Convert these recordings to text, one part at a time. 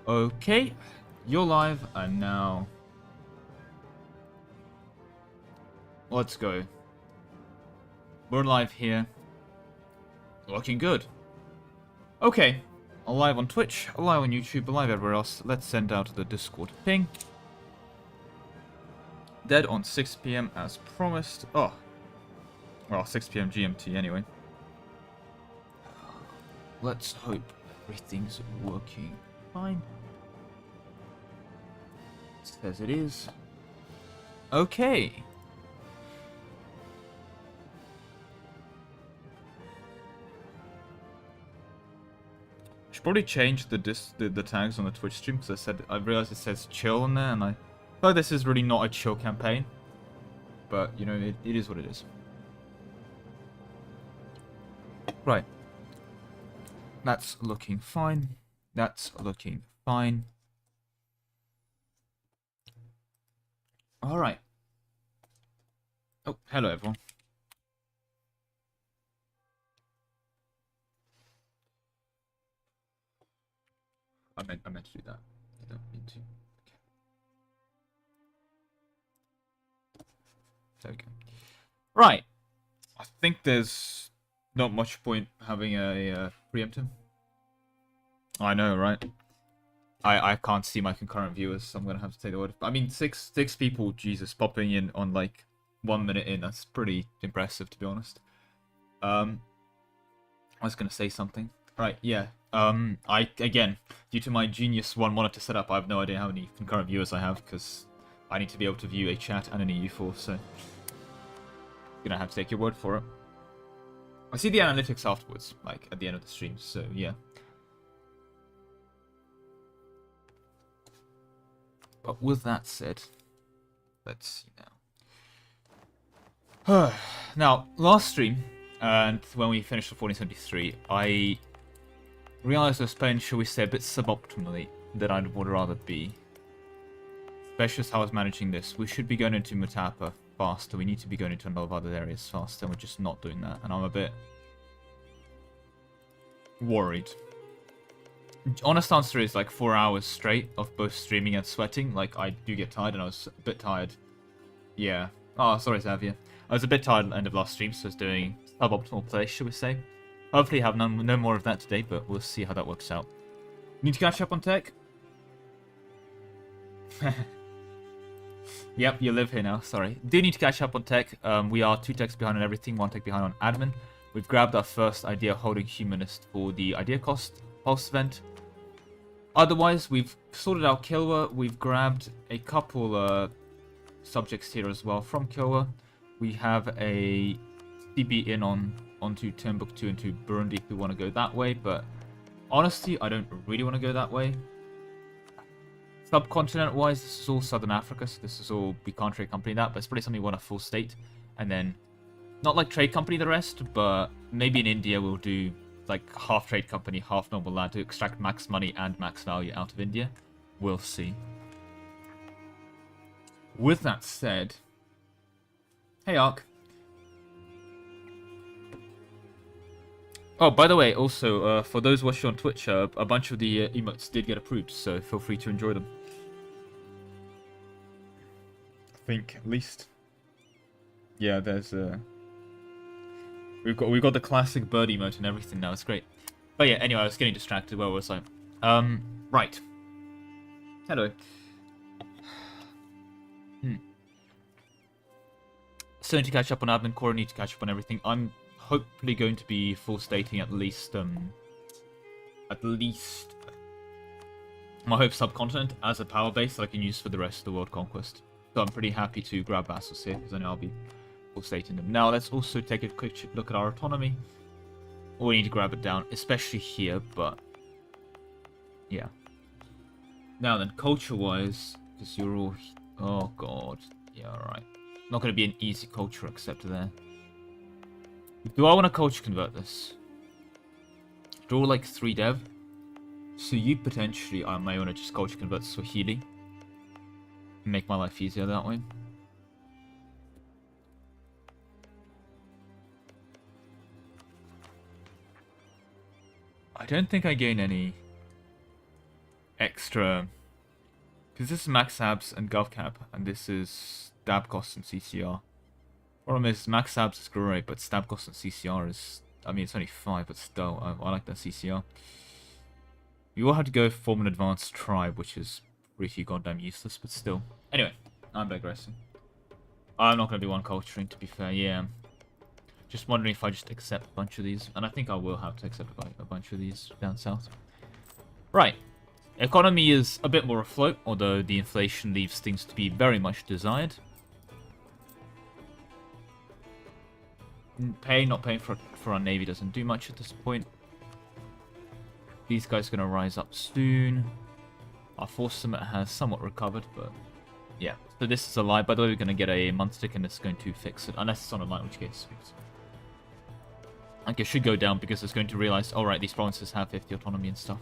Okay, you're live, and now let's go. We're live here. Looking good. Okay, live on Twitch, live on YouTube, live everywhere else. Let's send out the Discord ping. Dead on 6 PM as promised. Oh, well, 6 PM GMT anyway. Let's hope everything's working fine. It says it is. Okay. Should probably change the tags on the Twitch stream because I realized it says chill on there, and I thought this is really not a chill campaign. But you know, it is what it is. Right. That's looking fine. That's looking fine. All right. Oh, hello everyone. I meant to do that. I don't mean to. Okay. There we go. Right. I think there's not much point having a preemptive. I know, right? I can't see my concurrent viewers, so I'm gonna have to take the word. I mean, six people, Jesus, popping in on like 1 minute in. That's pretty impressive, to be honest. I was gonna say something. Right, yeah. Again, due to my genius one monitor setup, I have no idea how many concurrent viewers I have because I need to be able to view a chat and an EU4. So, gonna have to take your word for it. I see the analytics afterwards, like at the end of the stream. So yeah. But with that said, let's see now. Now, last stream, and when we finished the 1473, I realized I was playing, shall we say, a bit suboptimally than I would rather be. Especially as how I was managing this. We should be going into Mutapa faster. We need to be going into a lot of other areas faster, and we're just not doing that. And I'm a bit worried. Honest answer is like 4 hours straight of both streaming and sweating. Like, I do get tired, and I was a bit tired. Yeah. Oh, sorry, Xavier. I was a bit tired at the end of last stream, so I was doing suboptimal play, should we say. Hopefully have no more of that today, but we'll see how that works out. Need to catch up on tech? Yep, you live here now, sorry. Do need to catch up on tech. We are 2 techs behind on everything, 1 tech behind on admin. We've grabbed our first idea holding humanist for the idea cost pulse event. Otherwise, we've sorted out Kilwa. We've grabbed a couple subjects here as well from Kilwa. We have a CB in onto Timbuktu into Burundi if we want to go that way, but honestly, I don't really want to go that way. Subcontinent-wise, this is all Southern Africa, so this is all, we can't trade company that, but it's probably something we want a full state. And then, not like trade company the rest, but maybe in India we'll do like half trade company, half normal land to extract max money and max value out of India. We'll see. With that said, hey Ark. Oh, by the way, also, for those watching on Twitch, a bunch of the emotes did get approved, so feel free to enjoy them. I think, at least. Yeah, there's we've got the classic bird emote and everything now, it's great. But yeah, anyway, I was getting distracted, where was I? Right. Hello. So need to catch up on admin core, need to catch up on everything. I'm hopefully going to be full stating at least my hope subcontinent as a power base that I can use for the rest of the world conquest. So I'm pretty happy to grab vassals here because I know I'll be full stating them. Now let's also take a quick look at our autonomy. We need to grab it down, especially here, but yeah. Now then, culture-wise, because you're all, oh god, yeah, alright. Not going to be an easy culture acceptor there. Do I want to culture convert this? Draw like 3 dev. So you potentially, I may want to just culture convert Swahili. Make my life easier that way. I don't think I gain any extra... Because this is max abs and GovCap, and this is stab cost and CCR. Problem is, max abs is great, but stab cost and CCR is... I mean, it's only 5, but still, I like that CCR. You will have to go form an advanced tribe, which is pretty goddamn useless, but still. Anyway, I'm digressing. I'm not going to do one culturing, to be fair, yeah. Just wondering if I just accept a bunch of these, and I think I will have to accept a bunch of these down south. Right. Economy is a bit more afloat, although the inflation leaves things to be very much desired. Not paying for our navy doesn't do much at this point. These guys are going to rise up soon. Our force summit has somewhat recovered, but yeah. So this is a lie. By the way, we're going to get a month stick and it's going to fix it, unless it's on a line, which case fix it. I think it should go down because it's going to realize, alright, these provinces have 50 autonomy and stuff.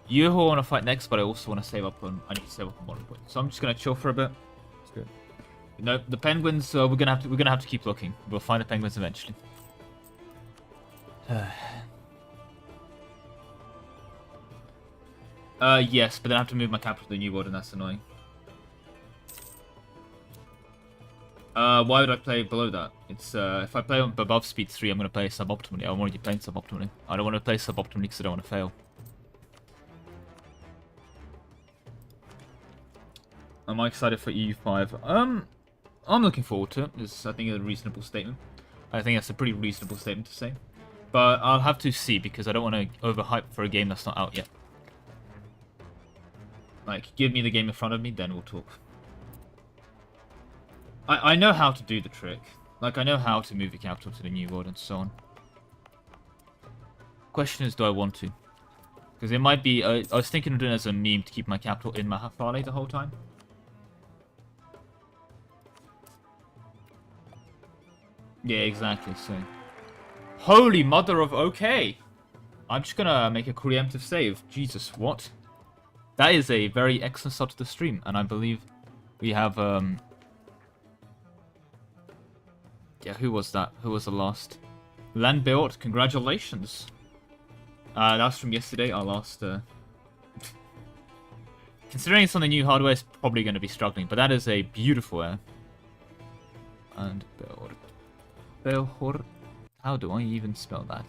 You who want to fight next, but I also want to save up on... I need to save up on modern points. So I'm just going to chill for a bit. That's good. No, the penguins, we're gonna have to keep looking. We'll find the penguins eventually. Yes, but then I have to move my capital to the new world, and that's annoying. Why would I play below that? It's if I play above speed 3, I'm gonna play suboptimally. I'm already playing suboptimally. I don't want to play suboptimally because I don't want to fail. Am I excited for EU5? I'm looking forward to it. It's, I think, a reasonable statement. I think that's a pretty reasonable statement to say. But I'll have to see, because I don't want to overhype for a game that's not out yet. Like, give me the game in front of me, then we'll talk. I know how to do the trick. Like, I know how to move the capital to the new world and so on. Question is, do I want to? Because it might be... I was thinking of doing it as a meme to keep my capital in Mahafaly the whole time. Yeah, exactly, so... Holy mother of okay! I'm just gonna make a preemptive save. Jesus, what? That is a very excellent start to the stream, and I believe we have, yeah, who was that? Who was the last? Landbeort, congratulations! That was from yesterday, our last, Considering it's on the new hardware, it's probably going to be struggling, but that is a beautiful air. And Beort. Beort. How do I even spell that?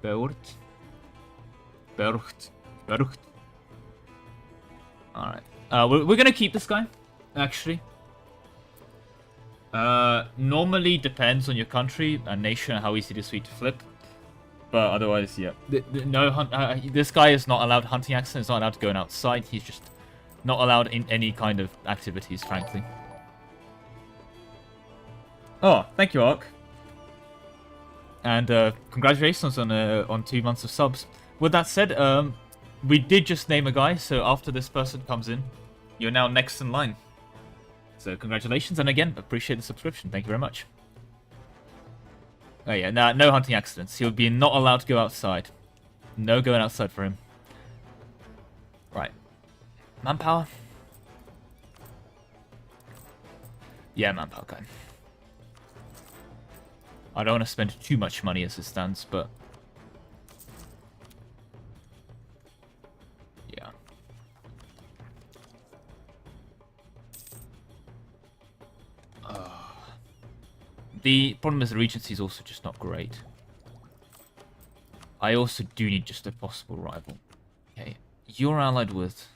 Beort. Beort. Beort. Alright. We're gonna keep this guy, actually. Normally depends on your country and nation and how easy it is for you to flip. But otherwise, yeah. This guy is not allowed hunting accent, he's not allowed to go outside, he's just not allowed in any kind of activities, frankly. Oh, thank you, Ark. And congratulations on 2 months of subs. With that said, we did just name a guy, so after this person comes in, you're now next in line. So congratulations, and again, appreciate the subscription. Thank you very much. Oh yeah, no hunting accidents. He'll be not allowed to go outside. No going outside for him. Right. Manpower? Yeah, manpower guy. I don't want to spend too much money as it stands, but... yeah. The problem is the Regency is also just not great. I also do need just a possible rival. Okay, you're allied with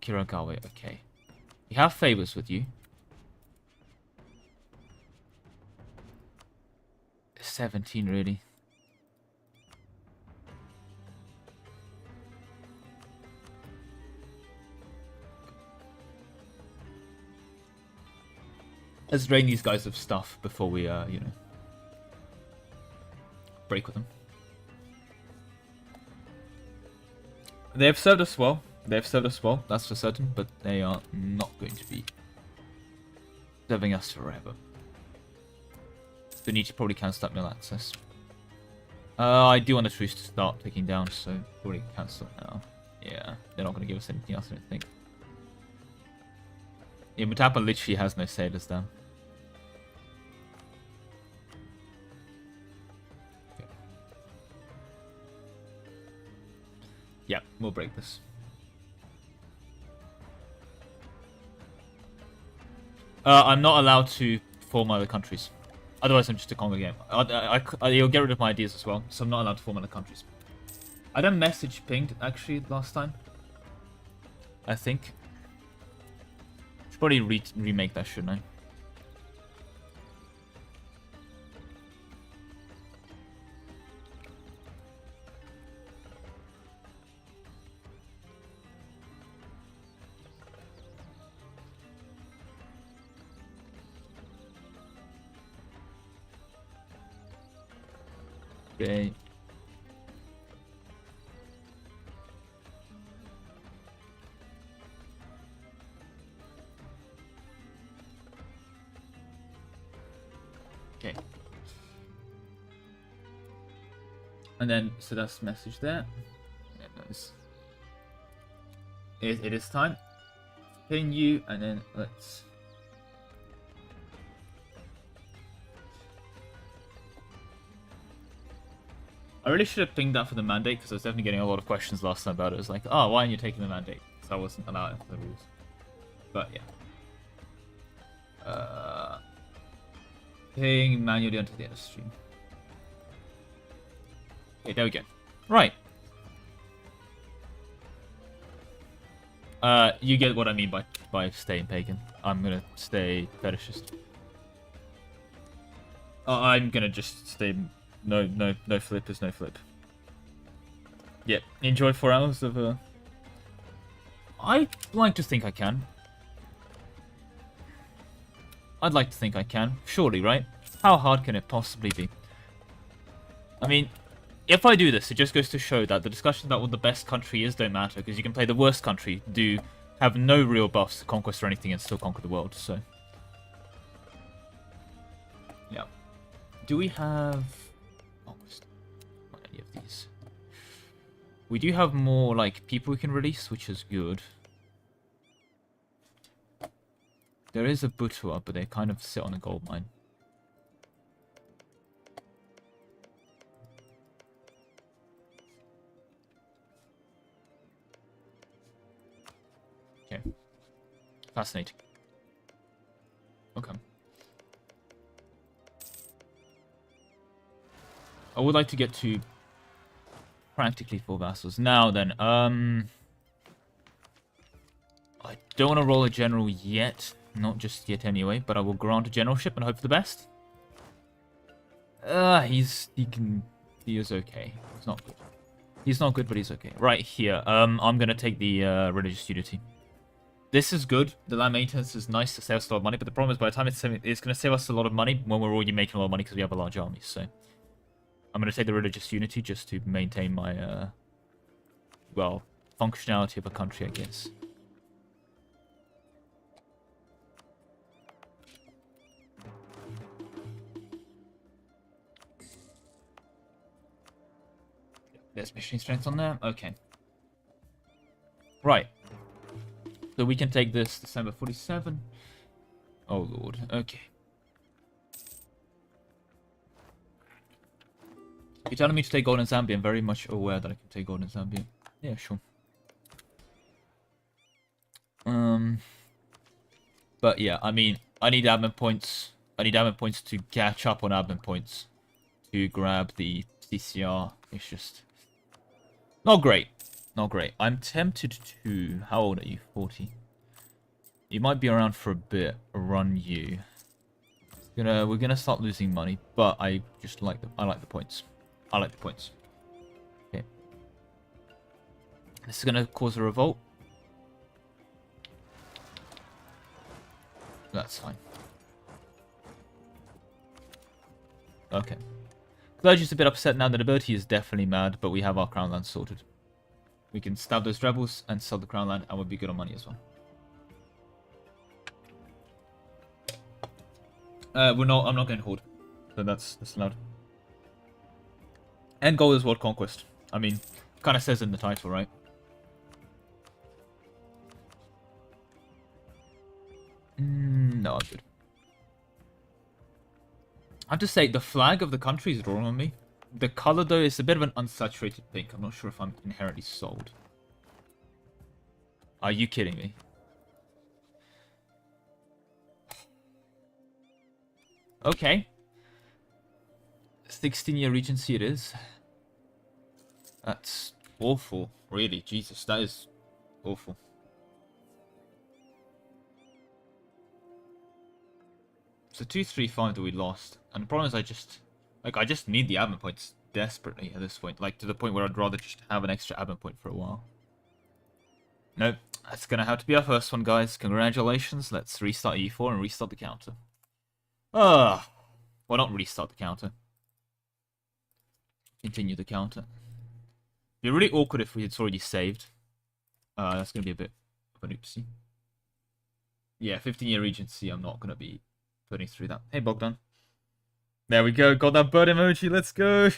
Kiragawa, okay. You have favors with you. 17, really. Let's drain these guys of stuff before we, you know, break with them. They have served us well. They have served us well, that's for certain, but they are not going to be serving us forever. We need to probably cancel that mill access. I do want the troops to start taking down, so probably cancel it now. Yeah, they're not going to give us anything else, I don't think. Yeah, Mutapa literally has no sailors down. Yeah, we'll break this. I'm not allowed to form other countries. Otherwise, I'm just a Congo game. You'll get rid of my ideas as well, so I'm not allowed to form other countries. I done message pinged, actually, last time. I think. Should probably remake that, shouldn't I? Okay. Okay. And then, so that's message there. It is time. Ping you, and then let's... I really should have pinged that for the mandate, because I was definitely getting a lot of questions last time about it. It was like, oh, why aren't you taking the mandate? Because I wasn't allowed the rules. But, yeah. Ping manually onto the other stream. Okay, there we go. Right. You get what I mean by staying pagan. I'm gonna stay fetishist. I'm gonna just stay... No flip is no flip. Yep, enjoy 4 hours of, I'd like to think I can. I'd like to think I can. Surely, right? How hard can it possibly be? I mean, if I do this, it just goes to show that the discussions about what the best country is don't matter, because you can play the worst country, have no real buffs to conquest or anything, and still conquer the world, so... Yeah. Do we have... Conquest? Not any of these. We do have more, like, people we can release, which is good. There is a Butua, but they kind of sit on a gold mine. Okay. Fascinating. Okay. I would like to get to practically 4 vassals. Now then, I don't want to roll a general yet. Not just yet anyway, but I will grant a generalship and hope for the best. He is okay. He's not good. He's not good, but he's okay. Right here, I'm gonna take the religious unity. This is good. The land maintenance is nice to save us a lot of money, but the problem is by the time it's gonna save us a lot of money when we're already making a lot of money because we have a large army. So I'm gonna take the religious unity just to maintain my well, functionality of a country, I guess. There's mission strength on there. Okay. Right. So we can take this December 47. Oh lord. Okay. You're telling me to take gold in Zambia. I'm very much aware that I can take gold in Zambia. Yeah, sure. But yeah, I mean, I need admin points. I need admin points to catch up on admin points to grab the CCR. It's just not great. Not great. I'm tempted to... How old are you? 40. You might be around for a bit. Run you. We're gonna start losing money, but I just like I like the points. I like the points. Okay. This is gonna cause a revolt. That's fine. Okay. Clergy's a bit upset now. The nobility is definitely mad, but we have our crown land sorted. We can stab those rebels and sell the crown land, and we'll be good on money as well. I'm not going to hoard, so that's allowed. End goal is world conquest. I mean, kind of says in the title, right? No, I'm good. I have to say, the flag of the country is drawn on me. The color, though, is a bit of an unsaturated pink. I'm not sure if I'm inherently sold. Are you kidding me? Okay. 16-year Regency it is. That's awful, really. Jesus, that is awful. So 235 that we lost. And the problem is I just need the admin points desperately at this point. Like, to the point where I'd rather just have an extra admin point for a while. Nope. That's gonna have to be our first one, guys. Congratulations. Let's restart E4 and restart the counter. Well, not restart the counter. Continue the counter. It'd be really awkward if it's already saved. That's going to be a bit of an oopsie. Yeah, 15-year Regency, I'm not going to be putting through that. Hey, Bogdan. There we go, got that bird emoji, let's go!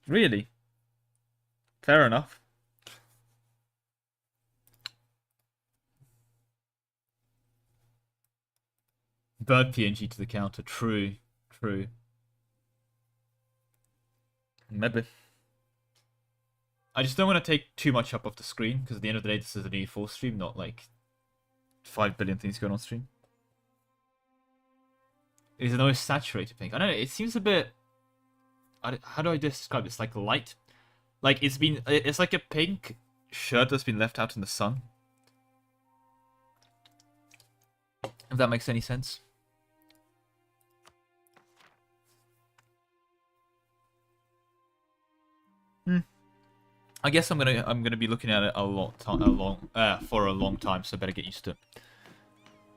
Really? Fair enough. Bird PNG to the counter. True. True. Maybe. I just don't want to take too much up off the screen, because at the end of the day, this is an E4 stream, not like 5 billion things going on stream. It is the most saturated pink. I don't know, it seems a bit... How do I describe it? It's like light. Like, it's like a pink shirt that's been left out in the sun. If that makes any sense. I guess I'm gonna be looking at it for a long time, so I better get used to it.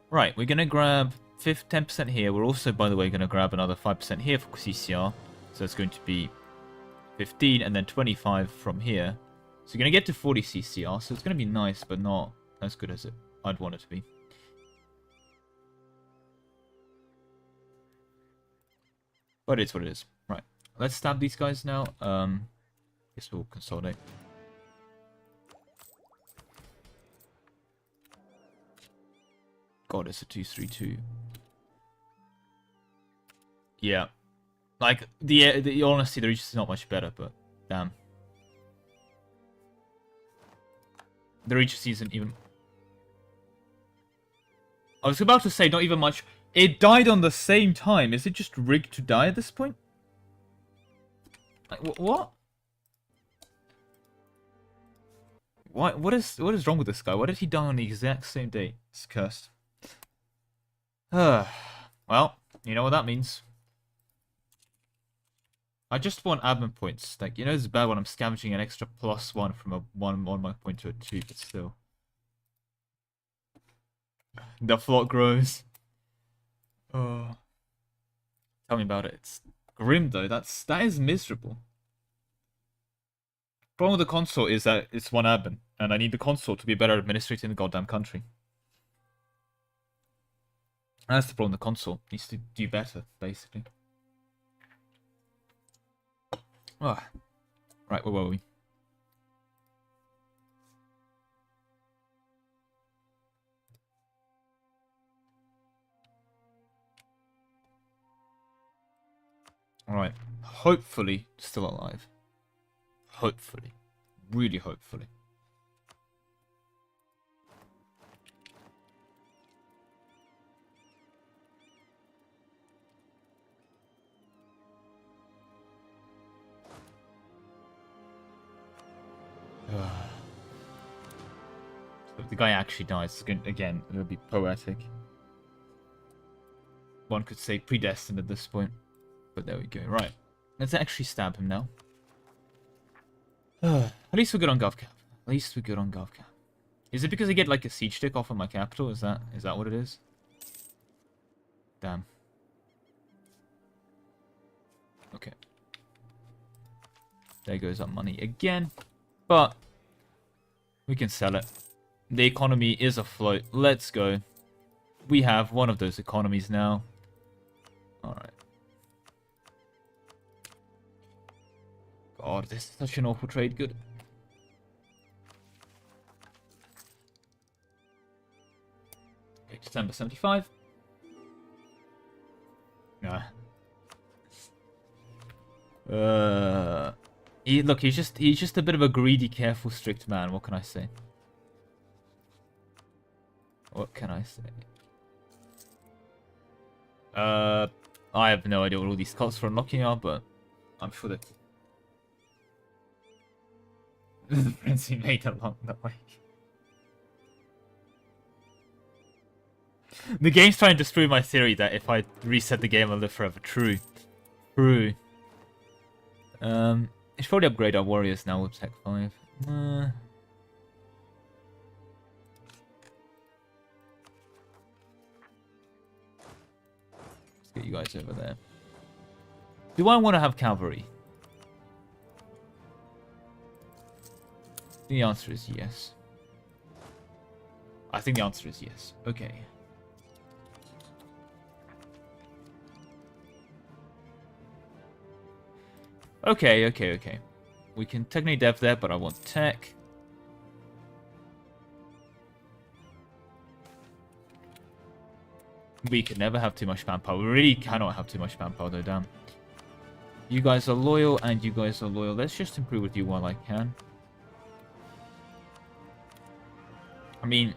Right, we're gonna grab 10% here. We're also, by the way, gonna grab another 5% here for CCR. So it's going to be 15 and then 25 from here. So you're gonna get to 40 CCR. So it's gonna be nice, but not as good as I'd want it to be. But it's what it is. Right, let's stab these guys now. Guess we'll consolidate. God, it's a 2-3-2. Yeah. Like, the honestly, the Regency is not much better, but damn. The Regency isn't even... I was about to say, not even much. It died on the same time. Is it just rigged to die at this point? Like, what? What is wrong with this guy? Why did he die on the exact same day? It's cursed. Well, you know what that means. I just want admin points. Like, you know, it's bad when I'm scavenging an extra +1 from a 1 my point to a 2, but still. The flock grows. Oh. Tell me about it. It's grim though. That is miserable. Problem with the console is that it's one admin, and I need the console to be better at administrating the goddamn country. That's the problem. The console needs to do better, basically. Oh. Right, where were we? Alright. Hopefully still alive. Hopefully. Really hopefully. So if the guy actually dies, again, it'll be poetic. One could say predestined at this point. But there we go. Right. Let's actually stab him now. At least we're good on GovCap. At least we're good on GovCap. Is it because I get like a siege tick off of my capital? Is that what it is? Damn. Okay. There goes our money again. But we can sell it. The economy is afloat. Let's go. We have one of those economies now. Alright. God, this is such an awful trade. Good. Okay, December 75. Nah. Look, he's just a bit of a greedy, careful, strict man. What can I say? What can I say? I have no idea what all these costs for unlocking are, but I'm sure that the friends he made along the way. The game's trying to destroy my theory that if I reset the game, I'll live forever. True. True. It's probably upgrade our warriors now with Tech 5. Let's get you guys over there. Do I want to have cavalry? The answer is yes. I think the answer is yes. Okay. Okay. We can technically dev there, but I want tech. We can never have too much manpower. We really cannot have too much manpower, though, damn. You guys are loyal, and you guys are loyal. Let's just improve with you while I can. I mean,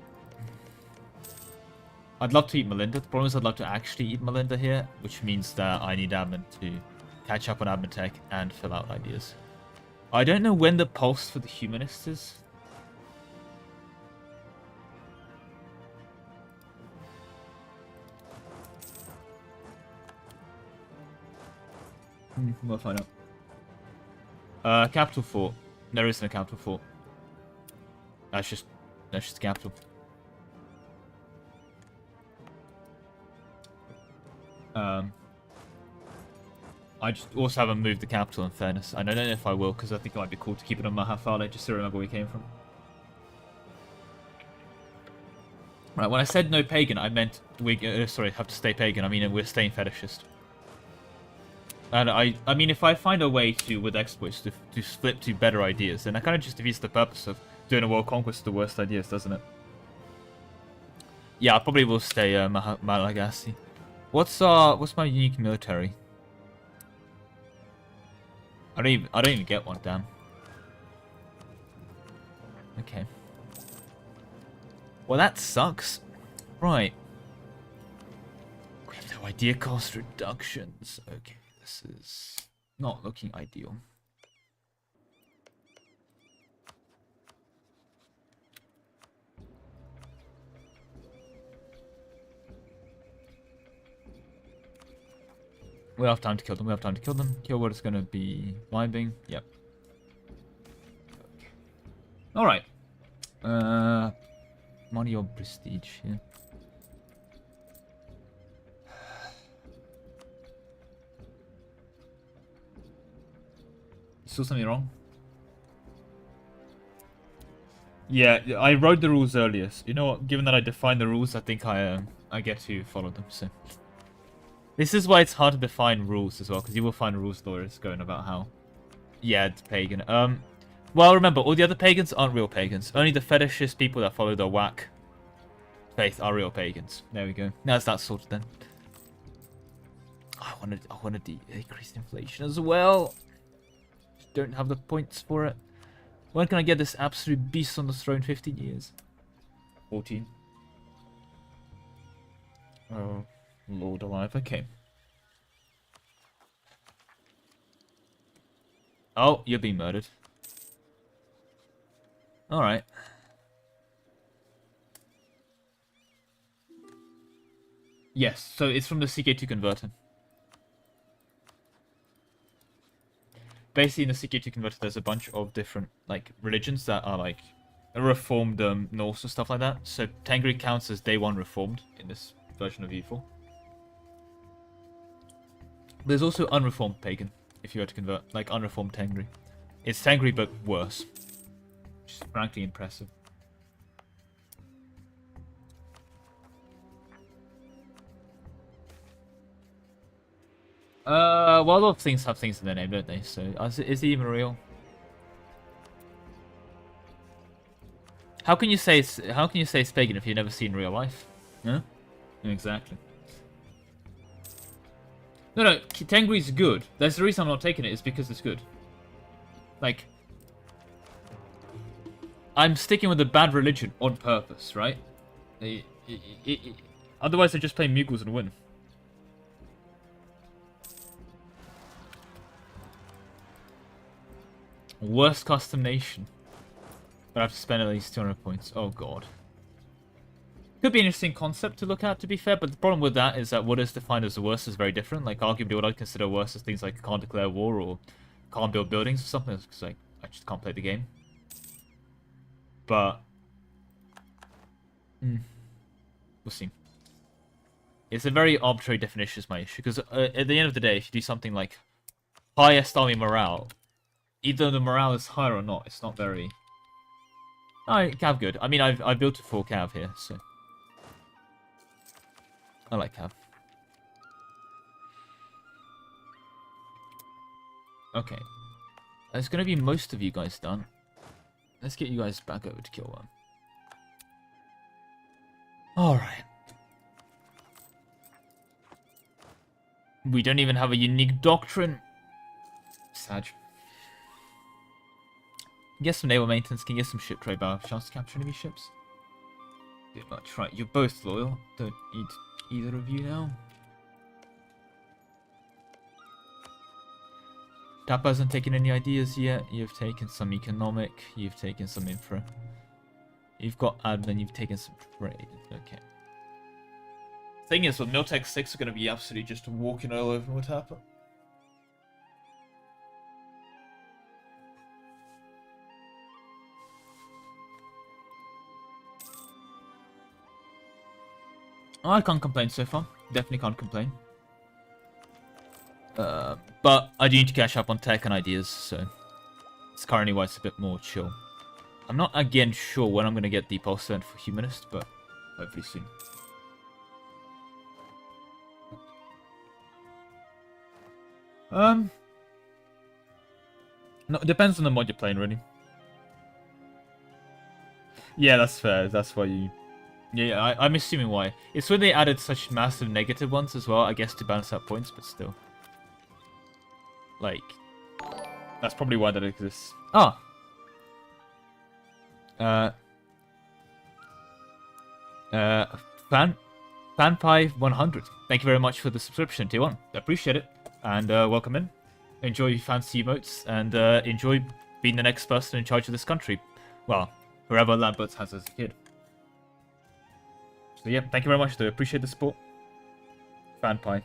I'd love to eat Melinda. The problem is I'd love to actually eat Melinda here, which means that I need admin to catch up on admin tech and fill out ideas. I don't know when the pulse for the humanist is. We'll find out. Capital Fort. There is no capital fort. That's just capital. I just also haven't moved the capital in fairness. And I don't know if I will, because I think it might be cool to keep it on Mahafaly, just to remember where we came from. Right, when I said no pagan, I meant we have to stay pagan. I mean we're staying fetishist. And I mean if I find a way to, with exploits, to flip to better ideas, then that kind of just defeats the purpose of doing a world conquest of the worst ideas, doesn't it? Yeah, I probably will stay Malagasy. What's my unique military? I don't even get one, damn. Okay. Well, that sucks. Right. We have no idea cost reductions. Okay, this is not looking ideal. We have time to kill them. Kill what is going to be vibing. Yep. Okay. Alright. Money or prestige here. Saw something wrong? Yeah, I wrote the rules earlier. So you know what? Given that I defined the rules, I think I get to follow them. So. This is why it's hard to define rules as well, because you will find rules lawyers going about how... Yeah, it's pagan. Well, remember, all the other pagans aren't real pagans. Only the fetishist people that follow the whack faith are real pagans. There we go. Now it's that sorted then. I wanted to decrease inflation as well. Just don't have the points for it. When can I get this absolute beast on the throne? 15 years. 14. Oh... Lord alive, okay. Oh, you're being murdered. Alright. Yes, so it's from the CK2 converter. Basically, in the CK2 converter, there's a bunch of different, like, religions that are, like, reformed Norse and stuff like that. So, Tengri counts as day one reformed in this version of E4. There's also unreformed pagan, if you were to convert, like unreformed Tengri. It's Tengri, but worse. Which is frankly impressive. Well, a lot of things have things in their name, don't they? So, is he even real? How can you say it's pagan if you've never seen real life? Yeah, exactly. No, Tengri is good. That's the reason I'm not taking it, is because it's good. Like, I'm sticking with the bad religion on purpose, right? Otherwise, I just play Mugles and win. Worst custom nation. But I have to spend at least 200 points. Oh god. Could be an interesting concept to look at, to be fair, but the problem with that is that what is defined as the worst is very different. Like, arguably, what I'd consider worse is things like can't declare war or can't build buildings or something, because like, I just can't play the game. But... we'll see. It's a very arbitrary definition is my issue, because at the end of the day, if you do something like highest army morale, either the morale is higher or not, it's not very... Alright, Cav good. I mean, I've built a full Cav here, so... I like Cav. Okay. There's gonna be most of you guys done. Let's get you guys back over to kill one. Alright. We don't even have a unique doctrine. Sag. Get some naval maintenance, can get some ship trade bow. Chance to capture enemy ships. Bit much. Right, you're both loyal. Don't need either of you now. Tap hasn't taken any ideas yet. You've taken some economic. You've taken some infra. You've got admin. You've taken some trade. Okay. Thing is, with Miltech 6 are going to be absolutely just walking all over what happened. I can't complain so far. Definitely can't complain. But I do need to catch up on tech and ideas, so it's currently why it's a bit more chill. I'm not again sure when I'm going to get the pulse event for Humanist, but hopefully soon. No, it depends on the mod you're playing, really. Yeah, that's fair. That's why you... Yeah, I'm assuming why. It's when they added such massive negative ones as well, I guess, to balance out points, but still. Like, that's probably why that exists. Ah! Fanpie100. Thank you very much for the subscription, T1. I appreciate it. And welcome in. Enjoy fancy emotes, and enjoy being the next person in charge of this country. Well, whoever Lambert has as a kid. So yeah, thank you very much, though. Appreciate the support. Fanpie.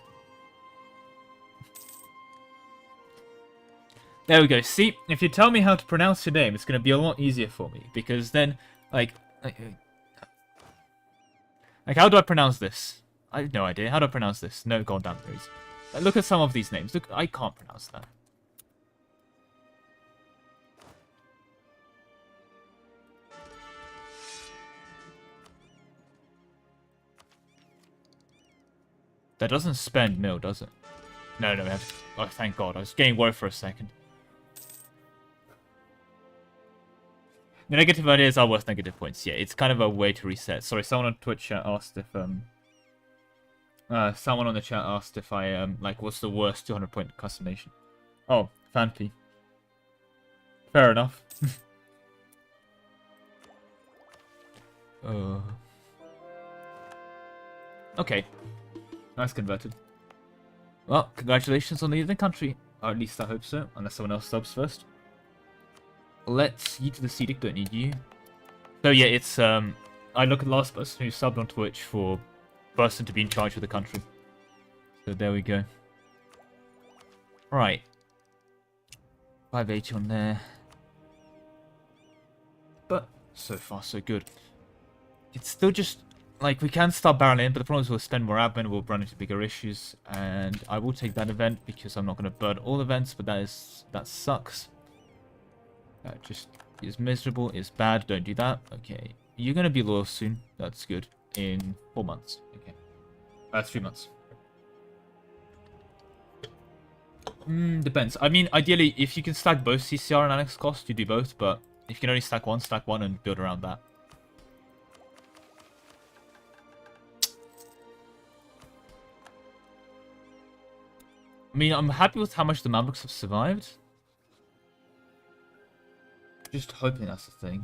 There we go. See, if you tell me how to pronounce your name, it's going to be a lot easier for me. Because then, like, how do I pronounce this? I have no idea. How do I pronounce this? No goddamn reason. Like, look at some of these names. Look, I can't pronounce that. That doesn't spend mil, does it? No, we have to... Oh, thank God. I was getting worried for a second. The negative ideas are worth negative points. Yeah, it's kind of a way to reset. Sorry, someone on Twitch asked if... someone on the chat asked if I, like, what's the worst 200-point custom nation? Oh, Fanpy. Fair enough. Okay. Nice converted. Well, congratulations on leading the country. Or at least I hope so, unless someone else subs first. Let's you to the Cedic, don't need you. So yeah, it's, I look at the last person who subbed on Twitch for person to be in charge of the country. So there we go. Right. 580 on there. But so far so good. It's still just like we can start barreling in, but the problem is we'll spend more admin, we'll run into bigger issues, and I will take that event because I'm not going to burn all events, but that sucks. That just is miserable, it's bad, don't do that. Okay. You're going to be loyal soon. That's good. In 4 months. Okay. That's 3 months. Depends. I mean, ideally, if you can stack both CCR and annex cost, you do both, but if you can only stack one and build around that. I mean, I'm happy with how much the Mamluks have survived. Just hoping that's the thing.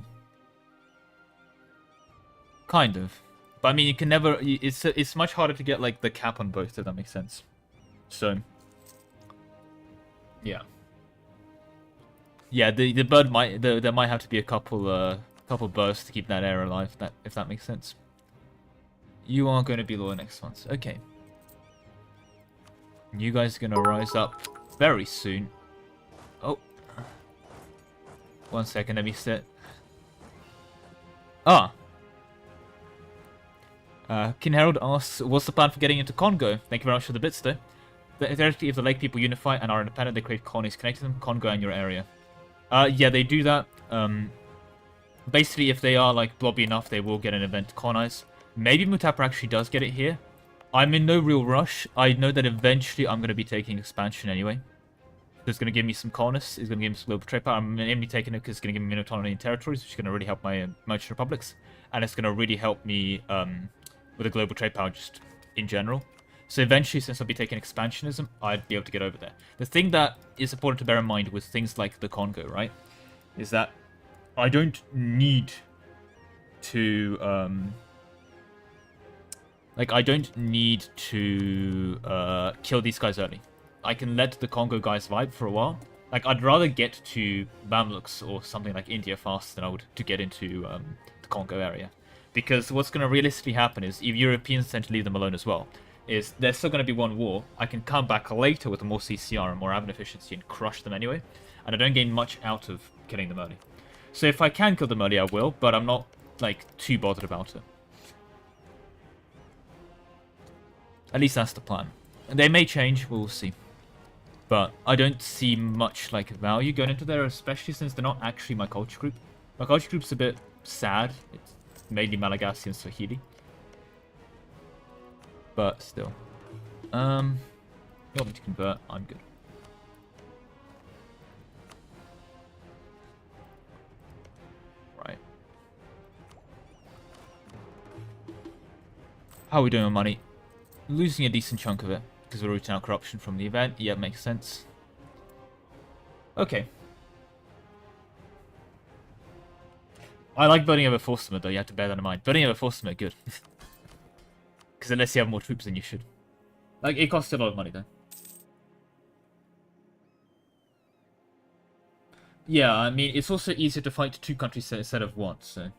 Kind of. But I mean, you can never... It's much harder to get, like, the cap on both, if that makes sense. So... Yeah. Yeah, the bird might... There might have to be a couple bursts to keep that air alive, if that makes sense. You are going to be lower next month. Okay. You guys are going to rise up very soon. Oh. 1 second, let me set... Ah. King Harold asks, what's the plan for getting into Congo? Thank you very much for the bits, though. Theoretically, if the lake people unify and are independent, they create colonies connecting them, Congo and your area. Yeah, they do that. Basically, if they are, like, blobby enough, they will get an event to colonize. Maybe Mutapra actually does get it here. I'm in no real rush. I know that eventually I'm going to be taking expansion anyway. It's going to give me some colonists. It's going to give me some global trade power. I'm mainly taking it because it's going to give me autonomy in territories, which is going to really help my merchant republics. And it's going to really help me with the global trade power just in general. So eventually, since I'll be taking expansionism, I'd be able to get over there. The thing that is important to bear in mind with things like the Congo, right, is that I don't need to... I don't need to kill these guys early. I can let the Congo guys vibe for a while. Like, I'd rather get to Mamluks or something like India faster than I would to get into the Congo area. Because what's going to realistically happen is, if Europeans tend to leave them alone as well, is there's still going to be one war. I can come back later with more CCR and more admin efficiency and crush them anyway. And I don't gain much out of killing them early. So if I can kill them early, I will, but I'm not, like, too bothered about it. At least that's the plan. And they may change, we'll see. But I don't see much, like, value going into there, especially since they're not actually my culture group. My culture group's a bit sad. It's mainly Malagasy and Swahili. But still. You want me to convert? I'm good. Right. How are we doing on money? Losing a decent chunk of it, because we're rooting out corruption from the event. Yeah, makes sense. Okay. I like building over Force Summit, though. You have to bear that in mind. Building over Force Summit, good. Because unless you have more troops than you should. Like, it costs a lot of money, though. Yeah, I mean, it's also easier to fight 2 countries instead of 1, so...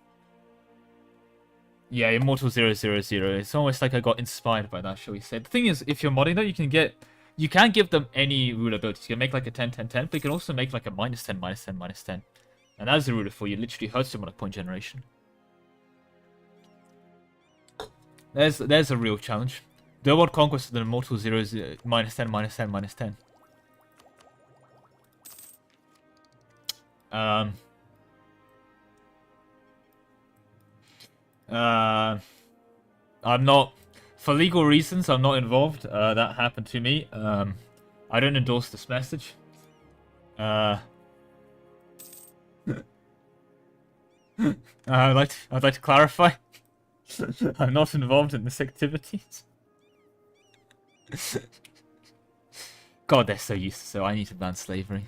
Yeah, Immortal 000. It's almost like I got inspired by that, shall we say. The thing is, if you're modding though, you can give them any ruler abilities. You can make like a 10-10-10, but you can also make like a -10, -10, -10. And that's a ruler for you. It literally hurts them on a point generation. There's a real challenge. The World Conquest of the Immortal 0 is -10, -10, -10. I'm not, for legal reasons, I'm not involved. That happened to me. I don't endorse this message. I'd like to clarify. I'm not involved in this activities. God, they're so useless. So I need to ban slavery.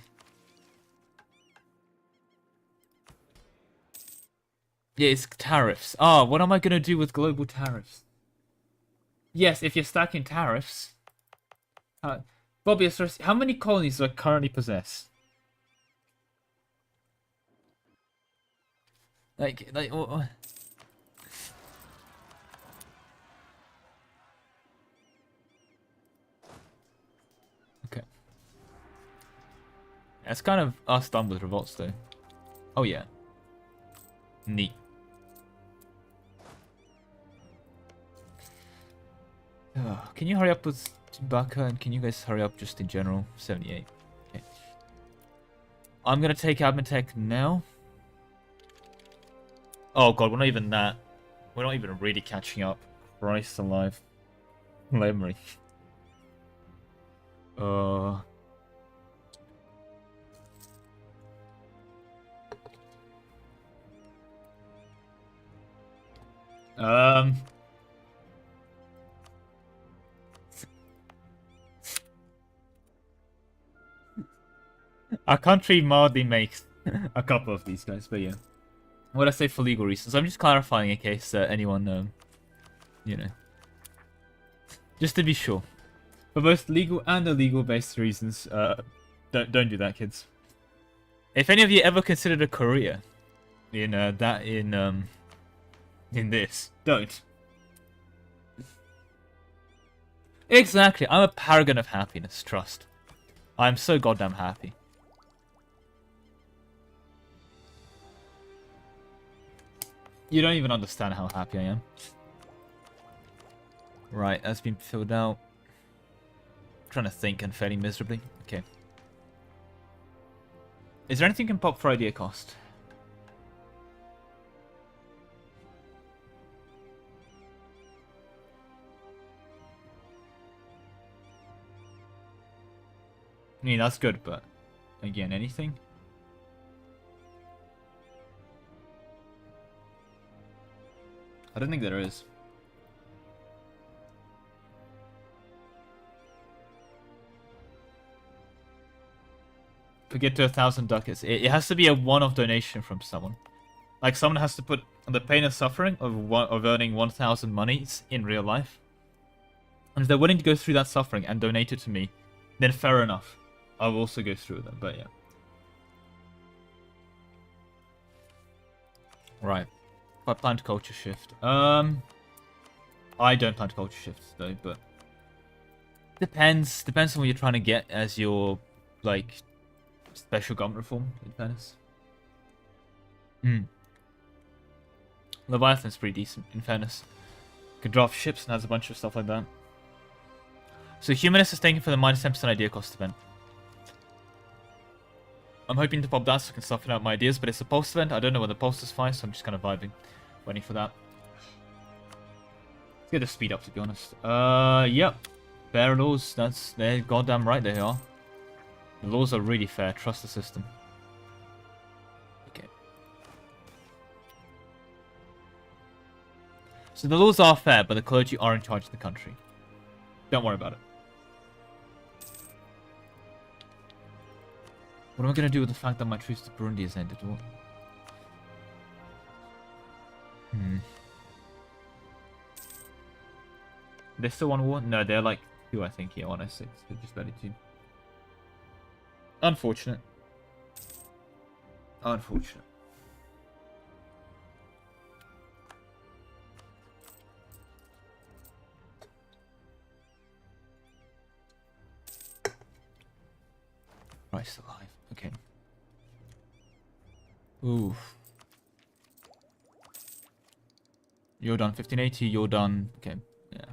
Yeah, it's tariffs. Ah, what am I gonna do with global tariffs? Yes, if you're stacking tariffs. Bobby, how many colonies do I currently possess? Like. Okay. That's kind of us done with revolts, though. Oh yeah. Neat. Can you hurry up with Baka, and can you guys hurry up just in general? 78. Okay. I'm gonna take admin tech now. Oh god, we're not even that. We're not even really catching up. Christ alive. Memory. Our country mildly makes a couple of these guys, but yeah. What I say for legal reasons? I'm just clarifying in case anyone, you know, just to be sure. For both legal and illegal-based reasons, don't do that, kids. If any of you ever considered a career in in this, don't. Exactly, I'm a paragon of happiness. Trust. I'm so goddamn happy. You don't even understand how happy I am. Right, that's been filled out. I'm trying to think and failing miserably. Okay. Is there anything you can pop for idea cost? I mean, that's good, but again, anything? I don't think there is. To get to 1,000 ducats, it has to be a one-off donation from someone. Like, someone has to put the pain and suffering of earning 1,000 monies in real life. And if they're willing to go through that suffering and donate it to me, then fair enough. I'll also go through them, but yeah. Right. If I plan to culture shift. I don't plan to culture shift, though, but... Depends. Depends on what you're trying to get as your, like, special government reform, in fairness. Leviathan's pretty decent, in fairness. Could draft ships and has a bunch of stuff like that. So Humanist is taken for the minus 10% idea cost event. I'm hoping to pop that so I can soften out my ideas, but it's a post event. I don't know when the post is fine, so I'm just kind of vibing. Waiting for that. Let's get the speed up, to be honest. Yep. Fair laws. They're goddamn right they are. The laws are really fair. Trust the system. Okay. So the laws are fair, but the clergy are in charge of the country. Don't worry about it. What am I going to do with the fact that my truce to Burundi has ended? What? They're still on war? No, they're like 2, I think. Yeah, 106. They're just barely 2. Unfortunate. Unfortunate. Christ alive. Okay. Oof. You're done 1580, you're done... Okay, yeah.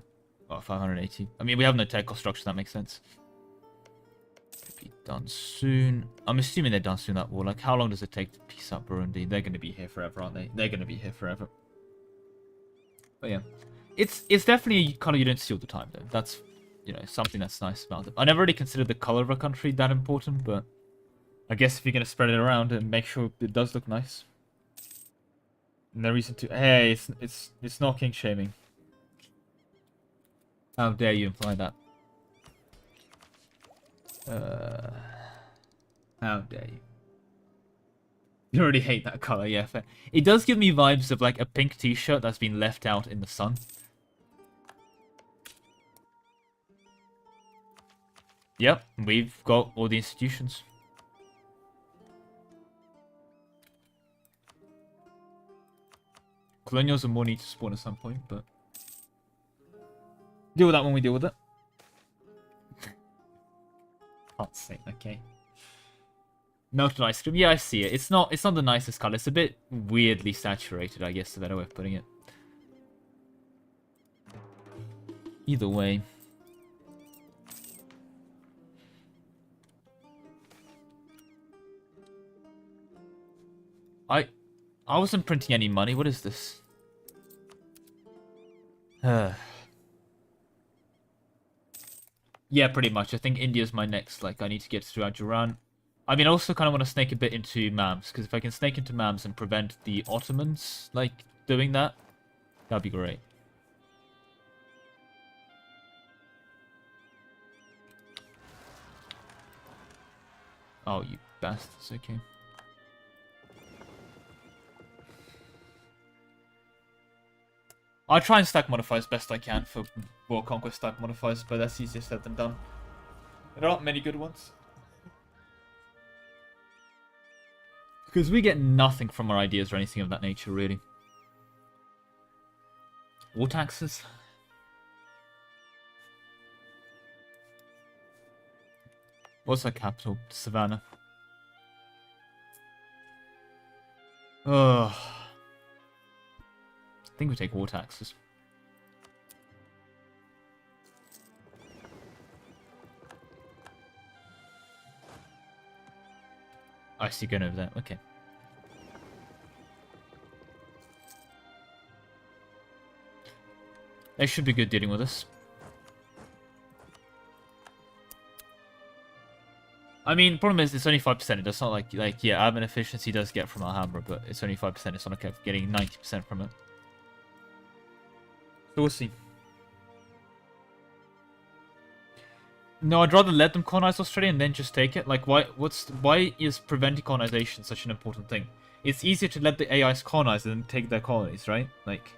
Well, 580. I mean, we have no tech construction, that makes sense. Be done soon. I'm assuming they're done soon, that war. Like, how long does it take to peace out Burundi? They're going to be here forever, aren't they? They're going to be here forever. But yeah. It's definitely a color you don't see all the time, though. That's, you know, something that's nice about it. I never really considered the color of a country that important, but I guess if you're going to spread it around and make sure it does look nice. No reason to... Hey, it's not king shaming. How dare you imply that? How dare you? You already hate that color, yeah, fair. It does give me vibes of like a pink t-shirt that's been left out in the sun. Yep, we've got all the institutions. Colonials will more need to spawn at some point, but... Deal with that when we deal with it. Can't say, okay. Melted ice cream, yeah, I see it. It's not the nicest color. It's a bit weirdly saturated, I guess, is a better way of putting it. Either way. I wasn't printing any money. What is this? Yeah, pretty much. I think India's my next. Like, I need to get through Ajuran. I mean, I also kind of want to snake a bit into Mams, because if I can snake into Mams and prevent the Ottomans, like, doing that, that'd be great. Oh, you bastards, okay. I try and stack modifiers best I can for World Conquest type modifiers, but that's easier said than done. There aren't many good ones. Because we get nothing from our ideas or anything of that nature, really. War taxes? What's our capital? Savannah. Ugh. I think we take war taxes. I see going over there. Okay. They should be good dealing with us. I mean, problem is it's only 5%. It does not like yeah, admin efficiency does get from Alhambra, but it's only 5%. It's not okay getting 90% from it. So we'll see. No, I'd rather let them colonize Australia and then just take it. Like, why is preventing colonization such an important thing? It's easier to let the AIs colonize than take their colonies, right? Like,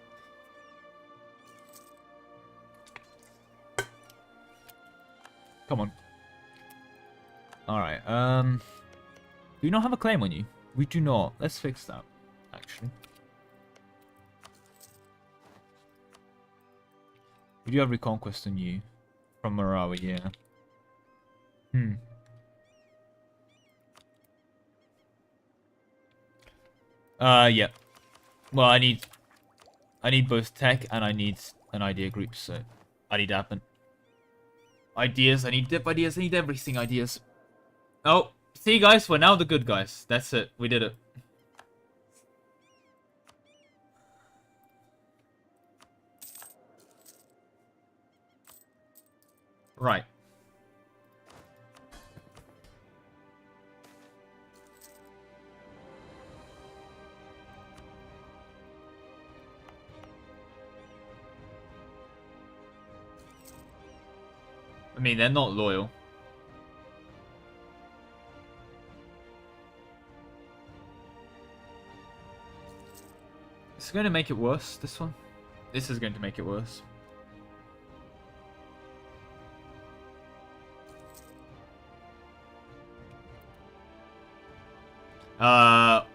come on. Alright, do you not have a claim on you? We do not. Let's fix that, actually. We do have Reconquest on you. From Marawi, yeah. Yeah. Well, I need both tech and I need an idea group, so I need admin. Ideas, I need dip ideas, I need everything ideas. Oh, see guys, we're now the good guys. That's it, we did it. Right. I mean, they're not loyal. It's going to make it worse, this one. This is going to make it worse.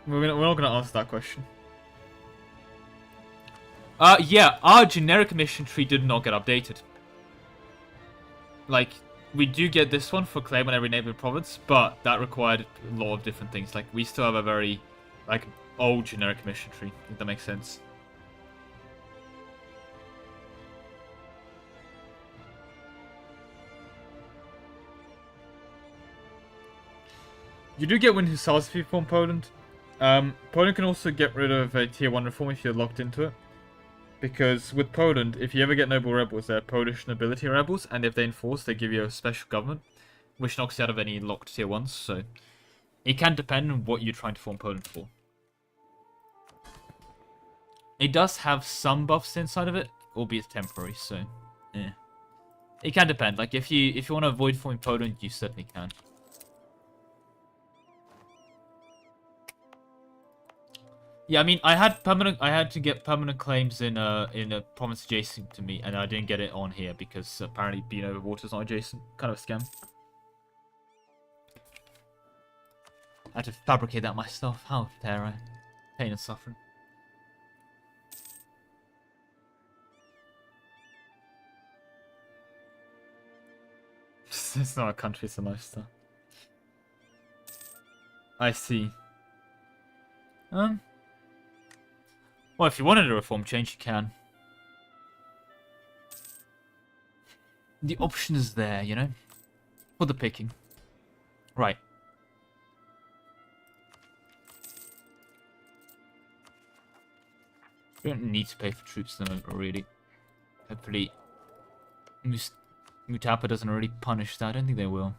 We're not gonna answer that question. Yeah, our generic mission tree did not get updated. Like, we do get this one for claim on every neighboring province, but that required a lot of different things. Like, we still have a very, like, old generic mission tree, if that makes sense. You do get Wind Hussars if you form Poland. Poland can also get rid of a tier 1 reform if you're locked into it. Because with Poland, if you ever get noble rebels, they're Polish nobility rebels, and if they enforce, they give you a special government, which knocks you out of any locked tier 1s, so it can depend on what you're trying to form Poland for. It does have some buffs inside of it, albeit temporary, so yeah. It can depend. Like if you want to avoid forming Poland, you certainly can. Yeah, I mean, I had to get permanent claims in a province adjacent to me, and I didn't get it on here because apparently being over water is not adjacent. Kind of a scam. I had to fabricate that myself. How dare I? Pain and suffering. It's not a country, it's a lifestyle. I see. Well, if you wanted a reform change, you can. The option is there, you know? For the picking. Right. We don't need to pay for troops at the moment, really. Hopefully, Mutapa doesn't already punish that. I don't think they will.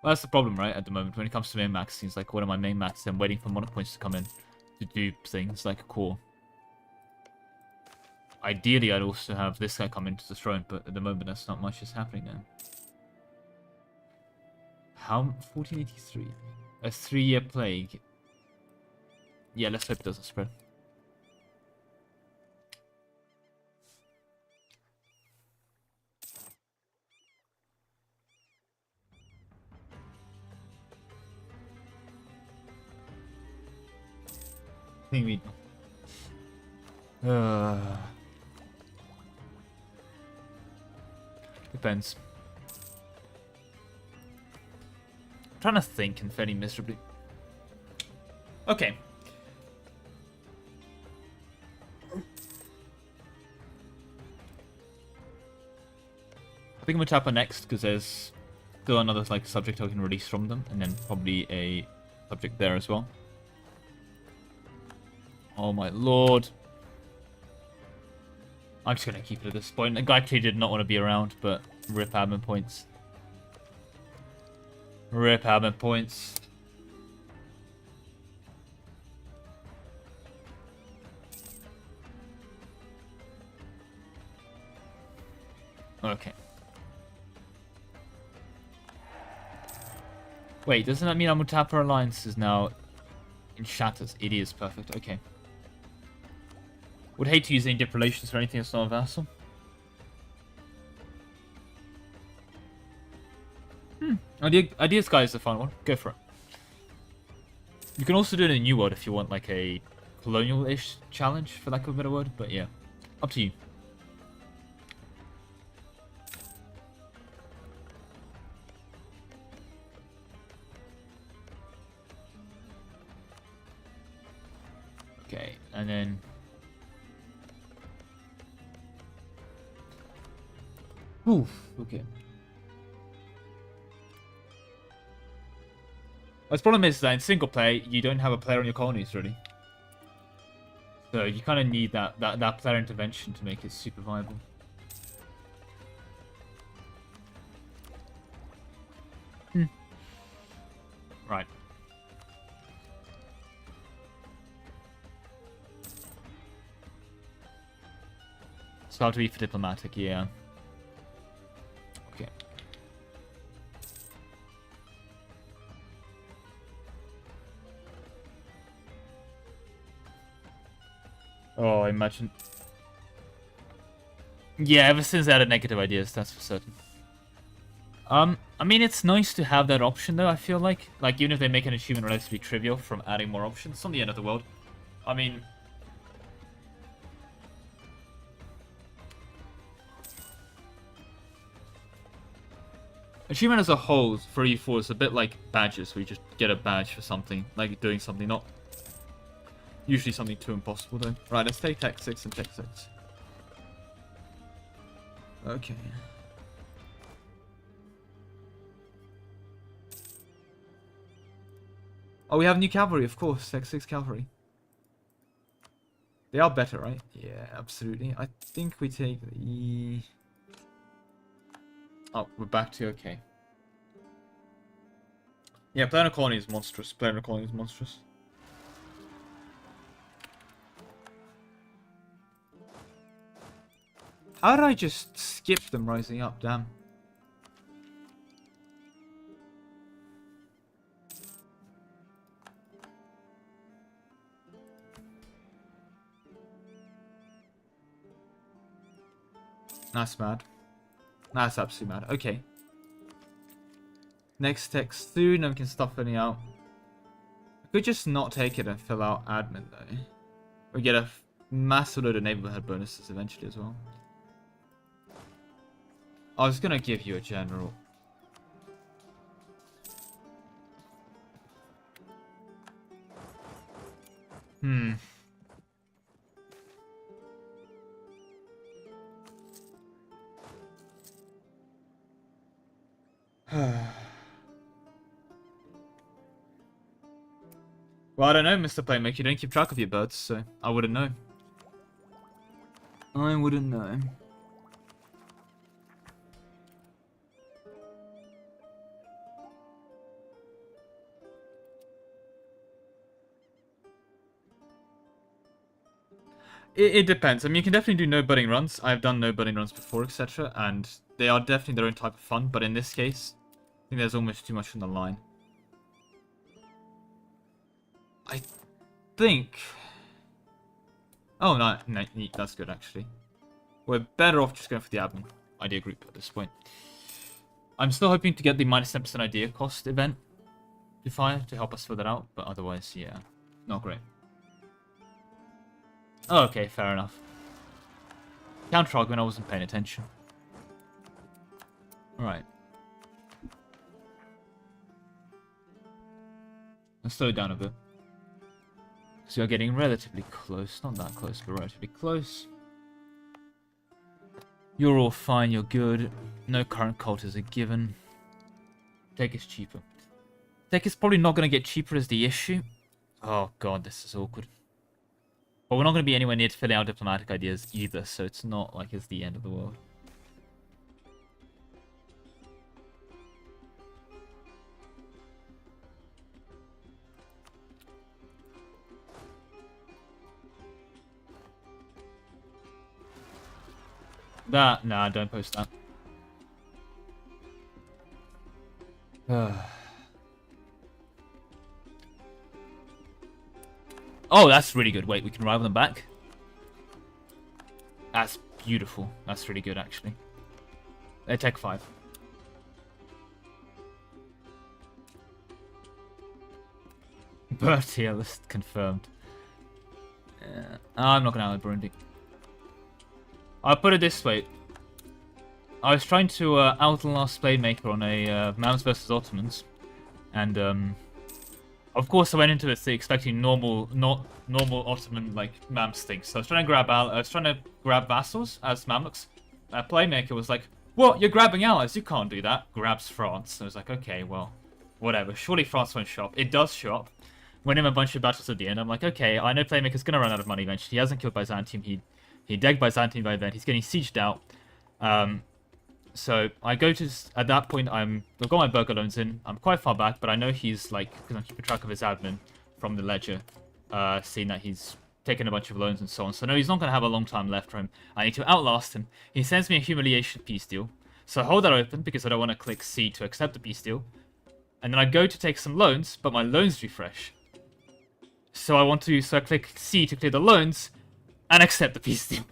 Well, that's the problem, right, at the moment. When it comes to main max, seems like one of my main maxes, I'm waiting for Monarch points to come in to do things like a core. Ideally, I'd also have this guy come into the throne, but at the moment, that's not much is happening now. How 1483? A 3-year plague. Yeah, let's hope it doesn't spread. I think we. Depends. I'm trying to think and fairly miserably. Okay. I think I'm gonna tap on next because there's still another like subject I can release from them, and then probably a subject there as well. Oh my lord. I'm just gonna keep it at this point. The guy actually did not want to be around, but rip admin points. Rip admin points. Okay. Wait, doesn't that mean our Mutapa alliance is now in shatters? It is perfect. Okay. Would hate to use any dip relations for anything that's not a vassal. Ideas guy is a fun one. Go for it. You can also do it in a new world if you want like a colonial-ish challenge, for lack of a better word. But yeah, up to you. Okay, and then... Oof, okay. The problem is that in single play, you don't have a player on your colonies, really. So you kind of need that player intervention to make it super viable. Right. Start to be for diplomatic, yeah. Okay. Oh, I imagine. Yeah, ever since they added negative ideas, that's for certain. I mean, it's nice to have that option, though, I feel like. Like, even if they make an achievement relatively trivial from adding more options, it's not the end of the world. I mean... Achievement as a whole for E4 is a bit like badges, where you just get a badge for something, like doing something, not usually something too impossible, though. Right, let's take Tech 6 and Tech 6. Okay. Oh, we have new cavalry, of course. Tech 6 cavalry. They are better, right? Yeah, absolutely. I think we take the... Oh, we're back to okay. Yeah, player colony is monstrous. Player colony is monstrous. How did I just skip them rising up? Damn. That's mad. That's absolutely mad. Okay. Next text soon, and we can stuff any out. I could just not take it and fill out admin, though. We get a massive load of neighborhood bonuses eventually as well. I was gonna give you a general. Well, I don't know, Mr. Playmaker. You don't keep track of your birds, so I wouldn't know. I wouldn't know. It depends. I mean, you can definitely do no budding runs. I've done no budding runs before, etc. And they are definitely their own type of fun. But in this case, I think there's almost too much on the line. I think... Oh, no, that's good, actually. We're better off just going for the admin idea group at this point. I'm still hoping to get the minus 10% idea cost event to fire to help us fill that out. But otherwise, yeah, not great. Oh, okay, fair enough. Counter-argument, I wasn't paying attention. Alright. Let's slow it down a bit. Because we are getting relatively close. Not that close, but relatively close. You're all fine, you're good. No current cult is a given. Tech is cheaper. Tech is probably not going to get cheaper as the issue. Oh god, this is awkward. But we're not going to be anywhere near to filling out diplomatic ideas either, so it's not like it's the end of the world. Nah, don't post that. Oh, that's really good. Wait, we can rival them back? That's beautiful. That's really good, actually. They're Tech 5. Birth tier list confirmed. I'm not going to have Burundi. I'll put it this way. I was trying to outlast Playmaker on a Mams vs Ottomans. And, of course, I went into it expecting normal Ottoman like Mams things. So I was trying to grab vassals as Mamluks. Playmaker was like, "What? You're grabbing allies? You can't do that." Grabs France. So I was like, "Okay, well, whatever. Surely France won't show up." It does show up. Win him a bunch of battles at the end. I'm like, okay, I know Playmaker's gonna run out of money eventually. He hasn't killed Byzantium. He degged Byzantium by then. He's getting sieged out. So I go to, at that point, I've got my burger loans in. I'm quite far back, but I know he's like, because I'm keeping track of his admin from the ledger, seeing that he's taken a bunch of loans and so on. So no, he's not going to have a long time left for him. I need to outlast him. He sends me a humiliation peace deal. So I hold that open because I don't want to click C to accept the peace deal. And then I go to take some loans, but my loans refresh. So I click C to clear the loans and accept the peace deal.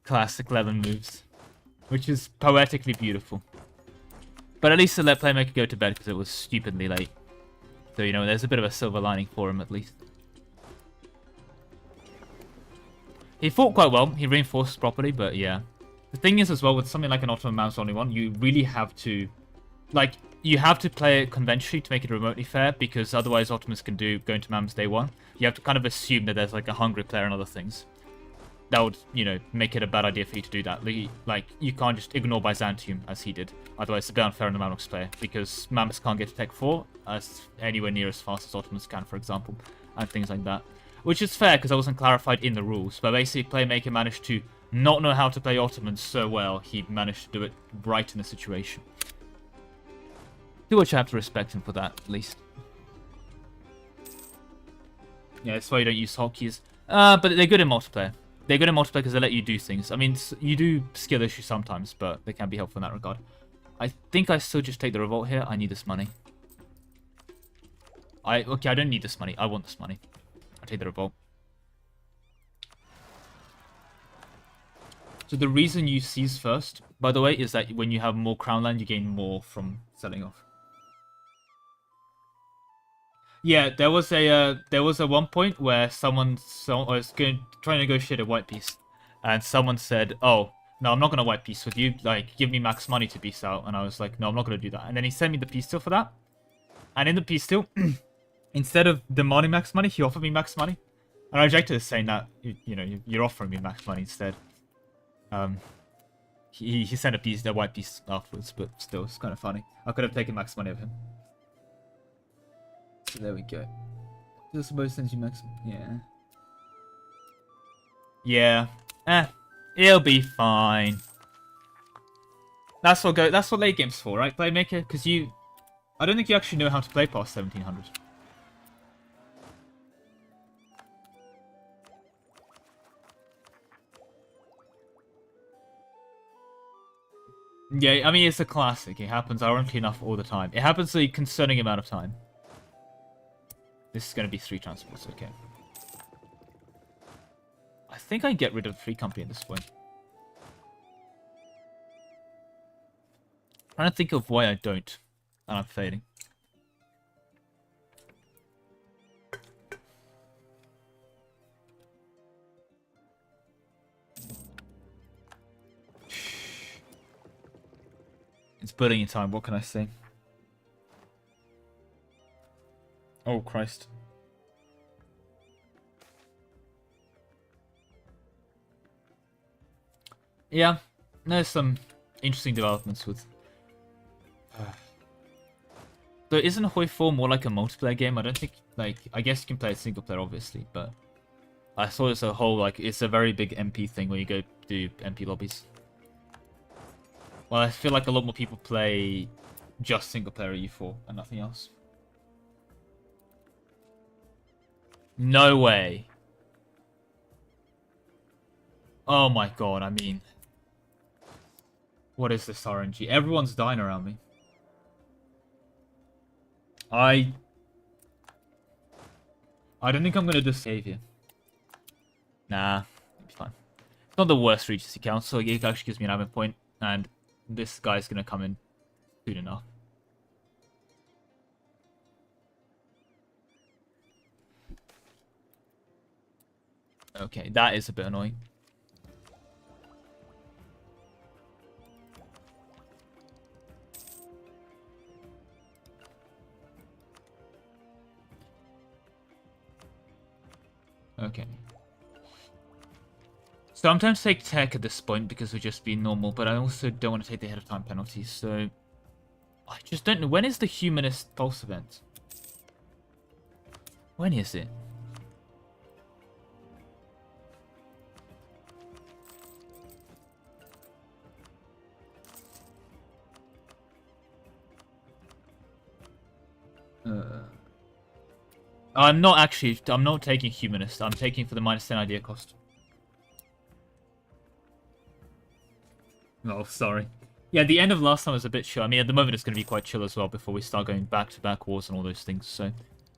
Classic Levin moves, which is poetically beautiful. But at least I let Playmaker go to bed because it was stupidly late. So, you know, there's a bit of a silver lining for him at least. He fought quite well. He reinforced properly, but yeah. The thing is as well, with something like an Ottoman Mouse only one, you really have to... Like, you have to play it conventionally to make it remotely fair, because otherwise Ottomans can go into Mams day one. You have to kind of assume that there's like a hungry player and other things. That would, you know, make it a bad idea for you to do that. Like, you can't just ignore Byzantium as he did. Otherwise, it's a bit unfair on the Mamluks player, because Mams can't get to Tech 4 as anywhere near as fast as Ottomans can, for example, and things like that. Which is fair, because I wasn't clarified in the rules, but basically Playmaker managed to not know how to play Ottomans so well, he managed to do it right in the situation. Do what you have to respect him for that, at least. Yeah, that's why you don't use hotkeys. But they're good in multiplayer. They're good in multiplayer because they let you do things. I mean, you do skill issues sometimes, but they can be helpful in that regard. I think I still just take the revolt here. I need this money. Okay, I don't need this money. I want this money. I'll take the revolt. So the reason you seize first, by the way, is that when you have more crown land, you gain more from selling off. Yeah, there was a one point where someone was trying to negotiate a white peace, and someone said, "Oh, no, I'm not gonna white peace with you. Like, give me max money to peace out." And I was like, "No, I'm not gonna do that." And then he sent me the peace deal for that. And in the peace deal, instead of demanding max money, he offered me max money, and I rejected it, saying that you're offering me max money instead. He sent a white peace afterwards, but still, it's kind of funny. I could have taken max money of him. So there we go. Just supposed to send you max. Yeah. Yeah. It'll be fine. That's what late game's for, right, Playmaker? Because I don't think you actually know how to play past 1700. Yeah, I mean, it's a classic. It happens ironically enough all the time. It happens a concerning amount of time. This is going to be 3 transports, okay. I think I get rid of the free company at this point. I'm trying to think of why I don't. And I'm failing. It's building in time, what can I say? Oh, Christ. Yeah, there's some interesting developments with... So isn't Hoi 4 more like a multiplayer game? I don't think, like, I guess you can play it single player, obviously, but... I saw it's a whole, like, it's a very big MP thing where you go do MP lobbies. Well, I feel like a lot more people play just single player EU4 and nothing else. No way. Oh my god, I mean... What is this RNG? Everyone's dying around me. I don't think I'm gonna just save here. Nah, it'll be fine. It's not the worst Regency Council. It actually gives me an admin point, and this guy's gonna come in soon enough. Okay, that is a bit annoying. Okay. So I'm tempted to take tech at this point because we're just being normal, but I also don't want to take the ahead of time penalties, so... I just don't know. When is the Humanist Pulse event? When is it? I'm not taking Humanist. I'm taking for the -10 idea cost. Oh, sorry. Yeah, the end of last time was a bit chill. I mean, at the moment it's going to be quite chill as well before we start going back-to-back wars and all those things, so...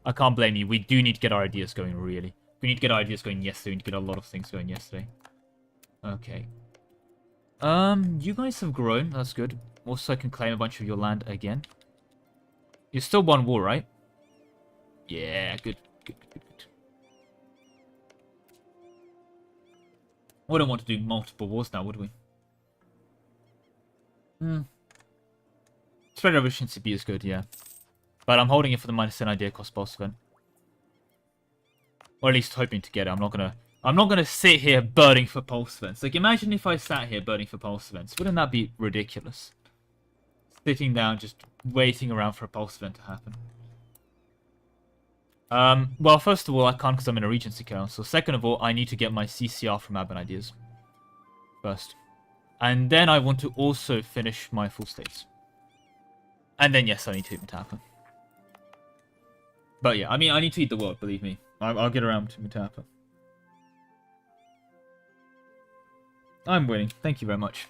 I can't blame you. We do need to get our ideas going, really. We need to get our ideas going yesterday. We need to get a lot of things going yesterday. Okay. You guys have grown. That's good. Also, I can claim a bunch of your land again. You're still 1 war, right? Yeah, good. Good. We don't want to do multiple wars now, would we? Spread of efficiency B is good, yeah. But I'm holding it for the -10 idea cost boss event. Or at least hoping to get it. I'm not gonna sit here burning for pulse events. Like, imagine if I sat here burning for pulse events. Wouldn't that be ridiculous? Sitting down, just waiting around for a pulse event to happen. Well, first of all, I can't because I'm in a Regency Council. Second of all, I need to get my CCR from admin ideas. First. And then I want to also finish my full states. And then, yes, I need to eat Matapa. But yeah, I mean, I need to eat the world, believe me. I'll get around to Matapa. I'm winning. Thank you very much.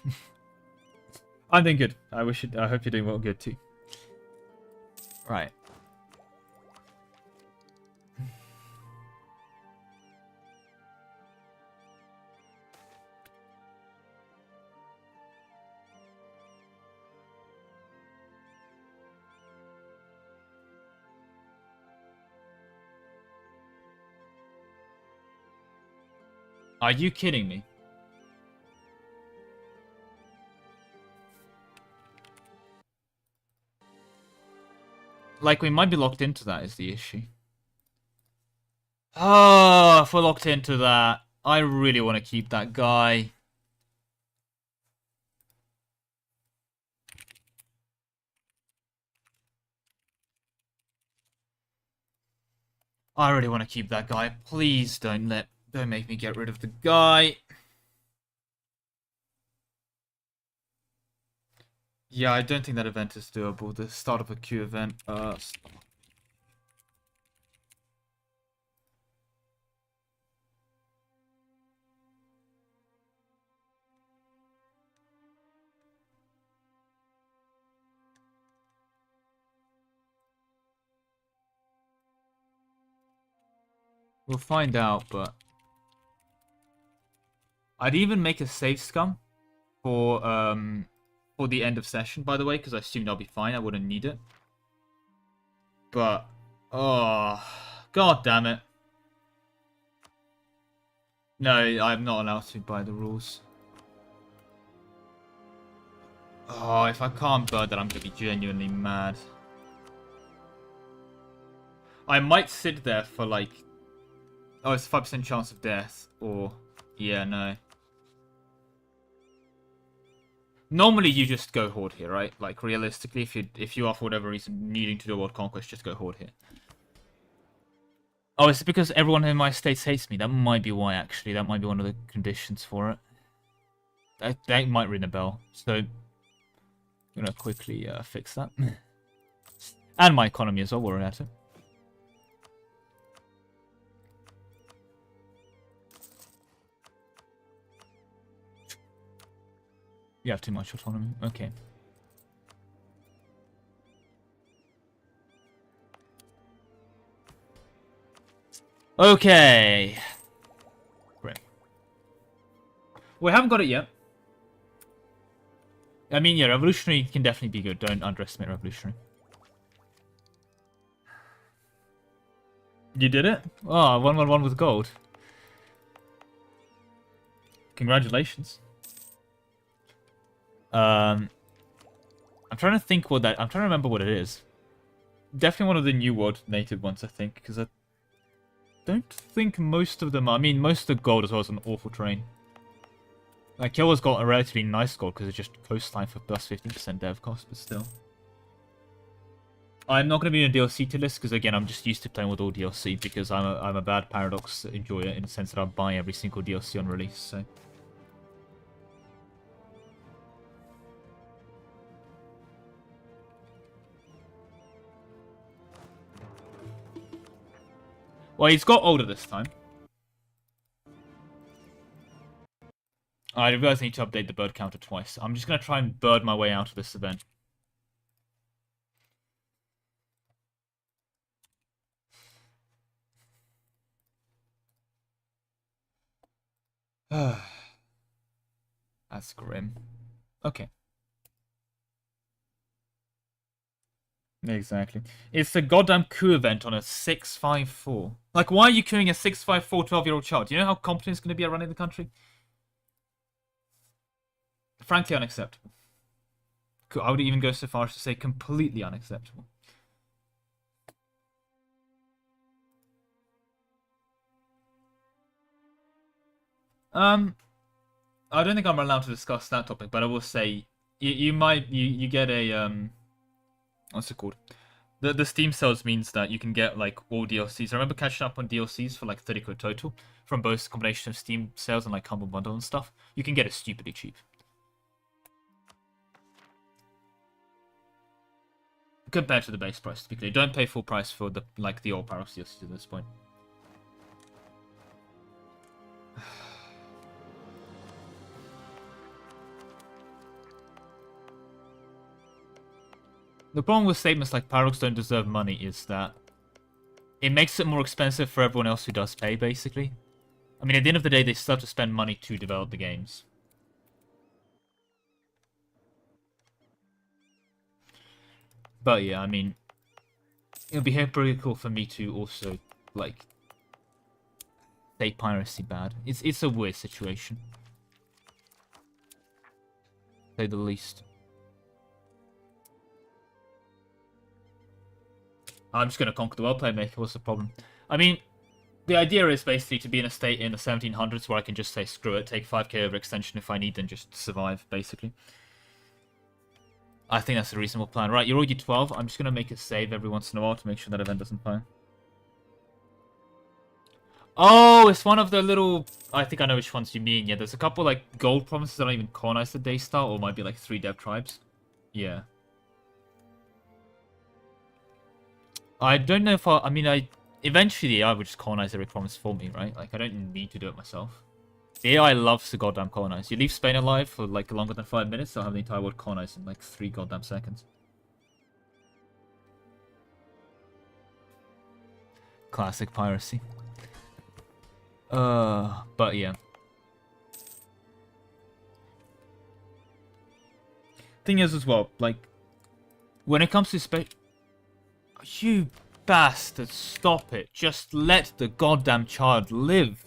I'm doing good. I hope you're doing well good too. Right. Are you kidding me? Like, we might be locked into that is the issue. Oh, if we're locked into that, I really want to keep that guy. I really want to keep that guy. Please don't make me get rid of the guy. Yeah, I don't think that event is doable. The start of a queue event. We'll find out, but... I'd even make a save scum for the end of session, by the way, because I assumed I'll be fine. I wouldn't need it. But... Oh... God damn it. No, I'm not allowed to by the rules. Oh, if I can't bird that, I'm going to be genuinely mad. I might sit there for like... Oh, it's a 5% chance of death. Or... Yeah, no. Normally you just go Horde here, right? Like, realistically, if you are for whatever reason needing to do World Conquest, just go Horde here. Oh, it's because everyone in my states hates me. That might be why, actually. That might be one of the conditions for it. That might ring a bell. So, I'm gonna quickly fix that. And my economy as well, while we're at it. You have too much autonomy. Okay. Okay. Great. We haven't got it yet. I mean, yeah, Revolutionary can definitely be good. Don't underestimate Revolutionary. You did it? Oh, 111 with gold. Congratulations. I'm trying to think what that... I'm trying to remember what it is. Definitely one of the New World native ones, I think, because I don't think most of them are... I mean, most of the gold as well is an awful terrain. Like, Kyoto's got a relatively nice gold because it's just coastline for plus 15% dev cost, but still. I'm not going to be in a DLC tier list because, again, I'm just used to playing with all DLC because I'm a bad Paradox enjoyer in the sense that I buy every single DLC on release, so... Well, he's got older this time. I realize I need to update the bird counter twice. I'm just going to try and bird my way out of this event. That's grim. Okay. Exactly. It's a goddamn coup event on a 654. Like, why are you queuing a 654 12-year-old child? Do you know how competent it's going to be at running the country? Frankly, unacceptable. I would even go so far as to say completely unacceptable. I don't think I'm allowed to discuss that topic, but I will say you get a what's it called? The Steam sales means that you can get like all DLCs. I remember catching up on DLCs for like 30 quid total from both a combination of Steam sales and like Humble Bundle and stuff. You can get it stupidly cheap. Compared to the base price, typically. Don't pay full price for the old Paradox DLCs at this point. The problem with statements like Paradox don't deserve money is that it makes it more expensive for everyone else who does pay, basically. I mean, at the end of the day, they still have to spend money to develop the games. But yeah, I mean, it would be hypocritical for me to also, like, say piracy bad. It's a weird situation. To say the least. I'm just going to conquer the world, Playmaker. What's the problem? I mean, the idea is basically to be in a state in the 1700s where I can just say, screw it, take 5k overextension if I need, and just survive, basically. I think that's a reasonable plan. Right, you're already 12. I'm just going to make a save every once in a while to make sure that event doesn't fire. Oh, it's one of the little... I think I know which ones you mean. Yeah, there's a couple, like, gold provinces that don't even colonize the Daystar, or might be, like, 3 dev tribes. Yeah. I don't know if I mean, eventually the AI would just colonize every province for me, right? Like, I don't need to do it myself. The AI loves to goddamn colonize. You leave Spain alive for, like, longer than 5 minutes, they'll have the entire world colonized in, like, 3 goddamn seconds. Classic piracy. But yeah. Thing is as well, like, when it comes to you bastard, stop it. Just let the goddamn child live.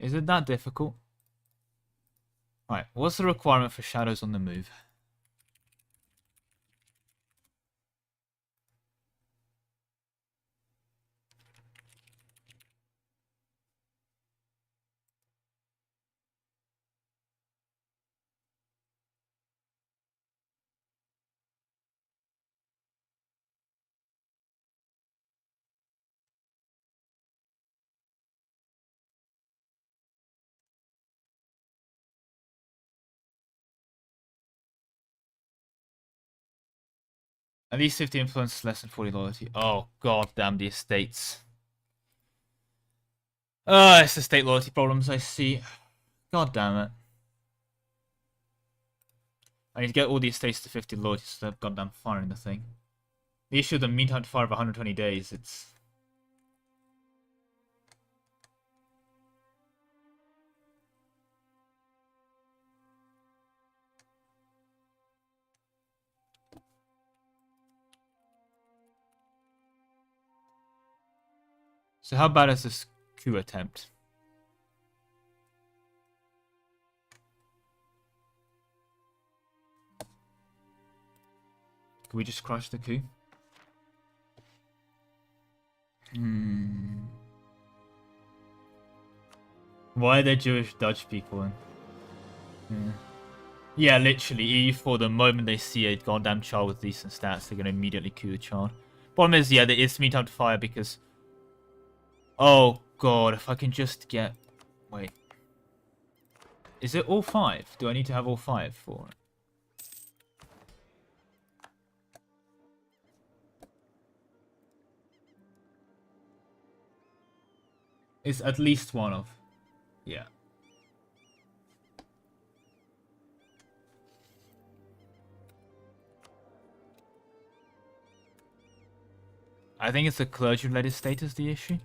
Is it that difficult? Right, what's the requirement for shadows on the move? At least 50 influence, less than 40 loyalty. Oh, god damn the estates. It's the state loyalty problems I see. God damn it. I need to get all the estates to 50 loyalty so they're goddamn firing the thing. The issue of the meantime to fire of 120 days, it's... So how bad is this coup attempt? Can we just crush the coup? Why are there Jewish Dutch people in? Yeah, literally, EU4, the moment they see a goddamn child with decent stats, they're gonna immediately coup the child. Problem is, yeah, there is meantime to fire because... Oh god, if I can just get... Wait. Is it all 5? Do I need to have all 5 for it? It's at least one of. Yeah. I think it's the clergy-related state is the issue.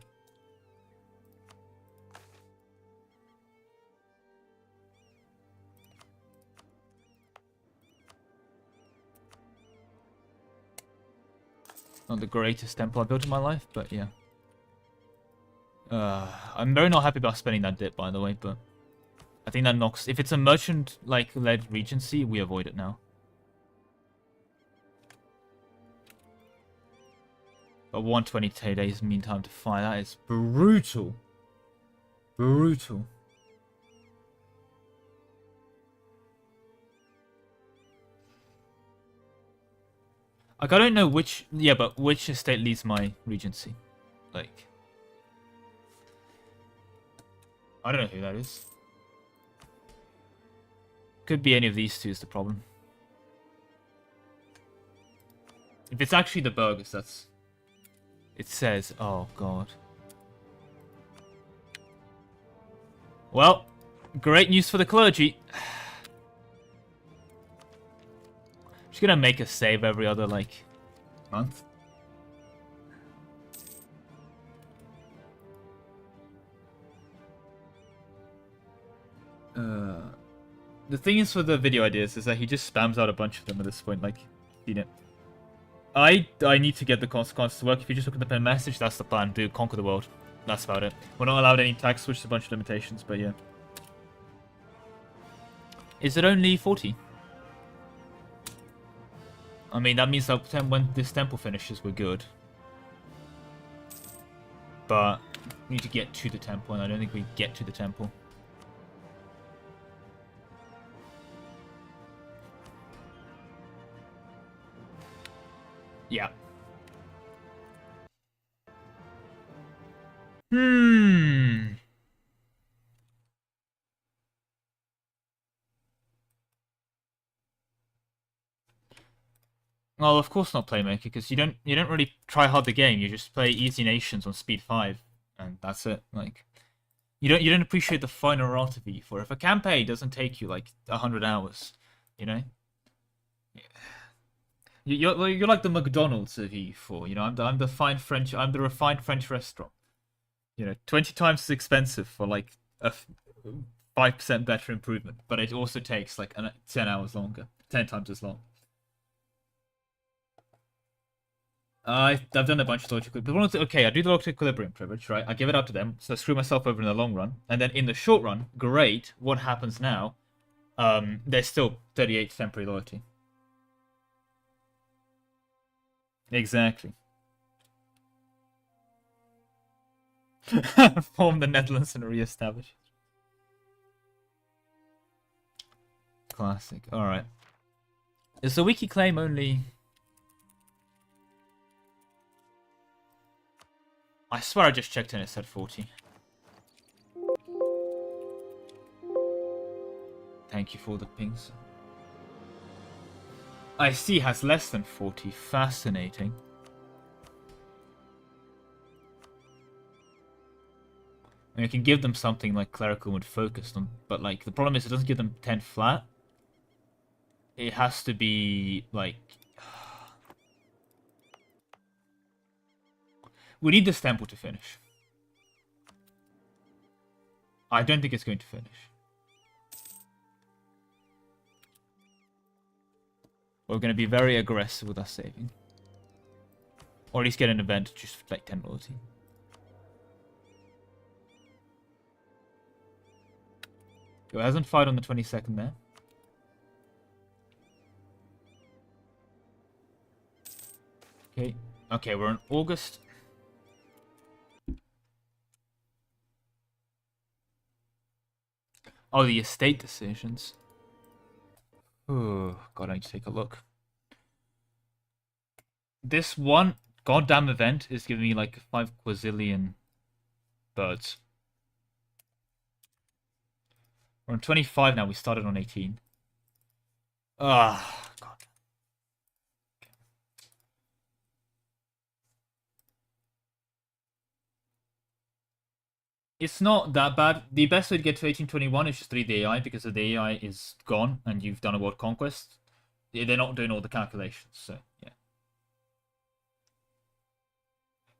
Not the greatest temple I built in my life, but yeah. I'm very not happy about spending that dip, by the way, but I think that knocks... If it's a merchant, like, led Regency, we avoid it now. But 120 days meantime to fire, that is brutal. Brutal. Like, I don't know which... Yeah, but which estate leads my Regency? Like... I don't know who that is. Could be any of these two is the problem. If it's actually the burgers, that's... It says... Oh, God. Well, great news for the clergy. Just gonna make a save every other, like, month. The thing is for the video ideas is that he just spams out a bunch of them at this point, like, you know. I need to get the consequences to work. If you just look at the pen message, that's the plan. Do conquer the world. That's about it. We're not allowed any tax switch, a bunch of limitations, but yeah. Is it only 40? I mean, that means that when this temple finishes, we're good. But we need to get to the temple, and I don't think we get to the temple. Yeah. Well, of course not Playmaker, because you don't really try hard the game. You just play easy nations on speed 5, and that's it. Like, you don't appreciate the finer art of E4. If a campaign doesn't take you like 100 hours, you know, You're like the McDonald's of E4. You know, I'm the fine French. I'm the refined French restaurant. You know, 20 times as expensive for like a 5% better improvement, but it also takes like 10 hours longer, 10 times as long. I've done a bunch of logical. But okay, I do the logical equilibrium privilege, right? I give it out to them, so I screw myself over in the long run, and then in the short run, great. What happens now? There's still 38 temporary loyalty. Exactly. Form the Netherlands and re-establish. Classic. All right. Is the wiki claim only? I swear I just checked and it said 40. Thank you for the pings. I see has less than 40. Fascinating. And you can give them something like clerical mode focused on, but like the problem is it doesn't give them 10 flat. It has to be like we need this temple to finish. I don't think it's going to finish. We're going to be very aggressive with our saving. Or at least get an event just like 10 loyalty. It hasn't fired on the 22nd there. Okay. Okay, we're in August. Oh, the estate decisions. Oh, God, I need to take a look. This one goddamn event is giving me like 5 quazillion birds. We're on 25 now. We started on 18. Ah, God. It's not that bad. The best way to get to 1821 is just read the AI, because the AI is gone and you've done a world conquest. They're not doing all the calculations, so yeah.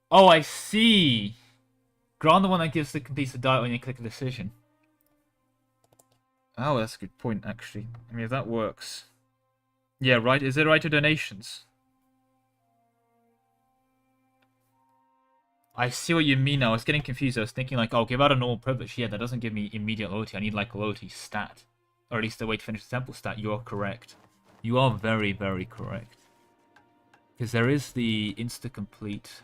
Oh, I see. Grant the one that gives the complete diet when you click a decision. Oh, that's a good point, actually. I mean, if that works. Yeah, right. Is it right to donations? I see what you mean now. I was getting confused. I was thinking like, oh, give out a normal privilege. Yeah, that doesn't give me immediate loyalty. I need like a loyalty stat. Or at least a way to finish the temple stat. You are correct. You are very, very correct. Because there is the insta-complete.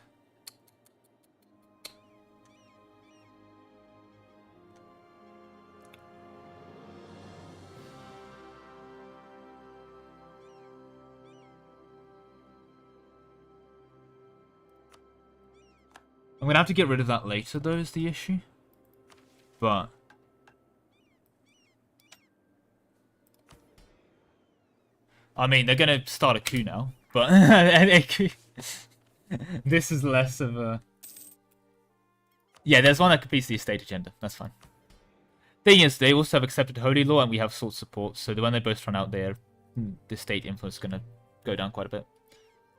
I'm going to have to get rid of that later, though, is the issue. But I mean, they're going to start a coup now. But this is less of a... Yeah, there's one that completes the estate agenda. That's fine. Thing is, they also have accepted Holy Law, and we have sword support. So when they both run out there, the state influence is going to go down quite a bit.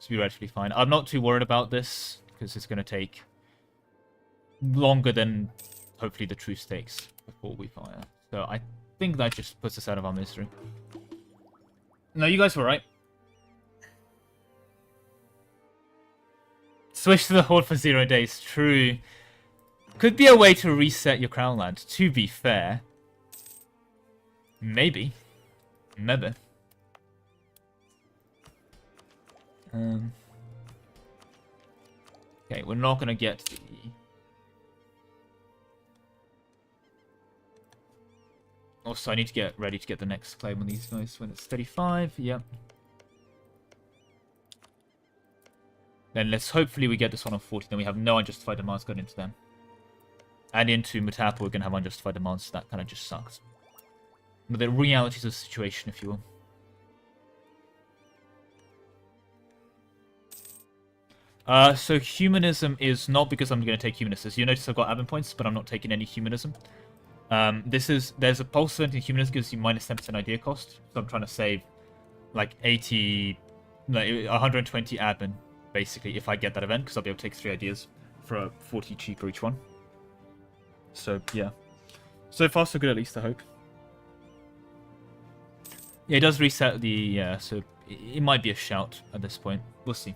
So be relatively fine. I'm not too worried about this, because it's going to take longer than hopefully the truce takes before we fire. So I think that just puts us out of our misery. No, you guys were right. Switch to the Horde for 0 days. True. Could be a way to reset your Crown Land, to be fair. Maybe. Maybe. Okay, we're not going to get the... Also, I need to get ready to get the next claim on these guys when it's 35. Yep. Then let's hopefully we get this one on 40. Then we have no unjustified demands going into them. And into Mutapa, we're going to have unjustified demands. So that kind of just sucks. But the realities of the situation, if you will. So humanism is not because I'm going to take humanism. You notice I've got admin points, but I'm not taking any humanism. There's a pulse event in humanism gives you minus 10% idea cost. So I'm trying to save like 80 like 120 admin, basically, if I get that event, because I'll be able to take 3 ideas for 40 cheaper each one. So, yeah. So far, so good, at least, I hope. Yeah, it does reset the... Yeah, so it might be a shout at this point. We'll see.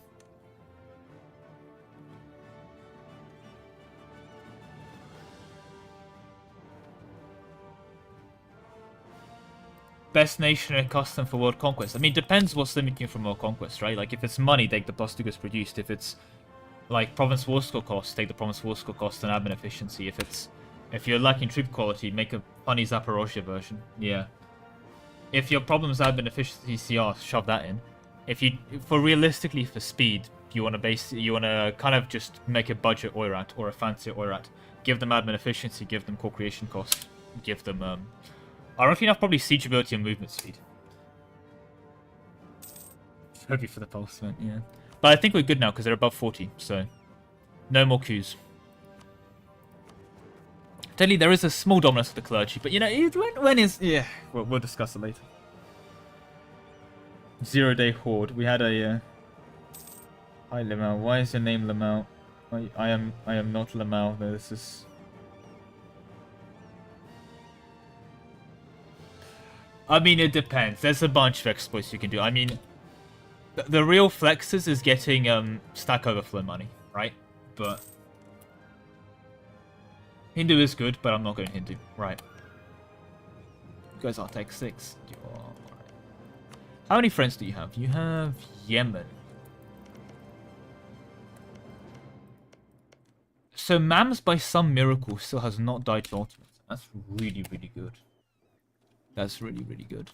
Best nation and custom for world conquest. I mean, depends what's limiting you from world conquest, right? Like, if it's money, take the plus 2 goods produced. If it's, like, province war score cost, take the province war score cost and admin efficiency. If you're lacking troop quality, make a funny Zaporozhye version. Yeah. If your problem's admin efficiency CR, shove that in. Realistically for speed, you want to kind of just make a budget Oirat or a fancy Oirat. Give them admin efficiency, give them core creation cost, give them ironically enough, probably siege ability and movement speed. Hope you for the pulse event, yeah. But I think we're good now because they're above 40, so no more coups. Tell you, there is a small dominance of the clergy, but you know, when is... Yeah, we'll discuss it later. 0-day horde. We had a... Hi, Lemao. Why is your name Lemao? I am not Lemao. No, this is... I mean, it depends. There's a bunch of exploits you can do. I mean, the real flexes is getting stack overflow money, right? But... Hindu is good, but I'm not going Hindu. Right. You guys are Tech 6. How many friends do you have? You have Yemen. So Mams, by some miracle, still has not died to ultimate. That's really, really good. That's really, really good.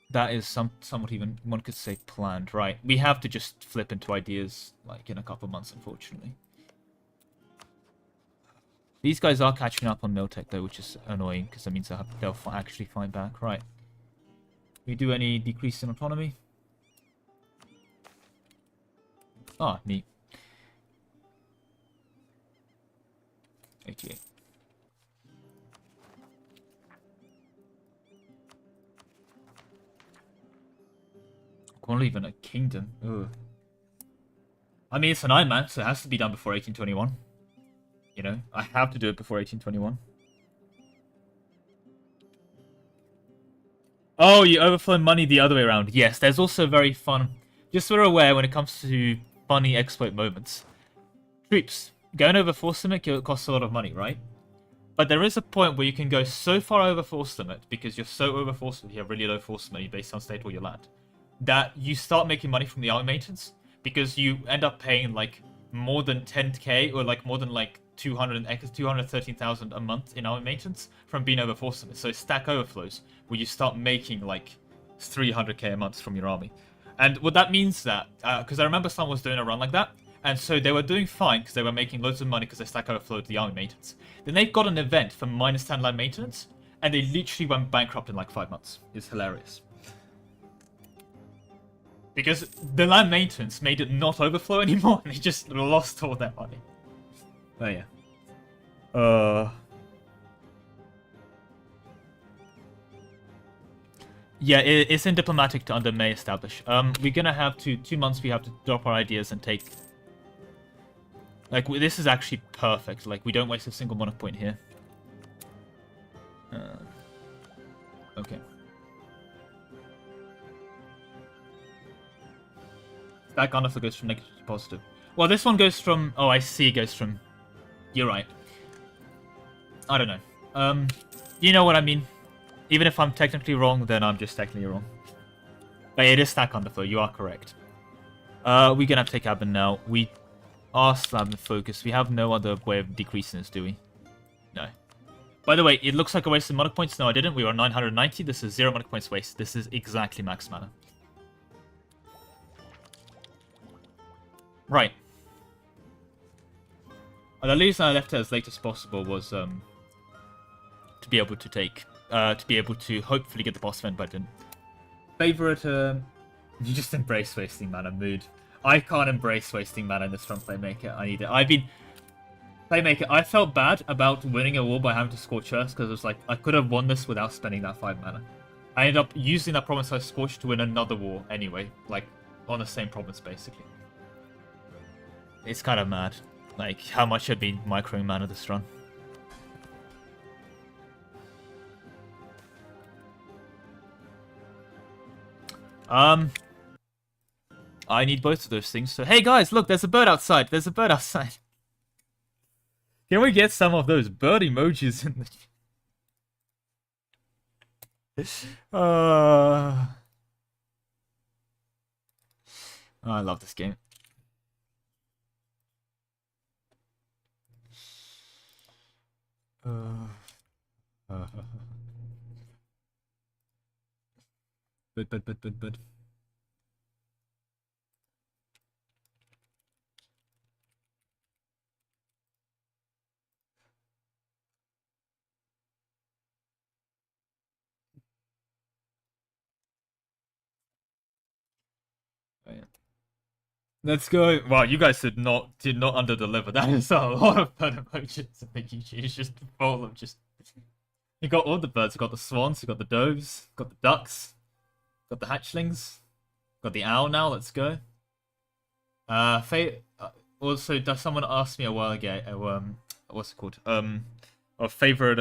That is somewhat even, one could say, planned. Right. We have to just flip into ideas, like, in a couple months, unfortunately. These guys are catching up on Miltech, though, which is annoying, because that means they'll actually fight back. Right. We do any decrease in autonomy? Ah, neat. 88. Can't even a kingdom. Ugh. I mean, it's an Iron Man, so it has to be done before 1821. You know, I have to do it before 1821. Oh, you overflow money the other way around. Yes, there's also very fun... Just so we're aware, when it comes to funny exploit moments. Troops. Going over force limit costs a lot of money, right? But there is a point where you can go so far over force limit, because you're so over force limit, you have really low force limit based on state or your land, that you start making money from the army maintenance, because you end up paying, like, more than 10k, or, like, more than, like, 213,000 a month in army maintenance from being over force limit. So stack overflows, where you start making, like, 300k a month from your army. And what that means that, because I remember someone was doing a run like that, and so they were doing fine because they were making loads of money because they stack overflowed the army maintenance. Then they got an event for -10 land maintenance, and they literally went bankrupt in like 5 months. It's hilarious. Because the land maintenance made it not overflow anymore, and they just lost all their money. Oh yeah. Yeah, it's in diplomatic to under May establish. We're gonna have to 2 months. We have to drop our ideas and take. Like, this is actually perfect. Like, we don't waste a single monarch point here. Okay. That Gandalf goes from negative to positive. Well, this one goes from... Oh, I see. It goes from... You're right. I don't know. You know what I mean. Even if I'm technically wrong, then I'm just technically wrong. But it is stack underflow. You are correct. We're gonna have to take admin now. We are slab and focus. We have no other way of decreasing this, do we? No. By the way, it looks like I wasted monarch points. No, I didn't. We were 990. This is 0 monarch points wasted. This is exactly max mana. Right. The reason I left it as late as possible was to be able to take, to be able to hopefully get the boss event, but I didn't. Favorite, you just embrace wasting mana mood. I can't embrace wasting mana in this from Playmaker. I need it. I've been Playmaker. I felt bad about winning a war by having to scorch Earth because it was like I could have won this without spending that 5 mana. I ended up using that province I scorched to win another war anyway, like on the same province basically. It's kind of mad, like how much I've been microing mana this run. I need both of those things. So hey guys, look, there's a bird outside. There's a bird outside. Can we get some of those bird emojis in the... I love this game. But. Oh, yeah. Let's go. Wow, you guys did not underdeliver. That is a lot of bird emojis. I think you just full of just. You got all the birds. You got the swans. You got the doves. Got the ducks. Got the hatchlings. Got the owl now. Let's go. Also, does someone ask me a while ago? What's it called? A favorite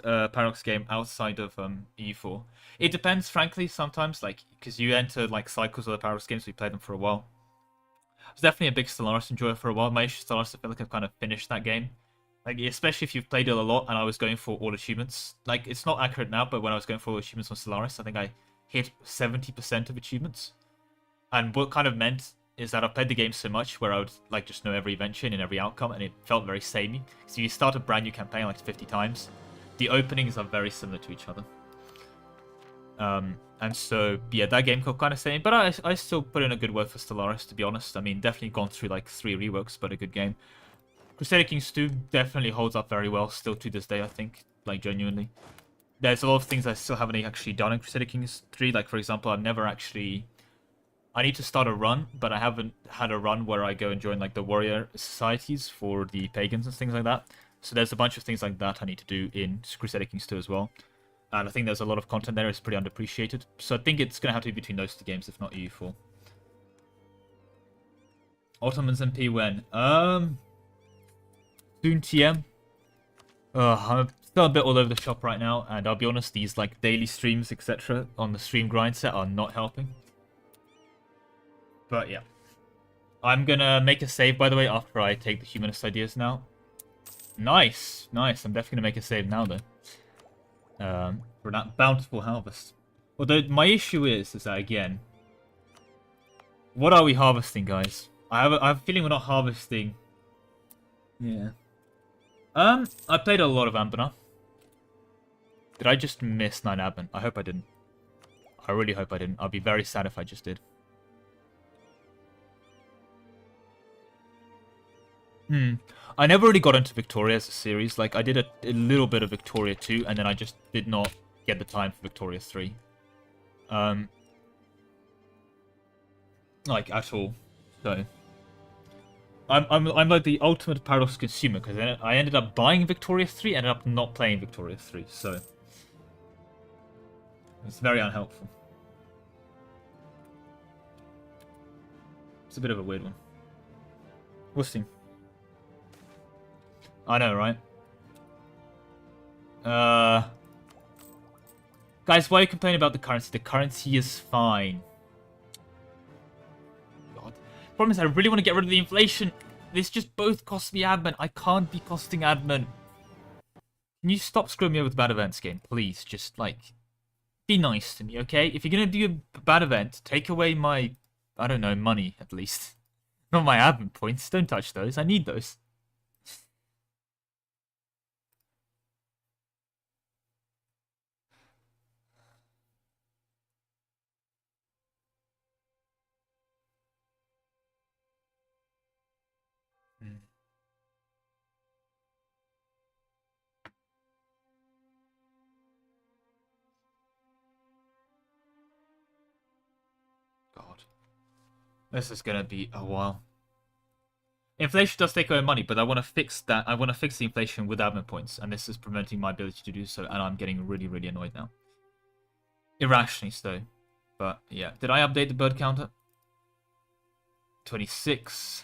Paradox game outside of EU4. It depends, frankly. Sometimes, like, because you enter like cycles of the Paradox games, we played them for a while. I was definitely a big Stellaris enjoyer for a while. My issue with Stellaris, I feel like I've kind of finished that game. Like, especially if you've played it a lot, and I was going for all achievements. Like, it's not accurate now, but when I was going for all achievements on Stellaris, I think I hit 70% of achievements. And what kind of meant is that I've played the game so much where I would like just know every event chain and every outcome, and it felt very samey. So you start a brand new campaign like 50 times. The openings are very similar to each other. And so, yeah, that game got kind of samey, but I still put in a good word for Stellaris, to be honest. I mean, definitely gone through like 3 reworks, but a good game. Crusader Kings 2 definitely holds up very well, still to this day, I think, like, genuinely. There's a lot of things I still haven't actually done in Crusader Kings 3, like, for example, I've never actually... I need to start a run, but I haven't had a run where I go and join, like, the warrior societies for the pagans and things like that. So there's a bunch of things like that I need to do in Crusader Kings 2 as well. And I think there's a lot of content there, it's pretty underappreciated. So I think it's going to have to be between those 2 games, if not EU4. Ottomans MP when? Soon TM. I'm still a bit all over the shop right now, and I'll be honest, these like daily streams, etc. on the stream grind set are not helping. But yeah. I'm gonna make a save, by the way, after I take the humanist ideas now. Nice, nice. I'm definitely gonna make a save now, though. For that bountiful harvest. Although my issue is that, again, what are we harvesting, guys? I have a feeling we're not harvesting. Yeah. I played a lot of Ambana. Did I just miss 9 admin? I hope I didn't. I really hope I didn't. I'll be very sad if I just did. I never really got into Victoria as a series. Like, I did a little bit of Victoria 2, and then I just did not get the time for Victoria 3. Like, at all. So... I'm like the ultimate Paradox consumer, because I ended up buying Victoria 3, ended up not playing Victoria 3, so... It's very unhelpful. It's a bit of a weird one. We'll see. I know, right? Guys, why are you complaining about the currency? The currency is fine. God. Problem is, I really want to get rid of the inflation. This just both costs me admin. I can't be costing admin. Can you stop screwing me over with bad events game? Please, just, like, be nice to me, okay? If you're going to do a bad event, take away my, I don't know, money, at least. Not my admin points. Don't touch those. I need those. God. This is going to be a while. Inflation does take away money, but I want to fix that. I want to fix the inflation with admin points, and this is preventing my ability to do so, and I'm getting really, really annoyed now. Irrationally so. But yeah. Did I update the bird counter? 26.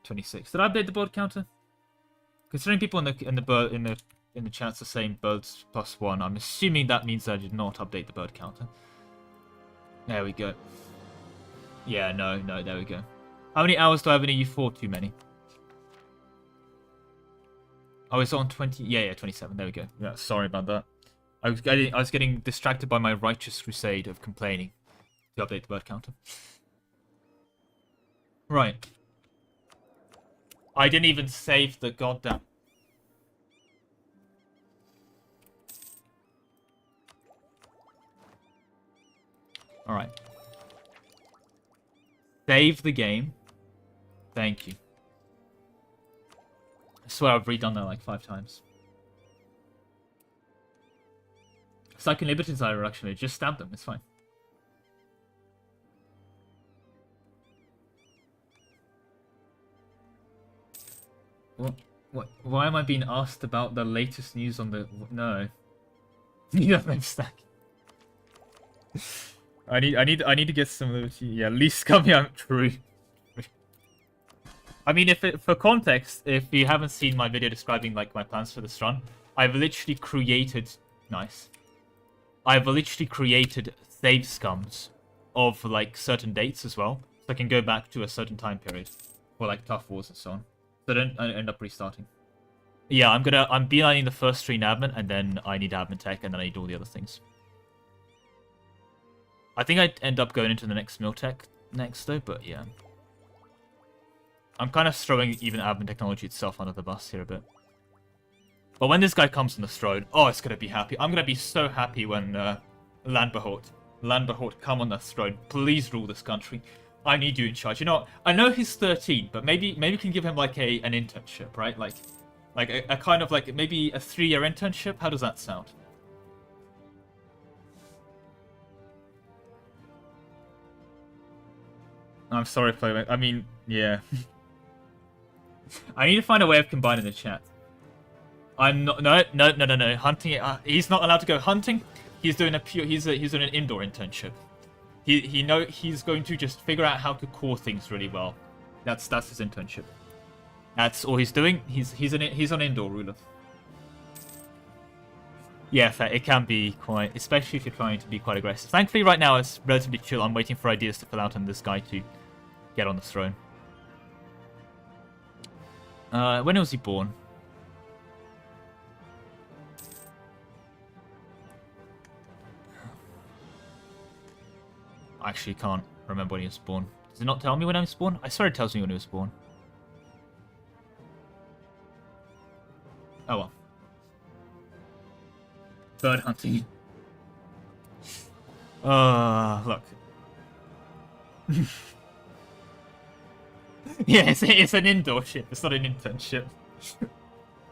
26. Did I update the bird counter? Considering people in the chats are saying birds +1, I'm assuming that means I did not update the bird counter. There we go. Yeah, no, there we go. How many hours do I have in EU4? Too many. Oh, it's on 20. Yeah, 27. There we go. Yeah, sorry about that. I was getting distracted by my righteous crusade of complaining to update the bird counter. Right. I didn't even save the goddamn... Alright. Save the game. Thank you. I swear I've redone that like 5 times. Psychic Libertines are actually. Just stab them, it's fine. What? Why am I being asked about the latest news on the... No. You have no stack. I need to get some liberty. Yeah, least coming out true. I mean, for context, if you haven't seen my video describing like my plans for this run, I've literally created... Nice. I've literally created save scums of like certain dates as well, so I can go back to a certain time period for like tough wars and so on. So I don't end up restarting. Yeah, I'm beelining the first 3 admin, and then I need admin tech, and then I need all the other things. I think I'd end up going into the next mill tech next though, but yeah. I'm kind of throwing even admin technology itself under the bus here a bit. But when this guy comes on the throne, oh, it's gonna be happy. I'm gonna be so happy when Landbehort come on the throne. Please rule this country. I need you in charge. You know, I know he's 13, but maybe we can give him like an internship, right? Like a kind of like maybe a 3-year internship. How does that sound? I'm sorry, Playback. I mean, yeah. I need to find a way of combining the chat. I'm not. No. Hunting. He's not allowed to go hunting. He's doing he's doing an indoor internship. He's going to just figure out how to core things really well. That's his internship. That's all he's doing. He's an indoor ruler. Yeah, fair. It can be quite, especially if you're trying to be quite aggressive. Thankfully, right now it's relatively chill. I'm waiting for ideas to fill out on this guy to get on the throne. When was he born? I actually can't remember when he was born. Does it not tell me when I was born? I swear it tells me when he was born. Oh well. Bird hunting. Look. Yeah, it's an indoor ship. It's not an internship.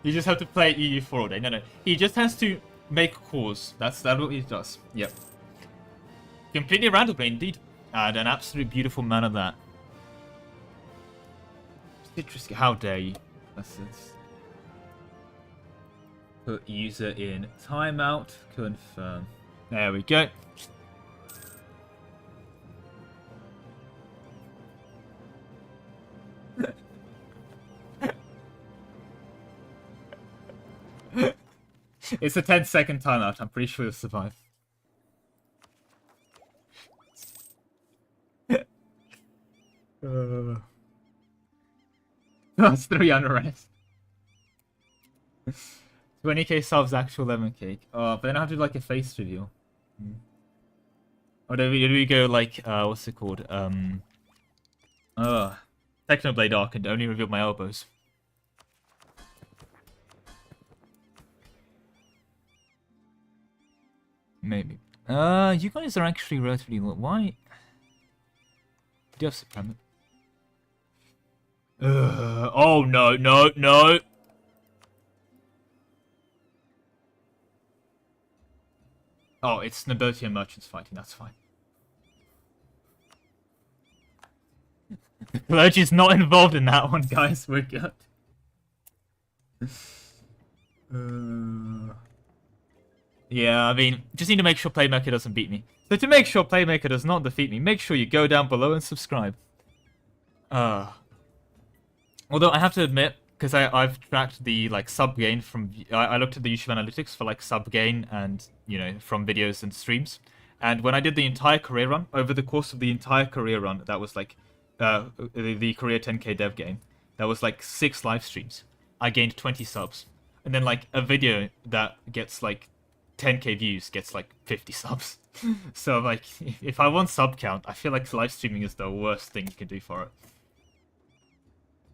You just have to play EU4 all day. No. He just has to make calls. That's what he does. Yep. Completely randomly, indeed. And an absolute beautiful man of that. Citrus, how dare you? That's it. Put user in timeout. Confirm. There we go. It's a 10-second timeout. I'm pretty sure you'll survive. That's 3 unrest. 20k subs, actual 11k. Oh, but then I have to do like a face reveal. Or do we go like, what's it called? Technoblade Arc and only reveal my elbows. Maybe. You guys are actually relatively low. Why? Do you have Supremate? Oh, no. Oh, it's Nobility and Merchants fighting, that's fine. Clergy's not involved in that one, guys, we're good. Yeah, I mean, just need to make sure Playmaker doesn't beat me. So to make sure Playmaker does not defeat me, make sure you go down below and subscribe. Although I have to admit, because I've tracked the like sub gain from I looked at the YouTube analytics for like sub gain and from videos and streams, and when I did the entire career run over the course of the entire career run, that was like the career 10k dev game, that was like 6 live streams. I gained 20 subs, and then like a video that gets like 10k views gets like 50 subs. So like if I want sub count, I feel like live streaming is the worst thing you can do for it.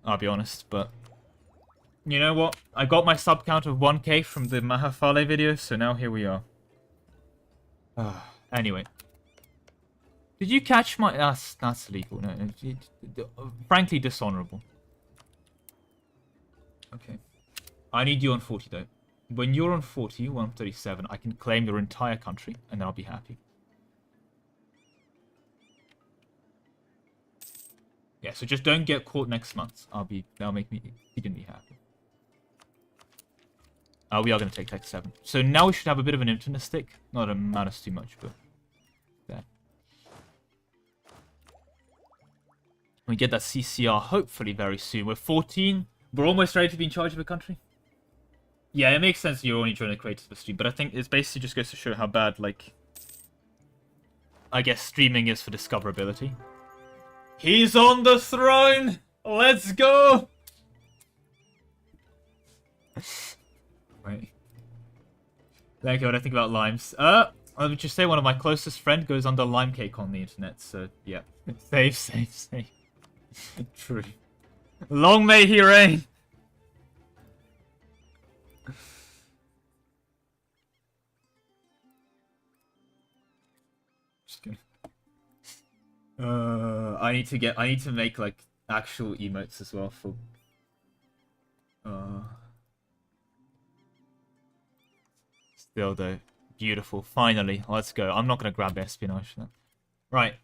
I'll be honest, but you know what? I got my sub count of 1k from the Mahafaly video, so now here we are. Anyway. Did you catch my... That's illegal. No, frankly, dishonorable. Okay. I need you on 40, though. When you're on 40, 137, I can claim your entire country, and then I'll be happy. Yeah, so just don't get caught next month. That'll make me exceedingly happy. We are going to take Tech 7. So now we should have a bit of an internet stick. Not that it matters too much, but there. We get that CCR hopefully very soon. We're 14. We're almost ready to be in charge of a country. Yeah, it makes sense you're only trying to create the stream, but I think it's basically just goes to show how bad, like, I guess streaming is for discoverability. He's on the throne! Let's go! Right. Thank you, what I think about limes. I would just say one of my closest friend goes under lime cake on the internet, so yeah. Safe. True. Long may he reign! Just gonna... I need to make like actual emotes as well for still though. Beautiful. Finally. Let's go. I'm not gonna grab espionage now. Right.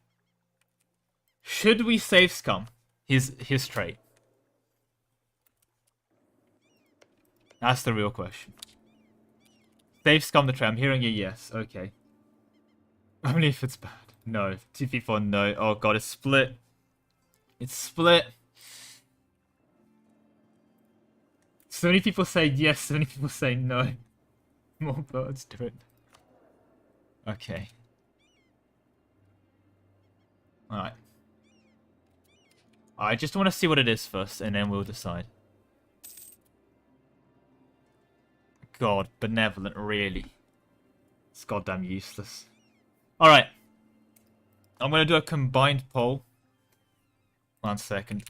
Should we save Scum? His trait. That's the real question. Save Scum the trait. I'm hearing a yes. Okay. Only if it's bad. No. 2v4, no. Oh god, it's split. It's split. So many people say yes, so many people say no. More birds do it. Okay. Alright. I just want to see what it is first, and then we'll decide. God, benevolent, really. It's goddamn useless. Alright. I'm going to do a combined poll. 1 second.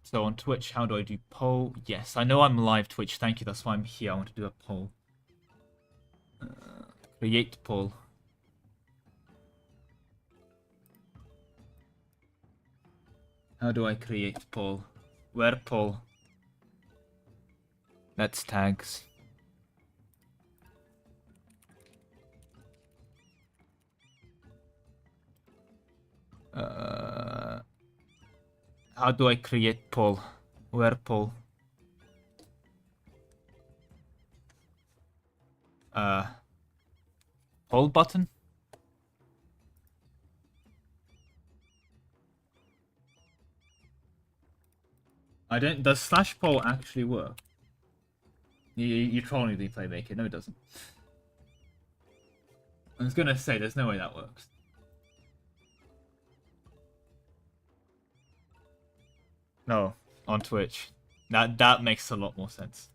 So on Twitch, how do I do poll? Yes, I know I'm live Twitch. Thank you. That's why I'm here. I want to do a poll. Create poll. How do I create poll? Where poll? Let's tags. How do I create poll? Where poll? Poll button? I don't... Does slash poll actually work? You're trolling the Playmaker. No, it doesn't. I was gonna say, there's no way that works. No, on Twitch. That makes a lot more sense.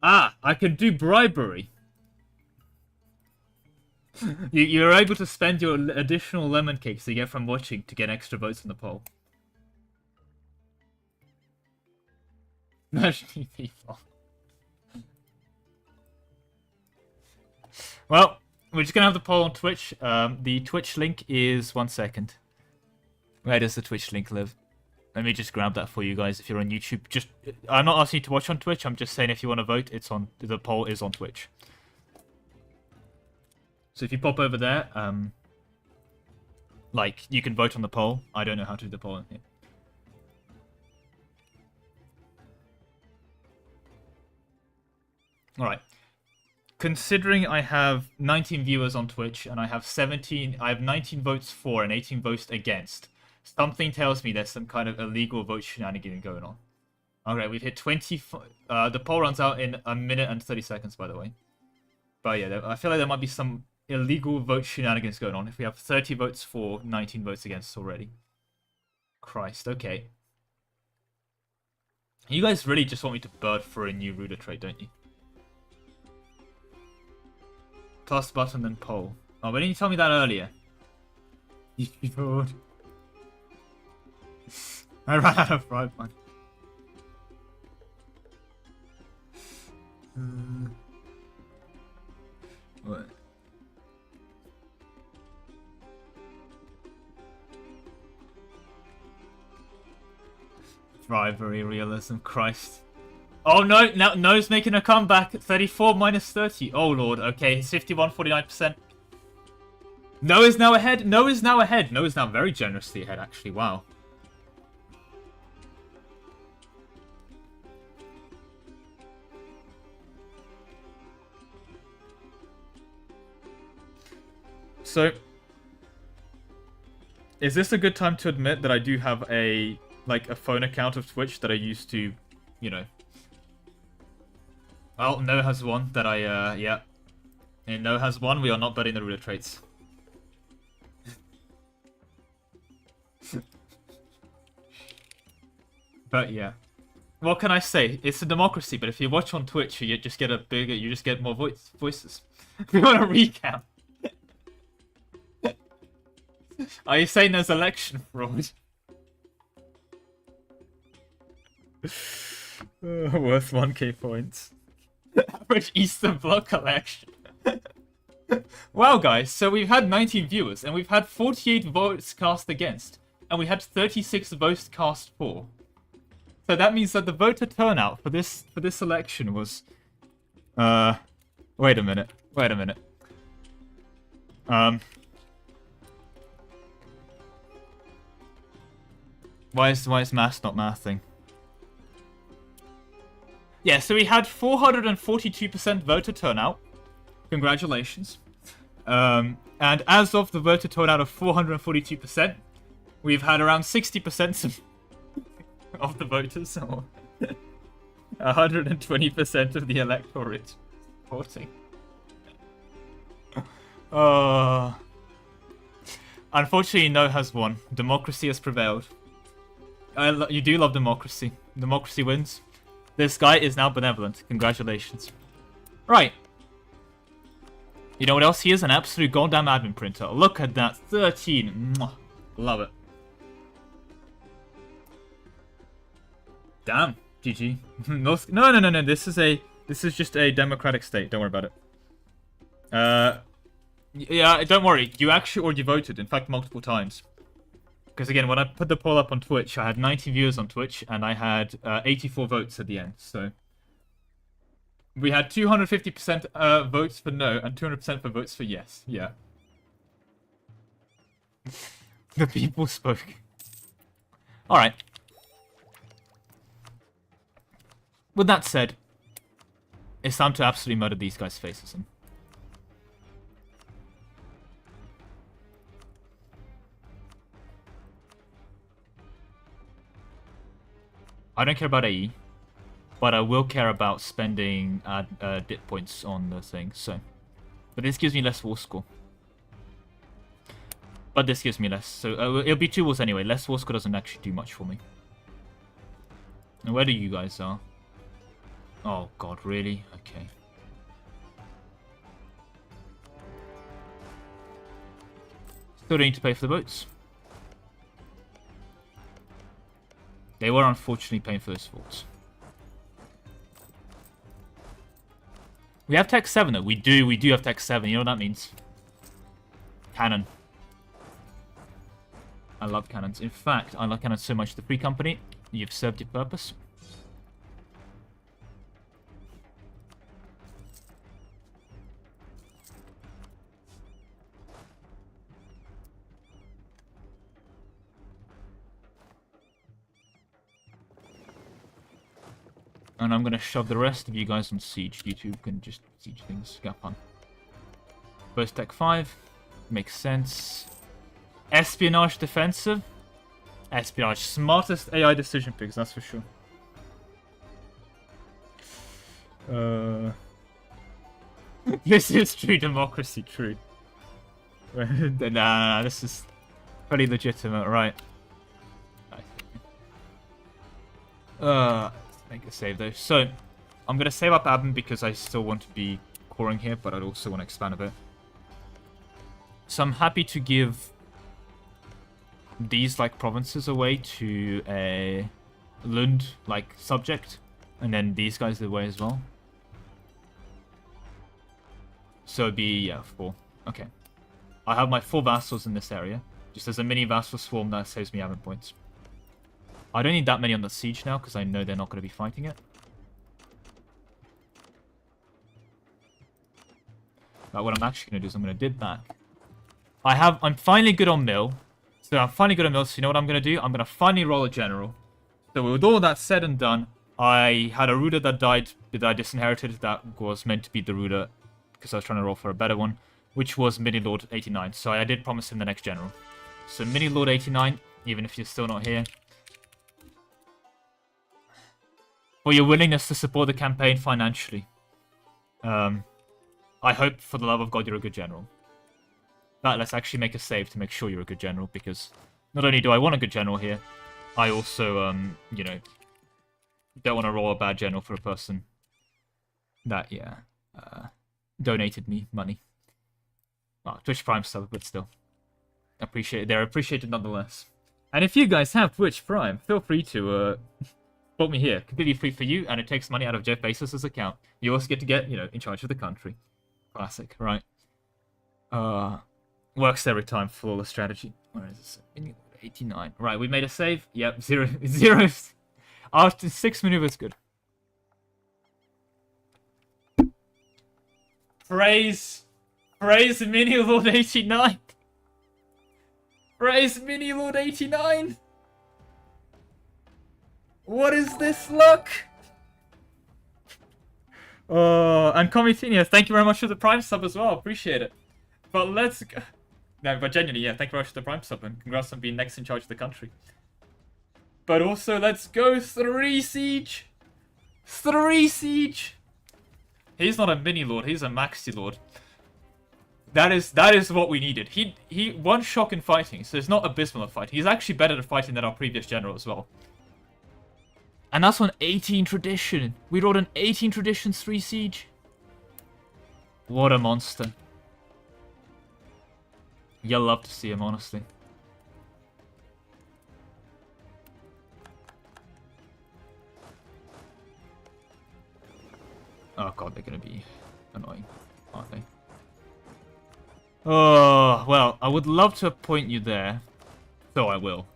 Ah, I can do bribery. You're able to spend your additional lemon cakes you get from watching to get extra votes in the poll. Imagine people. Well, we're just gonna have the poll on Twitch. The Twitch link is 1 second. Where does the Twitch link live? Let me just grab that for you guys if you're on YouTube. I'm not asking you to watch on Twitch, I'm just saying if you want to vote, the poll is on Twitch. So if you pop over there, like, you can vote on the poll. I don't know how to do the poll in here. Alright. Considering I have 19 viewers on Twitch and I have 19 votes for and 18 votes against, something tells me there's some kind of illegal vote shenanigan going on. Okay, we've hit 20... the poll runs out in 1 minute and 30 seconds, by the way. But yeah, I feel like there might be some illegal vote shenanigans going on if we have 30 votes for, 19 votes against already. Christ, okay. You guys really just want me to bird for a new ruler trait, don't you? Plus button, then poll. Oh, why didn't you tell me that earlier? You bored. I ran out of fried one. What? Bribery realism, Christ. Oh no, now No's making a comeback. 34 minus 30. Oh lord, okay, it's 51-49%. No is now ahead. No is now ahead. No is now very generously ahead, actually. Wow. So, is this a good time to admit that I do have a phone account of Twitch that I used to, you know... Well, No has one that I, yeah. And No has one, we are not betting the ruler traits. But yeah. What can I say? It's a democracy, but if you watch on Twitch, you just get more voices. We want a recount. Are you saying there's election fraud? Worth 1k points. Average Eastern Bloc collection. Wow, guys, so we've had 19 viewers, and we've had 48 votes cast against, and we had 36 votes cast for. So that means that the voter turnout for this election was... Wait a minute. Why is maths not mathing? Yeah, so we had 442% voter turnout. Congratulations. And as of the voter turnout of 442%, we've had around 60% of the voters, or 120% of the electorate voting. Unfortunately, No has won. Democracy has prevailed. You do love democracy. Democracy wins. This guy is now benevolent. Congratulations. Right. You know what else he is? An absolute goddamn admin printer. Look at that. 13. Mwah. Love it. Damn. GG. No. This is just a democratic state. Don't worry about it. Yeah, don't worry. You actually already voted. In fact, multiple times. Because again, when I put the poll up on Twitch, I had 90 viewers on Twitch, and I had 84 votes at the end, so... We had 250% votes for no, and 200% for votes for yes. Yeah. The people spoke. Alright. With that said, it's time to absolutely murder these guys' faces in. I don't care about AE, but I will care about spending dit points on the thing, so... But this gives me less war score. But this gives me less, so it'll be 2 wars anyway. Less war score doesn't actually do much for me. And where do you guys are? Oh god, really? Okay. Still need to pay for the boats. They were unfortunately paying for those forts. We have Tech 7 though. We do have Tech 7. You know what that means? Cannon. I love cannons. In fact, I love cannons so much. The Free Company, you've served your purpose. And I'm gonna shove the rest of you guys on siege. You two can just siege things. Get fun. First tech 5. Makes sense. Espionage defensive. Espionage. Smartest AI decision picks, that's for sure. This is true democracy, true. Nah, this is pretty legitimate, right? Let's make a save though. So, I'm gonna save up Abin because I still want to be coring here, but I'd also want to expand a bit. So I'm happy to give these like provinces away to a Lund like subject, and then these guys away as well. So it'd be, yeah, 4. Okay. I have my 4 vassals in this area. Just as a mini vassal swarm that saves me Abin points. I don't need that many on the siege now because I know they're not going to be fighting it. But what I'm actually going to do is I'm going to dip back. I'm finally good on mill. So I'm finally good on mill. So you know what I'm going to do? I'm going to finally roll a general. So with all that said and done, I had a ruler that died that I disinherited. That was meant to be the ruler because I was trying to roll for a better one, which was Mini Lord 89. So I did promise him the next general. So Mini Lord 89, even if you're still not here. For your willingness to support the campaign financially. I hope, for the love of God, you're a good general. But let's actually make a save to make sure you're a good general, because not only do I want a good general here, I also, you know, don't want to roll a bad general for a person that, yeah, donated me money. Well, Twitch Prime sub, but still. They're appreciated nonetheless. And if you guys have Twitch Prime, feel free to, support me here. Completely free for you, and it takes money out of Jeff Bezos' account. You also get to get, you know, in charge of the country. Classic, right? Works every time, flawless strategy. Where is this? 89. Right, we made a save. Yep, 0. After 6 maneuvers, good. Praise Mini Lord 89. Praise Mini Lord 89. What is this luck? And Comitinius, thank you very much for the Prime sub as well. Appreciate it. But let's go. No, but genuinely, yeah, thank you very much for the Prime sub, and congrats on being next in charge of the country. But also, let's go 3 siege. 3 siege. He's not a mini lord, he's a maxi lord. That is what we needed. He won shock in fighting, so it's not abysmal at fighting. He's actually better at fighting than our previous general as well. And that's on 18 tradition. We rolled an 18 tradition 3 siege. What a monster. You'll love to see him, honestly. Oh god, they're gonna be annoying, aren't they? Oh, well, I would love to appoint you there. So I will.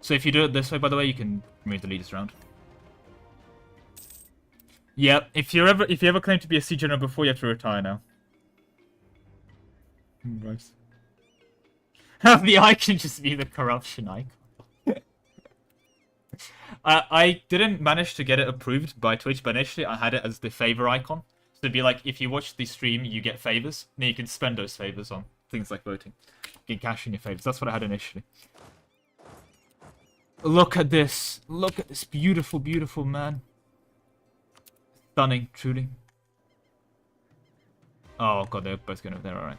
So if you do it this way, by the way, you can remove the leaders round. Yeah, if you ever claim to be a siege general before, you have to retire now. Right. The icon just be the corruption icon. I didn't manage to get it approved by Twitch, but initially I had it as the favor icon. So it'd be like, if you watch the stream, you get favors. Then you can spend those favors on things like voting. You can cash in your favors. That's what I had initially. Look at this. Look at this beautiful, beautiful man. Stunning, truly. Oh god, they're both going over there, alright.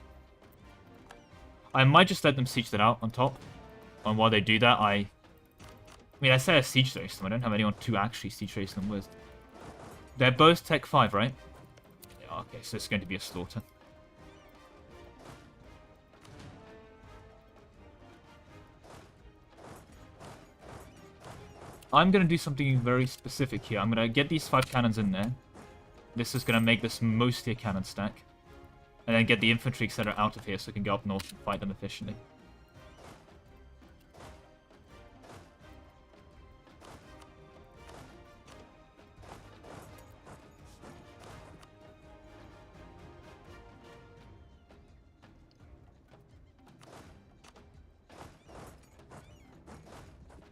I might just let them siege that out on top. And while they do that, I mean, I say I siege race them. I don't have anyone to actually siege race them with. They're both Tech 5, right? Yeah, okay, so it's going to be a slaughter. I'm going to do something very specific here. I'm going to get these 5 cannons in there. This is going to make this mostly a cannon stack. And then get the infantry, etc. out of here so we can go up north and fight them efficiently.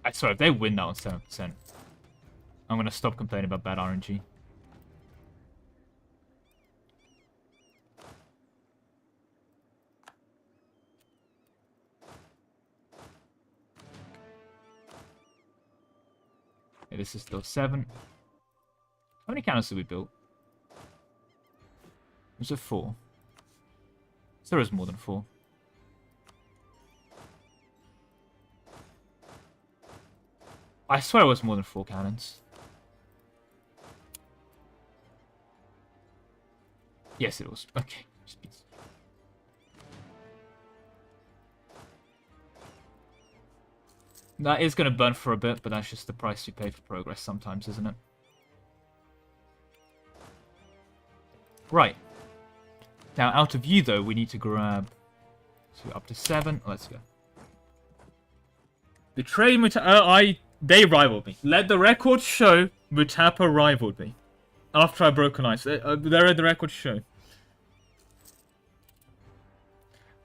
I swear, if they win that on 7%, I'm going to stop complaining about bad RNG. Okay, this is still 7. How many cannons did we build? Was it 4? So there is more than 4. I swear it was more than 4 cannons. Yes, it was. Okay. That is going to burn for a bit, but that's just the price you pay for progress sometimes, isn't it? Right. Now, out of you, though, we need to grab... So up to 7. Let's go. Betray Mutapa... They rivaled me. Let the record show Mutapa rivaled me. After I broke an ice. They're at the record show.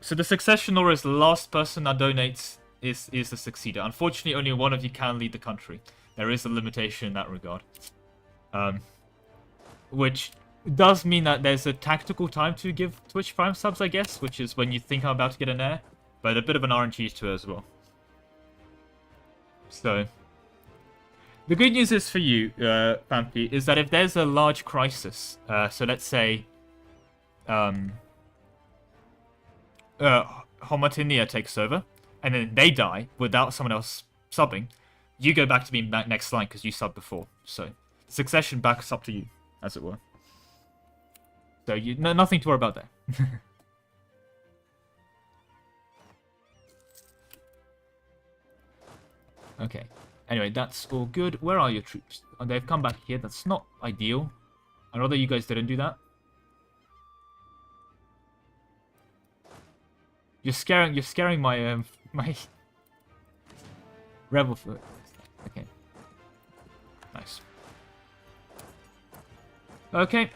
So the succession law is the last person that donates is the succeeder. Unfortunately, only one of you can lead the country. There is a limitation in that regard. Which does mean that there's a tactical time to give Twitch Prime subs, I guess, which is when you think I'm about to get an heir. But a bit of an RNG to it as well. So... The good news is for you, Fampi, is that if there's a large crisis, so let's say, Homotinia takes over, and then they die without someone else subbing, you go back to being back next line because you subbed before. So, succession backs up to you, as it were. So, nothing to worry about there. Okay. Anyway, that's all good. Where are your troops? Oh, they've come back here. That's not ideal. I'd rather you guys didn't do that. You're scaring my my rebel foot. Okay. Nice. Okay.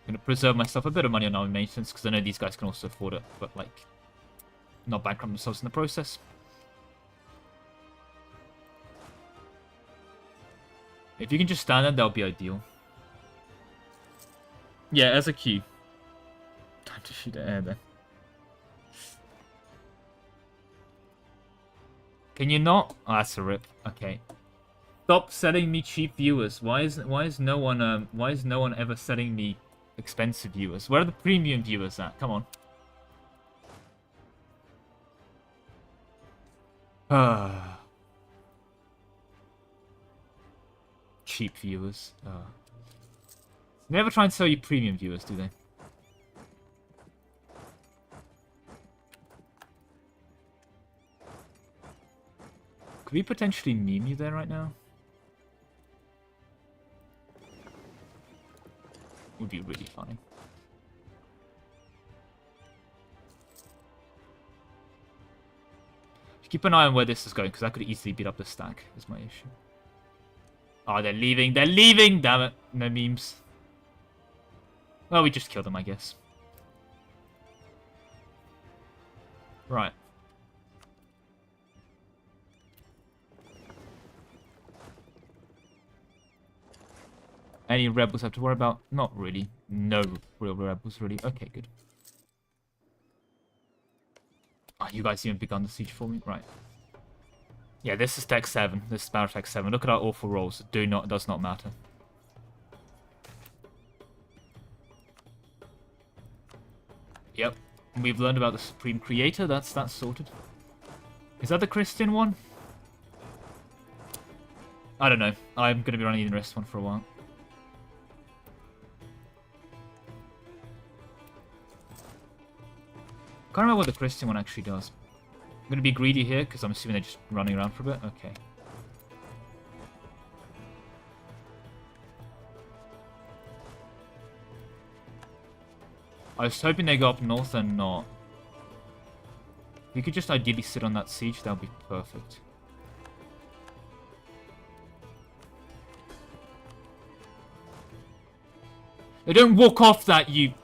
Gonna preserve myself a bit of money on army maintenance because I know these guys can also afford it, but like not bankrupt themselves in the process. If you can just stand there, that'll be ideal. Yeah, as a queue. Time to shoot at air then. Can you not? Oh, that's a rip. Okay. Stop selling me cheap viewers. Why is no one ever selling me expensive viewers? Where are the premium viewers at? Come on. Cheap viewers. They never try and sell you premium viewers, do they? Could we potentially meme you there right now? Would be really funny. Keep an eye on where this is going, because I could easily beat up the stack, is my issue. Oh, they're leaving! They're leaving! Damn it. No memes. Well, we just killed them, I guess. Right. Any rebels I have to worry about? Not really. No real rebels, really. Okay, good. Oh, you guys even begun the siege for me? Right. Yeah, this is Tech 7. This is Battle Tech 7. Look at our awful rolls. Does not matter. Yep. We've learned about the Supreme Creator. That's sorted. Is that the Christian one? I don't know. I'm going to be running the rest one for a while. Can't remember what the Christian one actually does. I'm going to be greedy here, because I'm assuming they're just running around for a bit. Okay. I was hoping they go up north and not. If you could just ideally sit on that siege, that would be perfect. They don't walk off that, you...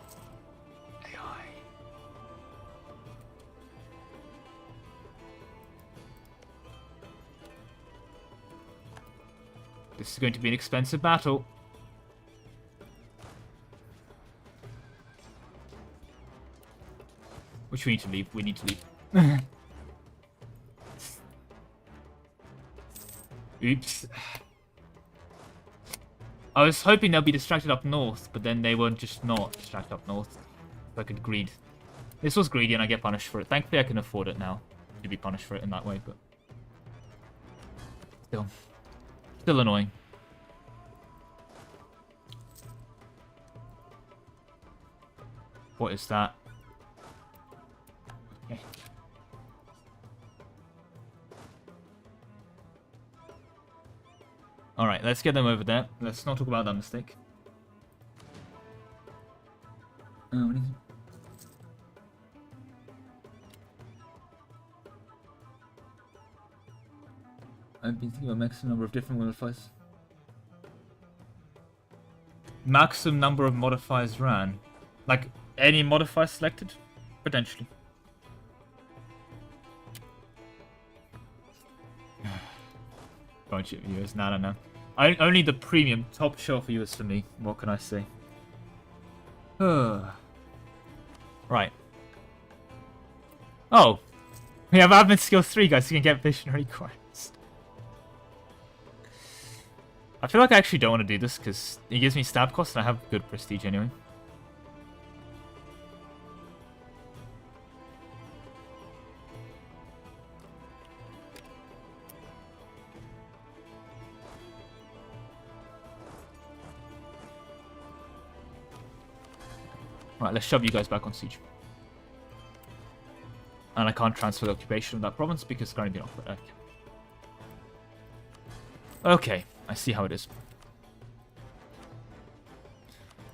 AI. This is going to be an expensive battle. Which we need to leave. We need to leave. Oops. I was hoping they'll be distracted up north, but then they were just not distracted up north. So I could greed. This was greedy and I get punished for it. Thankfully I can afford it now to be punished for it in that way, but... Still annoying. What is that? Okay. Alright, let's get them over there. Let's not talk about that mistake. Oh, what is it? I've been thinking about maximum number of different modifiers. Maximum number of modifiers ran. Like, any modifier selected? Potentially. Bunch of viewers. No. Only the premium top shelf viewers for me. What can I say? Right. Oh. We have admin skill 3, guys. So you can get visionary coins. I feel like I actually don't want to do this because it gives me stab cost and I have good prestige anyway. Right, let's shove you guys back on siege. And I can't transfer the occupation of that province because it's currently been offered. Okay, I see how it is.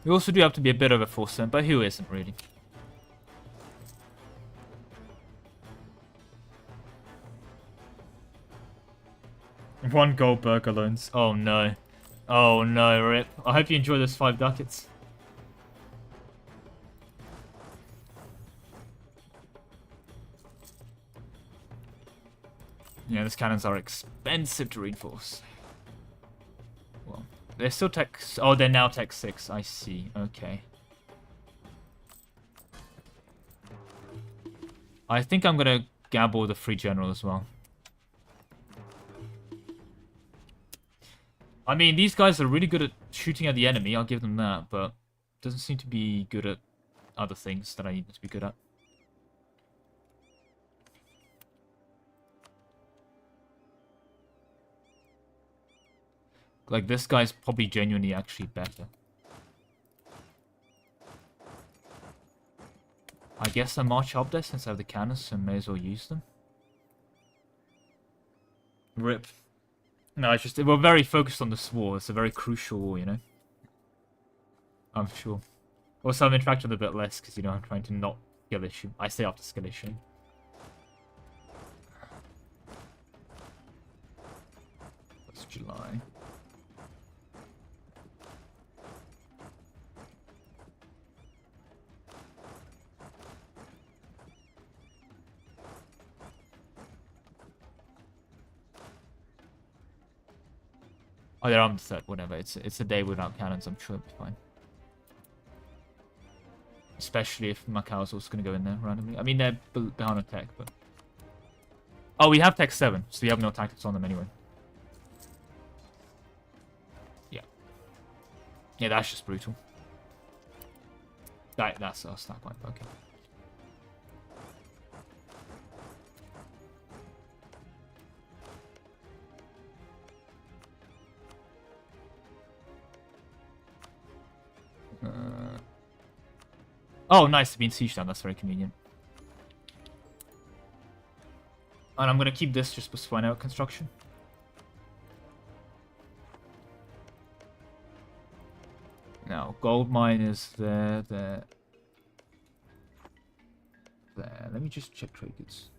We also do have to be a bit of a force then, but who isn't really? One gold burger loans. Oh no. Oh no, rip. I hope you enjoy those 5 ducats. Yeah, these cannons are expensive to reinforce. Well, they're still tech... Oh, they're now tech 6. I see. Okay. I think I'm going to gamble the free general as well. I mean, these guys are really good at shooting at the enemy. I'll give them that, but doesn't seem to be good at other things that I need to be good at. Like, this guy's probably genuinely actually better. I guess I march up there since I have the cannons, so may as well use them. Rip. No, it's just, we're very focused on this war. It's a very crucial war, you know? I'm sure. Also, I'm interacting a bit less because, you know, I'm trying to not skill issue. I say after skill issue. That's July. Oh, they're on the third, whatever. It's a day without cannons, I'm sure it'll be fine. Especially if Macau's also going to go in there randomly. I mean, they're behind on tech, but... Oh, we have tech 7, so we have no tactics on them anyway. Yeah. Yeah, that's just brutal. That's our stack wipe, okay. Oh, nice to be in siege down. That's very convenient. And I'm gonna keep this just for swine out construction. Now, gold mine is there. there. Let me just check trade goods.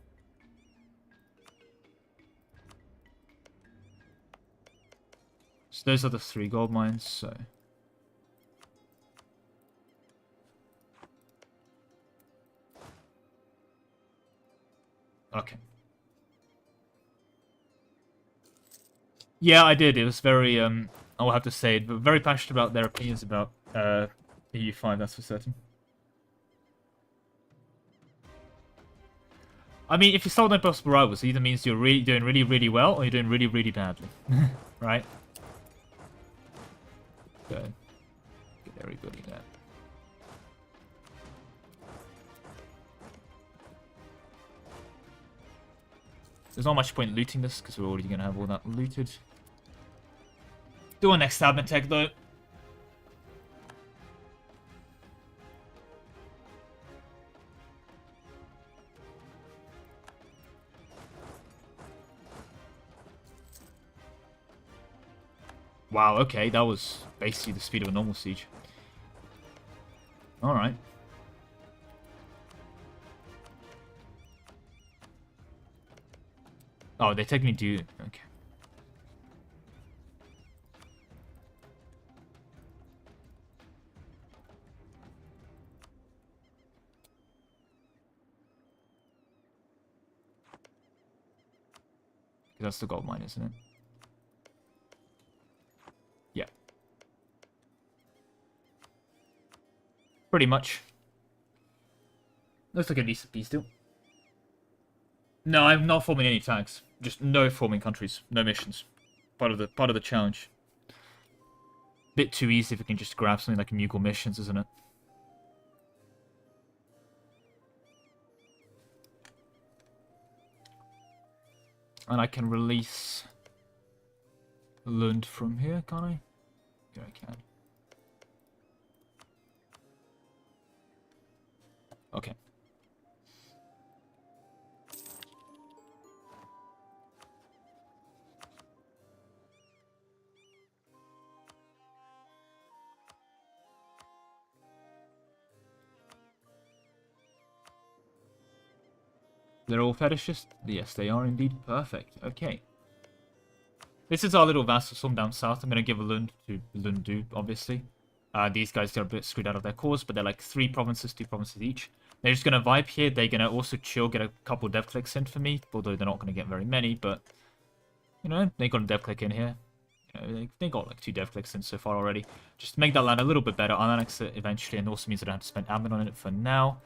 So those are the 3 gold mines, so... Okay. Yeah, I did. It was very, I will have to say it, but very passionate about their opinions about EU5, that's for certain. I mean, if you sold no possible rivals, it either means you're really doing really well, or you're doing really badly. Right? Good. Get everybody there. There's not much point looting this, because we're already going to have all that looted. Do our next admin tech, though. Wow, okay, that was basically the speed of a normal siege. Alright. Oh, they technically do... Okay. That's the gold mine, isn't it? Yeah. Pretty much. Looks like a decent piece still. No, I'm not forming any tags. Just no forming countries, no missions. Part of the challenge. Bit too easy if we can just grab something like Mughal missions, isn't it? And I can release Lund from here, can't I? Yeah, I can. Okay. They're all fetishists? Yes, they are indeed. Perfect. Okay. This is our little vassal storm down south. I'm going to give a Lund to Lundu, obviously. These guys are a bit screwed out of their cause, but they're like 3 provinces, 2 provinces each. They're just going to vibe here. They're going to also chill, get a couple dev clicks in for me, although they're not going to get very many, but, you know, they got a dev click in here. You know, they got like 2 dev clicks in so far already. Just to make that land a little bit better, I'll annex it eventually, and also means I don't have to spend admin on it for now.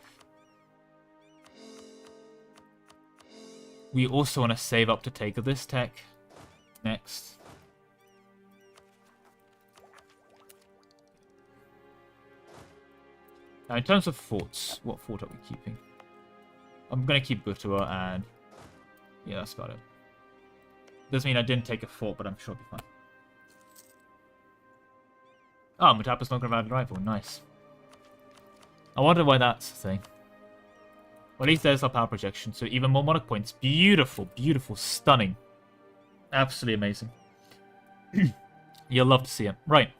We also want to save up to take this tech next. Now, in terms of forts, what fort are we keeping? I'm going to keep Butua, and yeah, that's about it. Doesn't mean I didn't take a fort, but I'm sure I'll be fine. Ah, oh, Mutapa's not going to have a rifle. Nice. I wonder why that's the thing. Well, at least there's our power projection, so even more Monarch points. Beautiful, beautiful, stunning. Absolutely amazing. You'll love to see it. Right.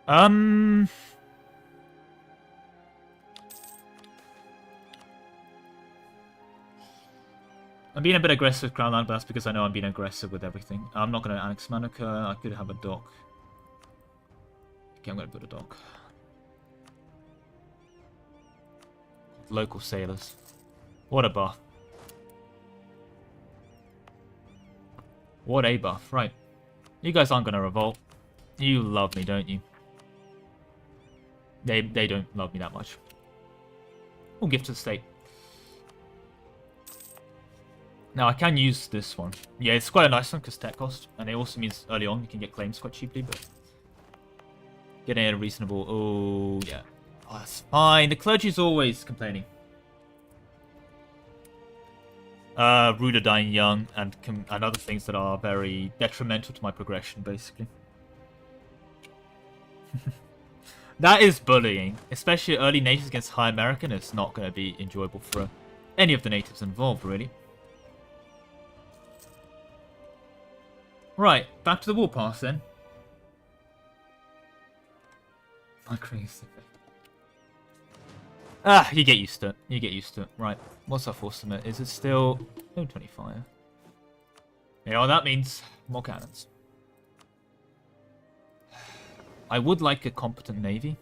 I'm being a bit aggressive with Crown Land, but that's because I know I'm being aggressive with everything. I'm not going to annex Manuka. I could have a dock. Okay, I'm going to build a dock. Local sailors. What a buff. What a buff. Right. You guys aren't going to revolt. You love me, don't you? They don't love me that much. We'll give to the state. Now, I can use this one. Yeah, it's quite a nice one because tech cost. And it also means early on you can get claims quite cheaply, but... Getting a reasonable... Oh, yeah. Oh, that's fine. The clergy's always complaining. Rude are dying young, and other things that are very detrimental to my progression, basically. That is bullying. Especially early natives against high American. It's not going to be enjoyable for any of the natives involved, really. Right, back to the warpath then. My crazy. Ah, you get used to it. You get used to it. Right. What's our force limit? Is it still 25? You know what that means? More cannons. I would like a competent navy.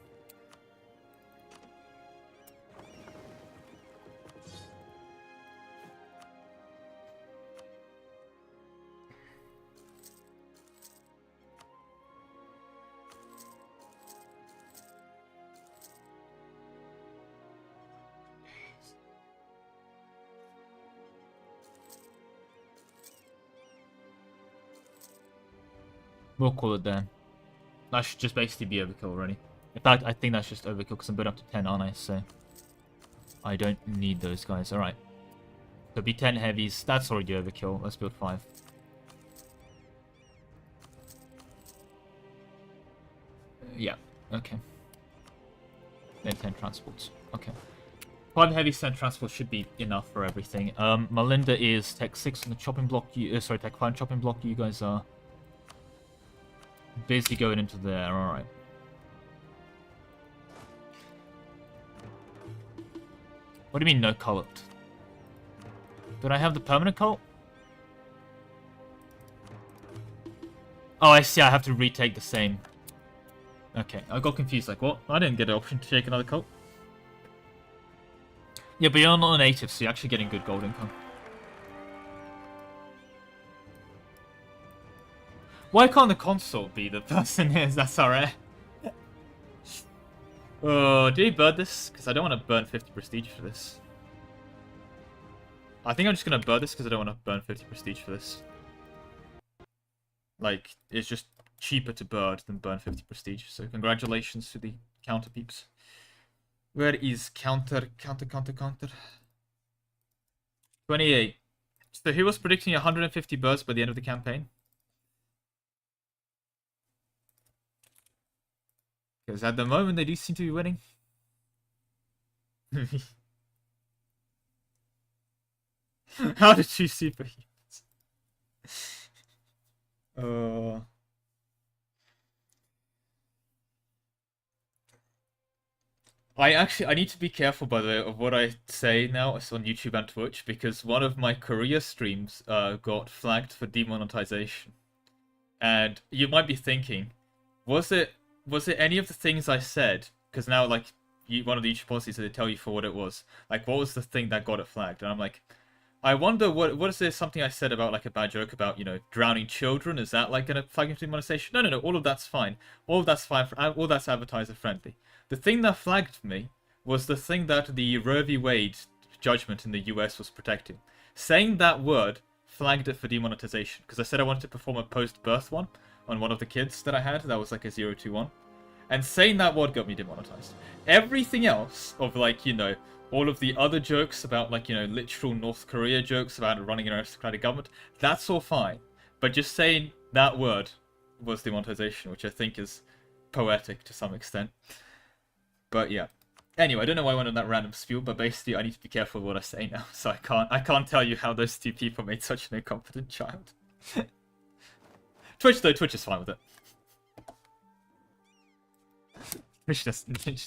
We'll call it then. That should just basically be overkill already. In fact, I think that's just overkill because I'm building up to 10, aren't I? So I don't need those guys. Alright. Could be 10 heavies. That's already overkill. Let's build 5. Yeah. Okay. Then 10 transports. Okay. 5 heavies, 10 transports should be enough for everything. Melinda is Tech 6 on the chopping block. Sorry, Tech 5 chopping block. You guys are busy going into there. Alright. What do you mean no cult? Did I have the permanent cult? Oh, I see. I have to retake the same. Okay, I got confused. Like, what? I didn't get an option to take another cult. Yeah, but you're not a native, so you're actually getting good gold income. Why can't the consort be the person here? That's alright. Oh, did he burn this? Because I don't want to burn 50 prestige for this. I think I'm just going to burn this because I don't want to burn 50 prestige for this. Like, it's just cheaper to burn than burn 50 prestige. So congratulations to the counter peeps. Where is counter? 28. So he was predicting 150 bursts by the end of the campaign. Because at the moment they do seem to be winning. How did you superhumans? I need to be careful, by the way, of what I say now on YouTube and Twitch, because one of my Korea streams got flagged for demonetization. And you might be thinking, was it any of the things I said? Because now, like, one of the YouTube policies, they tell you for what it was. Like, what was the thing that got it flagged? And I'm like, I wonder, what is there something I said about, like, a bad joke about, you know, drowning children? Is that, like, going to flag into demonetization? No, all of that's fine. All of that's fine. All that's advertiser friendly. The thing that flagged me was the thing that the Roe v. Wade judgment in the US was protecting. Saying that word flagged it for demonetization, because I said I wanted to perform a post-birth one on one of the kids that I had. That was like a 021. And saying that word got me demonetized. Everything else of, like, you know, all of the other jokes about, like, you know, literal North Korea jokes about running an aristocratic government, that's all fine. But just saying that word was demonetization, which I think is poetic to some extent. But yeah. Anyway, I don't know why I went on that random spiel, but basically I need to be careful with what I say now, so I can't tell you how those two people made such an incompetent child. Twitch is fine with it.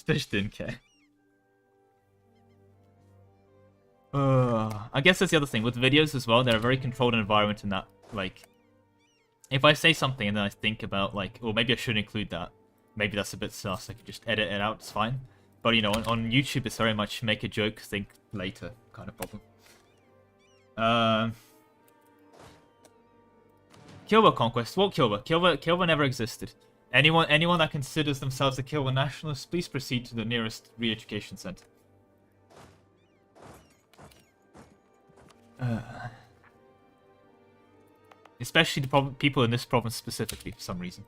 Twitch didn't care. I guess that's the other thing with videos as well. They're a very controlled environment in that, like, if I say something and then I think about, like, or maybe I should include that. Maybe that's a bit sus. I could just edit it out. It's fine. But, you know, on YouTube, it's very much make a joke, think later kind of problem. Kilwa conquest. What Kilwa? Kilwa never existed. Anyone that considers themselves a Kilwa nationalist, please proceed to the nearest re-education center. Especially the people in this province specifically, for some reason.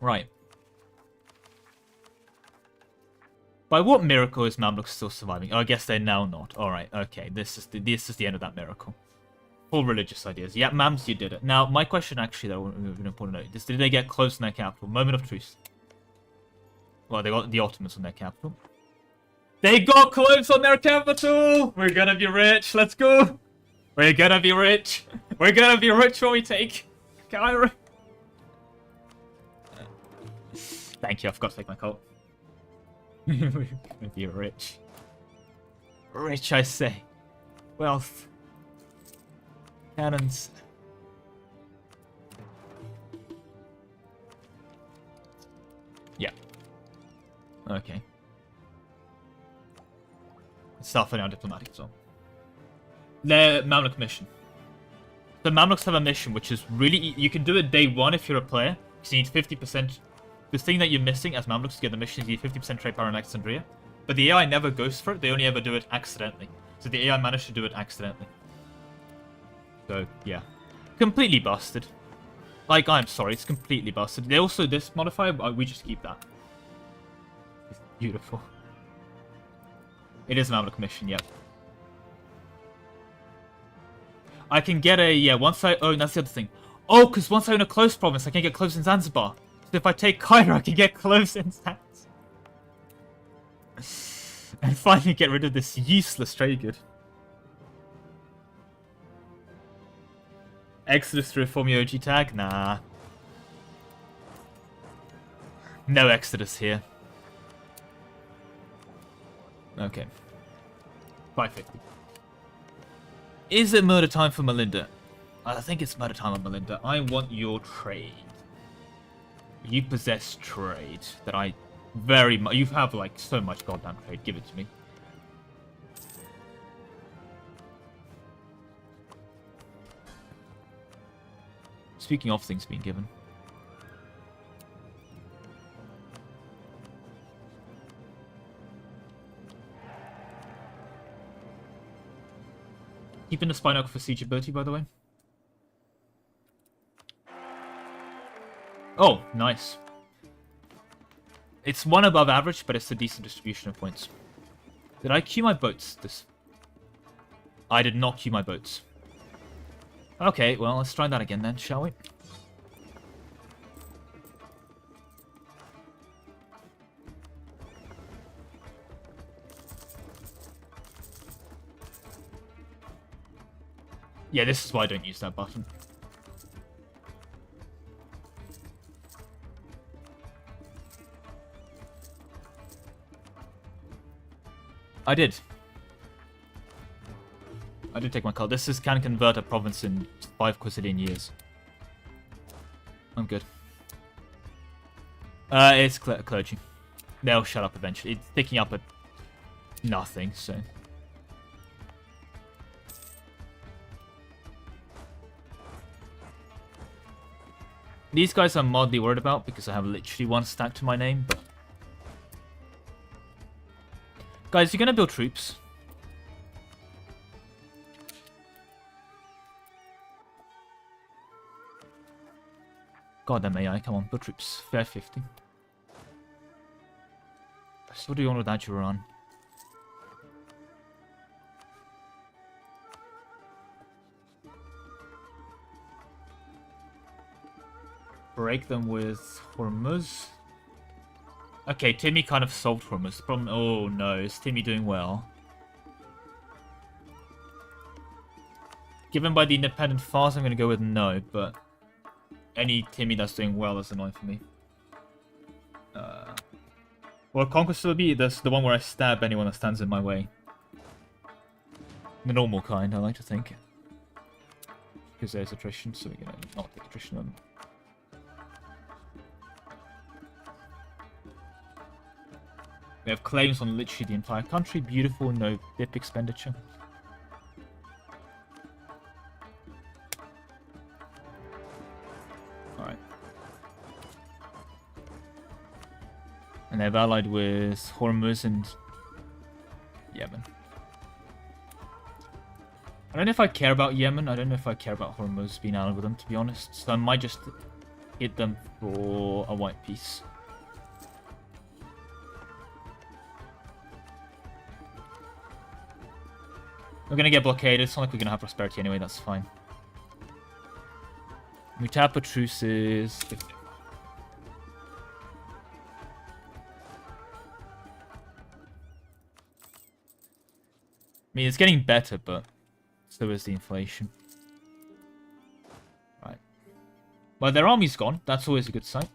Right. By what miracle is Mamluk still surviving? Oh, I guess they're now not. Alright, okay. This is the end of that miracle. Full religious ideas. Yeah, Mams, you did it. Now, my question actually, though, an important note, is did they get close in their capital? Moment of truth. Well, they got the Ottomans on their capital. They got close on their capital! We're gonna be rich, let's go! We're gonna be rich! We're gonna be rich when we take Cairo! Thank you, I forgot to take my cult. We're gonna be rich. Rich, I say. Wealth. Cannons. Yeah. Okay. Start filling out diplomatic as well. The Mamluk mission. The Mamluks have a mission which is really... You can do it day one if you're a player. Because you need 50%... The thing that you're missing as Mamluks to get the mission is you need 50% trade power in Alexandria. But the AI never goes for it. They only ever do it accidentally. So the AI managed to do it accidentally. So, yeah. Completely busted. Like, I'm sorry. It's completely busted. They also, this modifier, we just keep that. It's beautiful. It is an Mamluk mission, yep. I can get a... Yeah, once I... Oh, that's the other thing. Oh, because once I own a close province, I can get close in Zanzibar. So if I take Cairo, I can get close in Zanzibar. And finally get rid of this useless trade good. Exodus to reform your OG tag? Nah. No Exodus here. Okay. 550. Is it murder time for Melinda? I think it's murder time on Melinda. I want your trade. You possess trade that I very much... You have, like, so much goddamn trade. Give it to me. Speaking of things being given. Keeping the Spinoc for siege ability, by the way. Oh, nice. It's one above average, but it's a decent distribution of points. Did I queue my boats? I did not queue my boats. Okay, well, let's try that again then, shall we? Yeah, this is why I don't use that button. I did take my call. This can convert a province in 5 quadrillion years. I'm good. It's clergy. They'll shut up eventually. It's picking up at nothing, so... These guys I'm mildly worried about because I have literally 1 stack to my name, but... Guys, you're gonna build troops. Goddamn AI, come on, build troops. Fair 50. So what do you want with that you run? Break them with Hormuz. Okay, Timmy kind of solved Hormuz. Problem. Oh no, is Timmy doing well? Given by the independent fast, I'm going to go with no, but any Timmy that's doing well is annoying for me. Well, Conquest will be the one where I stab anyone that stands in my way. The normal kind, I like to think. Because there's attrition, so we're going to not take attrition on. We have claims on literally the entire country. Beautiful, no BIP expenditure. Alright. And they've allied with Hormuz and Yemen. I don't know if I care about Yemen. I don't know if I care about Hormuz being allied with them, to be honest. So I might just hit them for a white piece. We're gonna get blockaded. It's not like we're gonna have prosperity anyway, that's fine. We tap a truces. 50. I mean, it's getting better, but so is the inflation. Right. Well, their army's gone. That's always a good sign.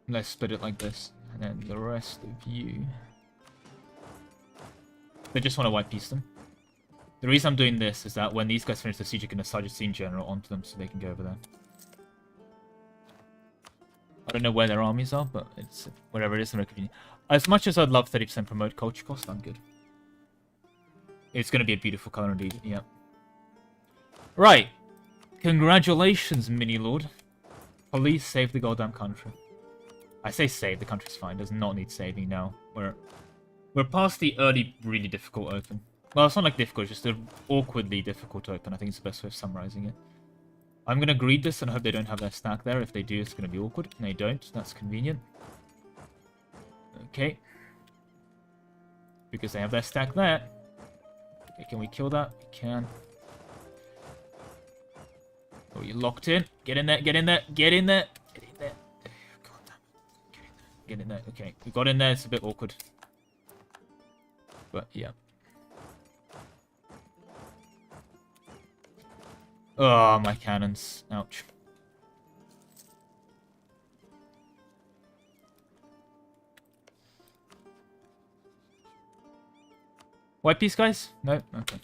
Let's split it like this. And then the rest of you... They just want to white piece them. The reason I'm doing this is that when these guys finish the siege, you can assign a scene general onto them so they can go over there. I don't know where their armies are, but it's wherever it is, they're convenient. As much as I'd love 30% promote culture cost, I'm good. It's going to be a beautiful color indeed, yeah. Right. Congratulations, mini-lord. Police saved the goddamn country. I say save, the country's fine. Does not need saving now. We're past the early, really difficult open. Well, it's not like difficult, it's just an awkwardly difficult open. I think it's the best way of summarizing it. I'm going to greed this and hope they don't have their stack there. If they do, it's going to be awkward. And they don't. That's convenient. Okay. Because they have their stack there. Okay, can we kill that? We can. Oh, you're locked in. Get in there, get in there, get in there. Get in there. God damn it. Get in there. Get in there. Okay, we got in there. It's a bit awkward. But, yeah. Oh, my cannons. Ouch. White piece, guys? No? Okay.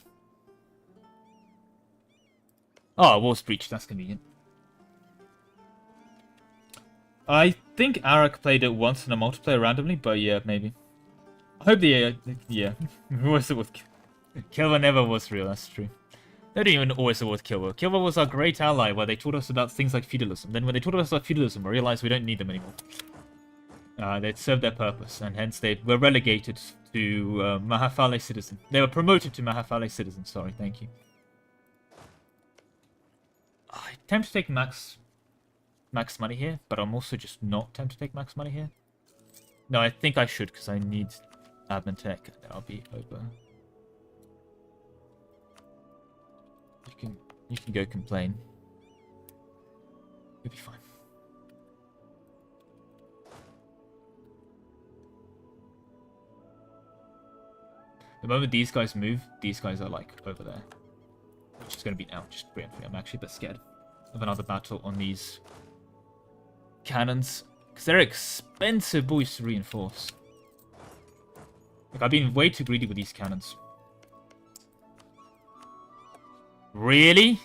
Oh, War's breach. That's convenient. I think Arak played it once in a multiplayer randomly, but yeah, maybe. I hope the, yeah. Was it with Kilwa never was real, that's true. They didn't even always with Kilwa. Kilwa was our great ally where they taught us about things like feudalism. Then when they taught us about feudalism, we realized we don't need them anymore. They'd served their purpose, and hence they were relegated to Mahafaly citizen. They were promoted to Mahafaly citizen, sorry, thank you. I attempt to take max money here, but I'm also just not tempted to take max money here. No, I think I should, because I need admin tech. I'll be over. You can go complain. You'll be fine. The moment these guys move, these guys are like over there. Which is going to be now just preemptively. I'm actually a bit scared of another battle on these cannons. Because they're expensive boys to reinforce. Like, I've been way too greedy with these cannons. Really?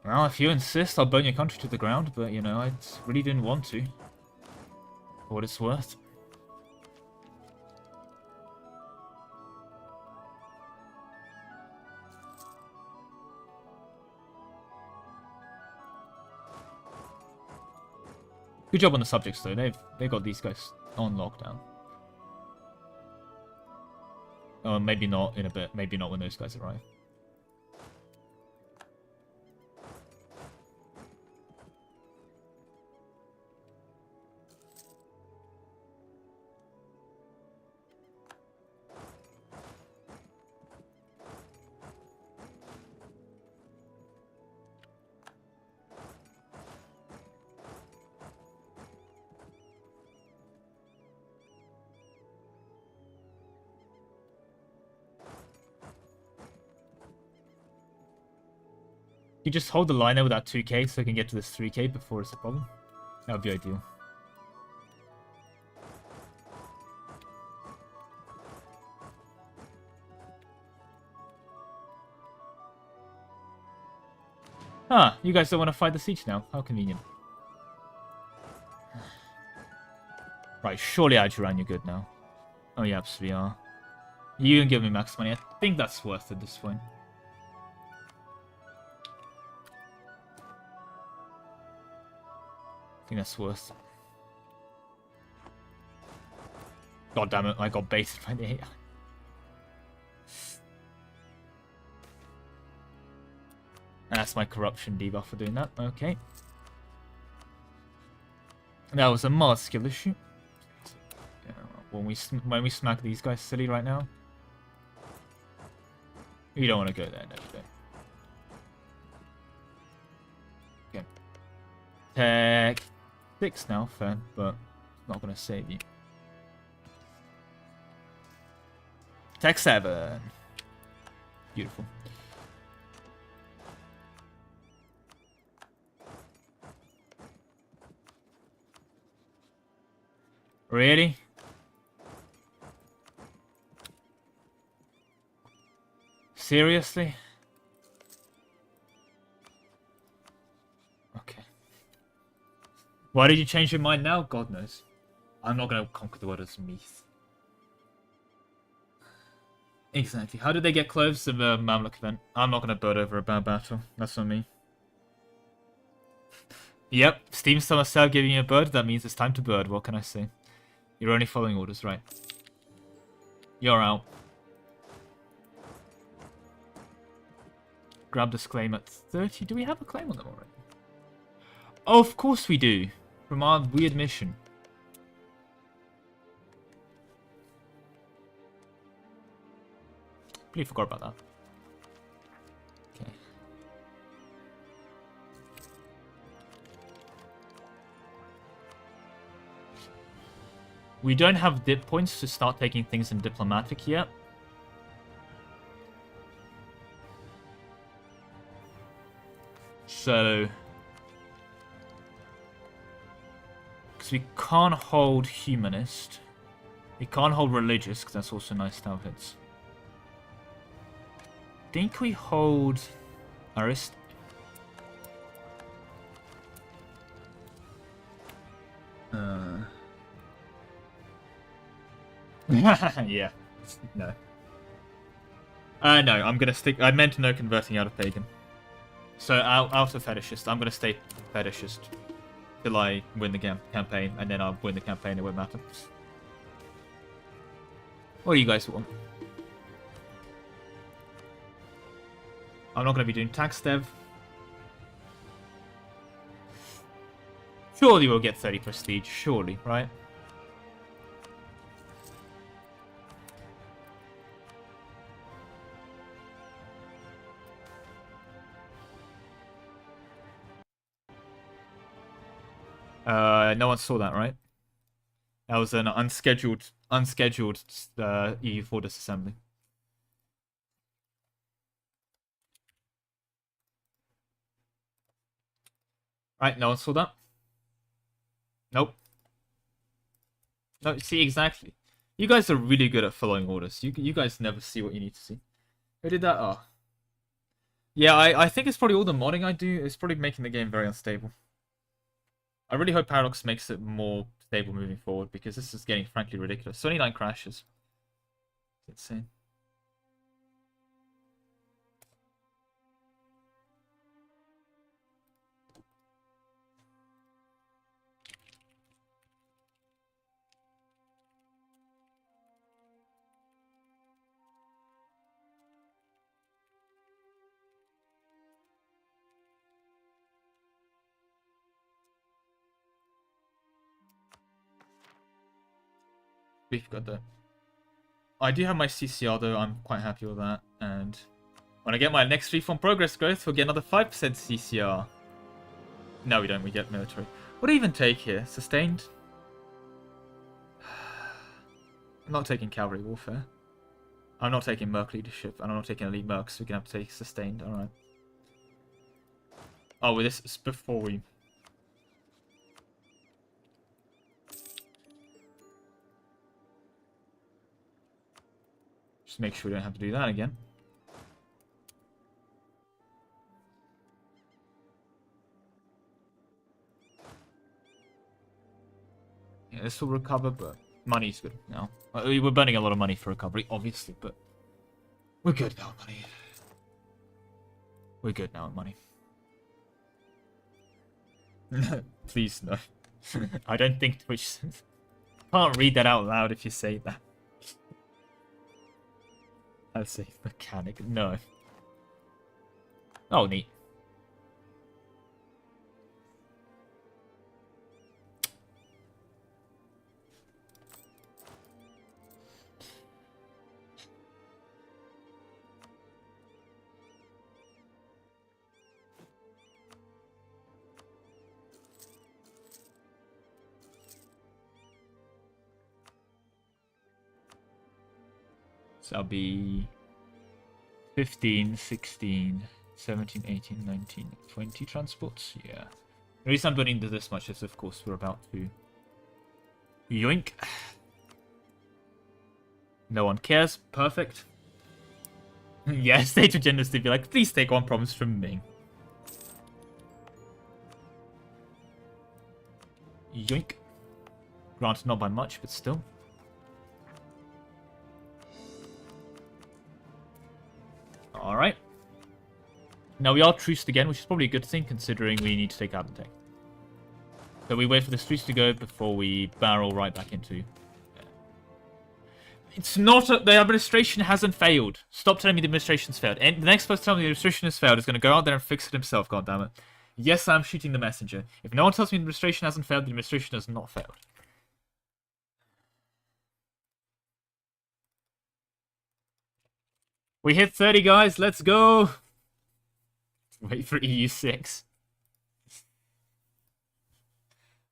Well, if you insist, I'll burn your country to the ground, but, you know, I really didn't want to. For what it's worth. Good job on the subjects, though. They've got these guys on lockdown. Oh, maybe not in a bit. Maybe not when those guys arrive. You just hold the line there with that 2k so I can get to this 3k before it's a problem. That would be ideal. Ah, you guys don't want to fight the siege now. How convenient. Right, surely Ajuran, you're good now. Oh, you absolutely are. You can give me max money. I think that's worth it at this point. I think that's worth. God damn it, I got baited by the AI. And that's my corruption debuff for doing that. Okay. That was a mod skill issue. Yeah, when we smack these guys silly right now. You don't want to go there, no, you don't. Okay. Tech 6 now, fair, but it's not going to save you. Tech 7. Beautiful. Really? Seriously? Okay. Why did you change your mind now? God knows. I'm not gonna conquer the world as Meath. Exactly. How did they get close to the Mamluk event? I'm not gonna bird over a bad battle. That's on me. Yep, Steam Summer Sale giving you a bird. That means it's time to bird. What can I say? You're only following orders, right? You're out. Grab this claim at 30. Do we have a claim on them already? Oh, of course we do. From our weird mission. Completely forgot about that. Okay. We don't have dip points to start taking things in diplomatic yet. So... because we can't hold humanist. We can't hold religious, because that's also nice to have hits. Think we hold Arist? Yeah. No. No, I'm gonna stick. I meant no converting out of Pagan. So out of Fetishist, I'm gonna stay Fetishist till I win the campaign, and then I'll win the campaign. It won't matter. What do you guys want? I'm not gonna be doing tax dev. Surely we'll get 30 prestige. Surely, right? No one saw that, right? That was an unscheduled EU4 disassembly. Right, no one saw that? Nope. No, see, exactly. You guys are really good at following orders. You guys never see what you need to see. Who did that? Oh. Yeah, I think it's probably all the modding I do. It's probably making the game very unstable. I really hope Paradox makes it more stable moving forward, because this is getting frankly ridiculous. 29 crashes. It's insane. We've got that. I do have my CCR though, I'm quite happy with that. And when I get my next reform progress growth, we'll get another 5% CCR. No, we don't, we get military. What do I even take here? Sustained? I'm not taking cavalry warfare. I'm not taking Merc leadership, and I'm not taking elite Mercs, so we're gonna have to take sustained, alright. Oh, well, this is before we... Just make sure we don't have to do that again. Yeah, this will recover, but money's good now. We're burning a lot of money for recovery, obviously, but we're good now with money. We're good now with money. Please, no. I don't think Twitch... can't read that out loud if you say that. I'll say mechanic. No. Oh, neat. So that'll be 15, 16, 17, 18, 19, 20 transports. Yeah. The reason I'm doing this much is, of course, we're about to Yoink. No one cares. Perfect. Yes, state agendas to be like, please take one promise from me. Yoink. Granted, not by much, but still. Alright. Now we are truced again, which is probably a good thing considering we need to take Abentech. So we wait for this truce to go before we barrel right back into... It's not... The administration hasn't failed. Stop telling me the administration's failed. And the next person to tell me the administration has failed is going to go out there and fix it himself, goddammit. Yes, I'm shooting the messenger. If no one tells me the administration hasn't failed, the administration has not failed. We hit 30, guys. Let's go. Wait for EU6.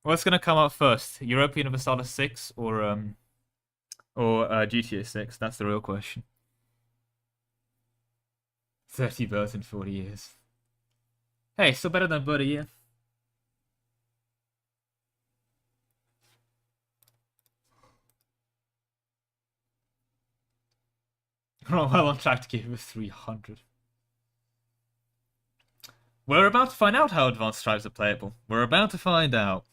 What's going to come up first? European Universalis 6 or GTA 6? That's the real question. 30 births in 40 years. Hey, still better than a bird a year. Oh, well on track to give him 300. We're about to find out how advanced tribes are playable. We're about to find out.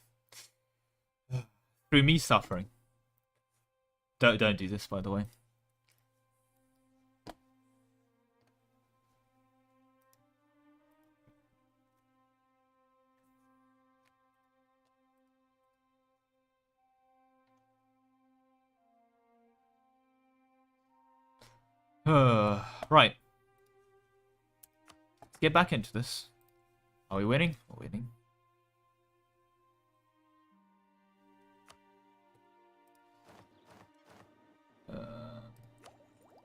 Through me suffering. Don't do this, by the way. Right. Let's get back into this. Are we winning? We're winning.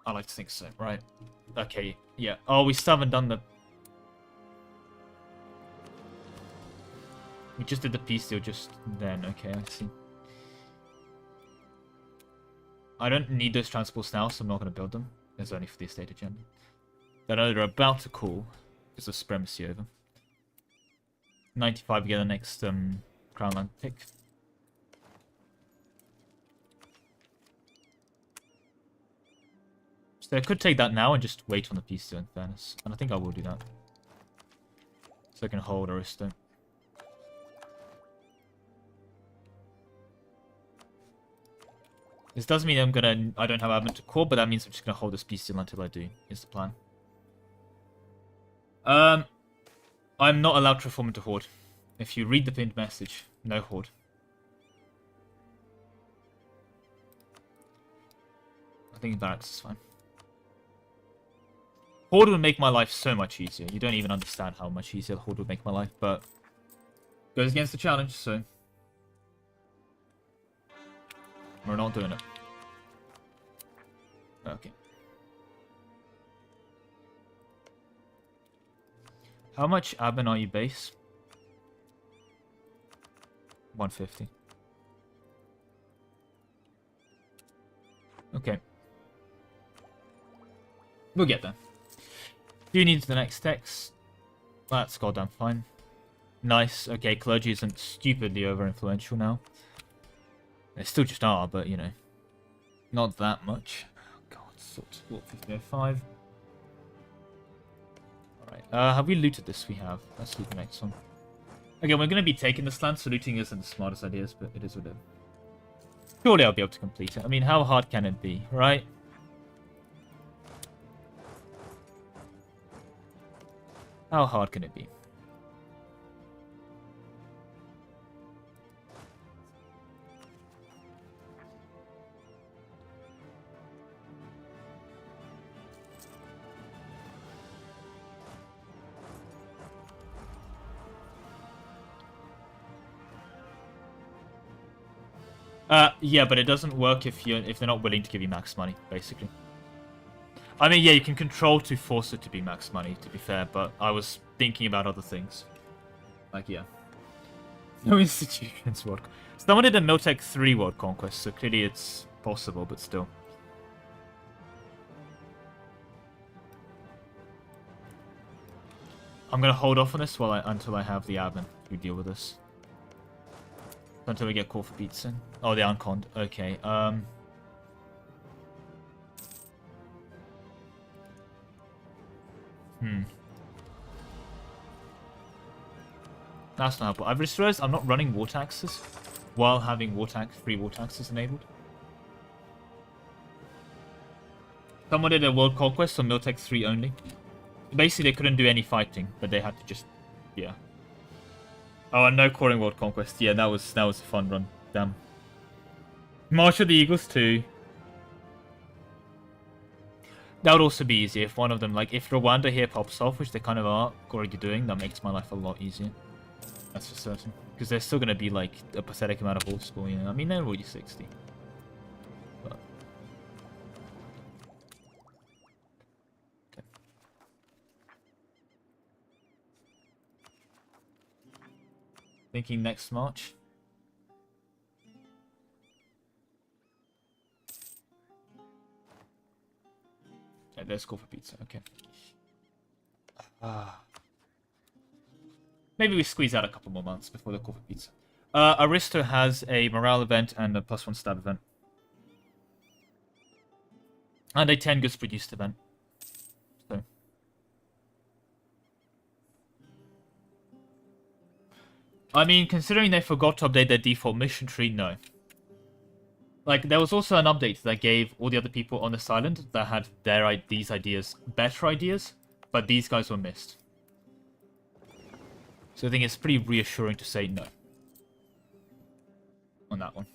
I like to think so. Right. Okay. Yeah. Oh, we still haven't done the... We just did the peace deal just then. Okay, I see. I don't need those transports now, so I'm not going to build them. It's only for the estate agenda. I know they're about to call because of supremacy over. 95 to get the next Crown Land pick. So I could take that now and just wait on the peace deal in fairness. And I think I will do that. So I can hold Aristo. This does mean I don't have admin to call, but that means I'm just gonna hold this peace deal until I do, is the plan. I'm not allowed to reform into Horde. If you read the pinned message, no Horde. I think barracks is fine. Horde would make my life so much easier. You don't even understand how much easier Horde would make my life, but goes against the challenge, so we're not doing it. Okay. How much admin are you base? 150. Okay. We'll get there. Do you need the next text? That's goddamn fine. Nice. Okay, clergy isn't stupidly over-influential now. They still just are, but, you know, not that much. Oh, God, sort 1505. Alright, have we looted this? We have. Let's loot the next one. Again, we're going to be taking this land, so looting isn't the smartest ideas, but it is what it is. Surely I'll be able to complete it. I mean, how hard can it be, right? How hard can it be? Yeah, but it doesn't work if they're not willing to give you max money, basically. I mean, yeah, you can control to force it to be max money, to be fair, but I was thinking about other things. Like, yeah. No institutions world. Someone did a Miltech 3 world conquest, so clearly it's possible, but still. I'm gonna hold off on this until I have the admin to deal with this. Until we get called for pizza. Oh, they aren't conned. Okay, That's not helpful. I've just realized I'm not running war taxes while having free war taxes enabled. Someone did a world conquest on Miltech 3 only. Basically, they couldn't do any fighting, but they had to just, yeah. Oh, and no calling world conquest. Yeah, that was a fun run. Damn. March of the Eagles too. That would also be easier if one of them, like, if Rwanda here pops off, which they kind of are already doing, that makes my life a lot easier. That's for certain. Because there's still going to be, like, a pathetic amount of old school, you know? I mean, they're already 60. But... okay. Thinking next March. Yeah, let's go for pizza. Okay. Maybe we squeeze out a couple more months before the call for pizza. Aristo has a morale event and a +1 stab event. And a 10 goods produced event. So. I mean, considering they forgot to update their default mission tree, no. Like, there was also an update that gave all the other people on this island that had these ideas, better ideas, but these guys were missed. So I think it's pretty reassuring to say no on that one.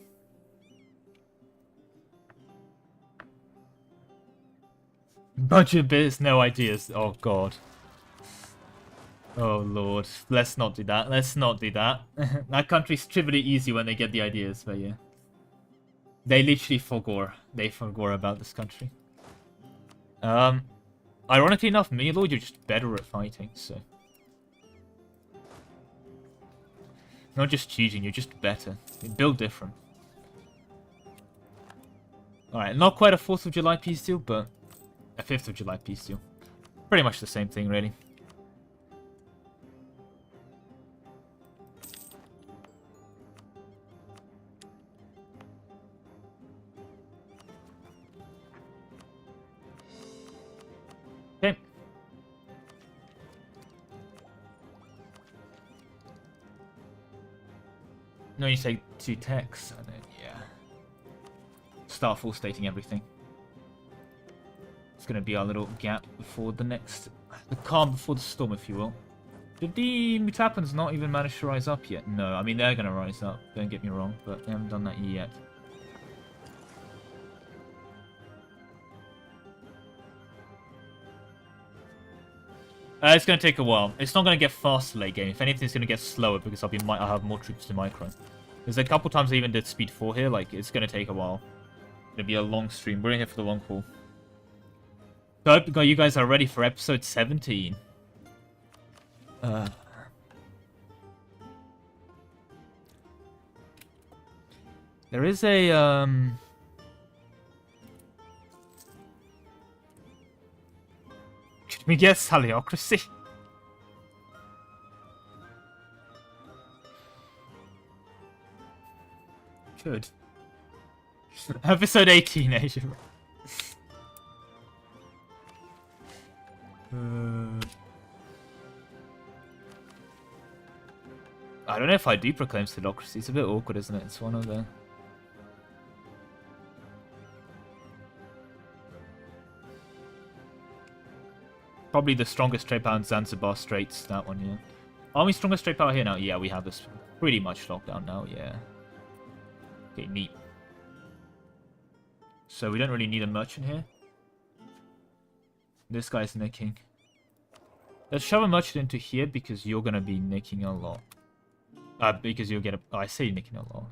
Budget bits, no ideas. Oh god. Oh lord. Let's not do that. Let's not do that. That country's trivially easy when they get the ideas, but yeah. They literally forgore. They forgore about this country. Ironically enough, me Lord, you're just better at fighting, so. Not just cheating, you're just better. You build different. Alright, not quite a 4th of July peace deal, but a 5th of July peace deal. Pretty much the same thing, really. Okay. No, you say 2 techs, and then, yeah. Start full stating everything. It's going to be our little gap before the next... the calm before the storm, if you will. Did the Mutapans not even manage to rise up yet? No, I mean, they're going to rise up, don't get me wrong, but they haven't done that yet. It's going to take a while. It's not going to get faster late game. If anything, it's going to get slower because I'll have more troops to micro. There's a couple times I even did speed 4 here. Like, it's going to take a while. It'll be a long stream. We're in here for the long haul. So I hope you guys are ready for episode 17. There is a, Could we get Saliocracy? Good. Episode 18, Asia. I don't know if I do proclaim Saliocracy. It's a bit awkward, isn't it? It's one of the... probably the strongest trade power in Zanzibar Straits, that one, yeah. Are we strongest trade power here now? Yeah, we have this pretty much locked down now, yeah. Okay, neat. So we don't really need a merchant here. This guy's nicking. Let's shove a merchant into here because you're going to be nicking a lot. Because you'll get a... oh, I say nicking a lot.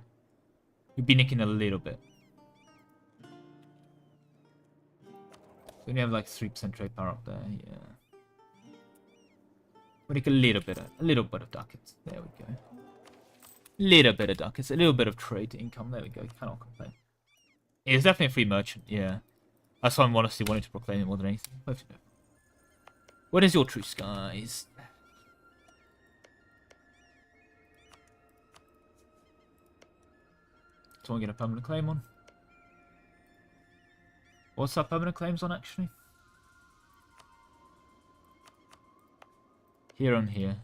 You'll be nicking a little bit. We only have like 3% trade power up there, yeah. We'll nick a little bit of ducats. There we go. Little bit of ducats, a little bit of trade income. There we go. Cannot complain. It's definitely a free merchant, yeah. That's why I'm honestly wanting to proclaim it more than anything. What is your truce, guys? do I get a permanent claim on? What's our permanent claims on, actually? Here on here.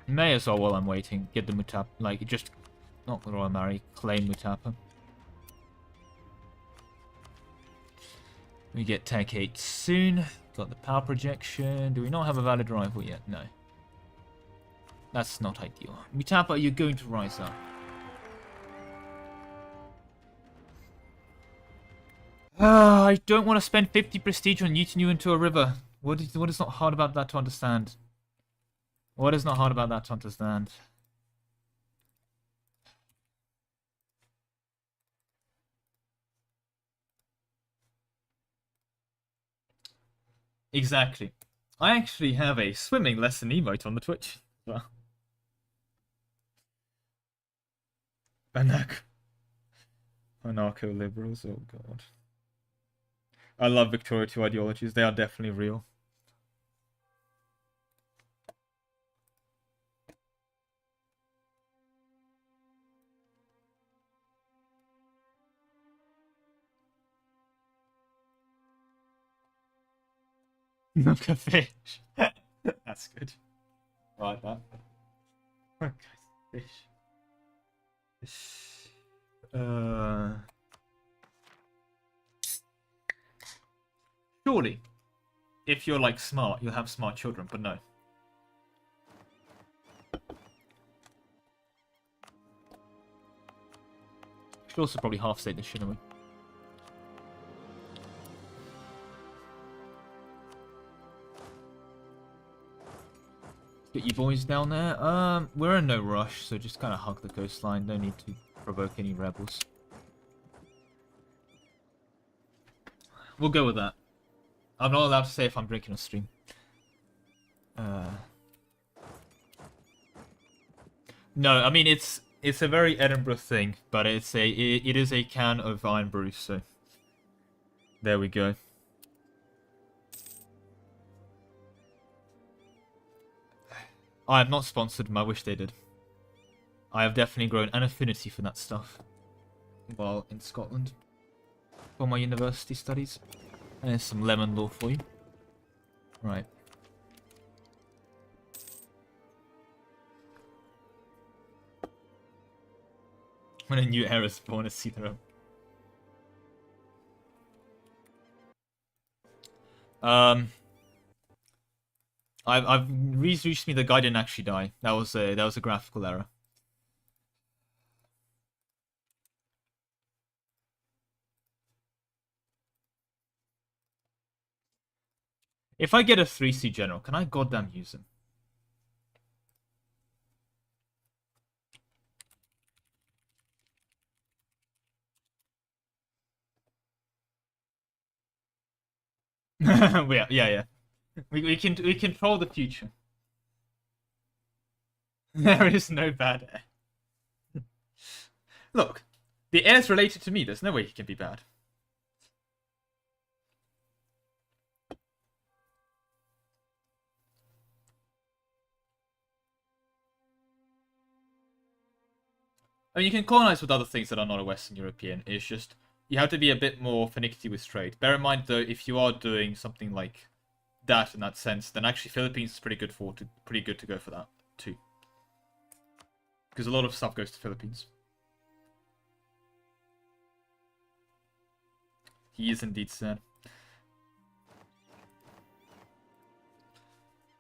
May as well, while I'm waiting, get the Mutapa, like, just, not the Royal Mary, claim Mutapa. We get Tech 8 soon. Got the power projection. Do we not have a valid rival yet? No. That's not ideal. Mutapa, you're going to rise up. I don't want to spend 50 prestige on yeeting you into a river. What is not hard about that to understand? What is not hard about that to understand? Exactly. I actually have a swimming lesson emote on the Twitch. Well. Anarcho-liberals, oh god. I love Victoria 2 ideologies, they are definitely real. Look a fish. That's good. I like that. Okay, fish. Surely, if you're like smart, you'll have smart children, but no. Should also probably half state this, shouldn't we? Get you boys down there. We're in no rush, so just kind of hug the coastline. No need to provoke any rebels. We'll go with that. I'm not allowed to say if I'm drinking on stream. No, I mean it's a very Edinburgh thing, but it is a can of Iron Brew, so there we go. I am not sponsored, but I wish they did. I have definitely grown an affinity for that stuff while in Scotland for my university studies. And there's some lemon law for you. Right. When a new era is born, see their own. I've reached me the guy didn't actually die. That was a graphical error. If I get a 3C general, can I goddamn use him? yeah. We control the future. There is no bad heir. Look, the heir's related to me. There's no way he can be bad. I mean, you can colonize with other things that are not a Western European. It's just you have to be a bit more finicky with trade. Bear in mind, though, if you are doing something like that in that sense, then actually Philippines is pretty good to go for that too, because a lot of stuff goes to Philippines. He is indeed sad.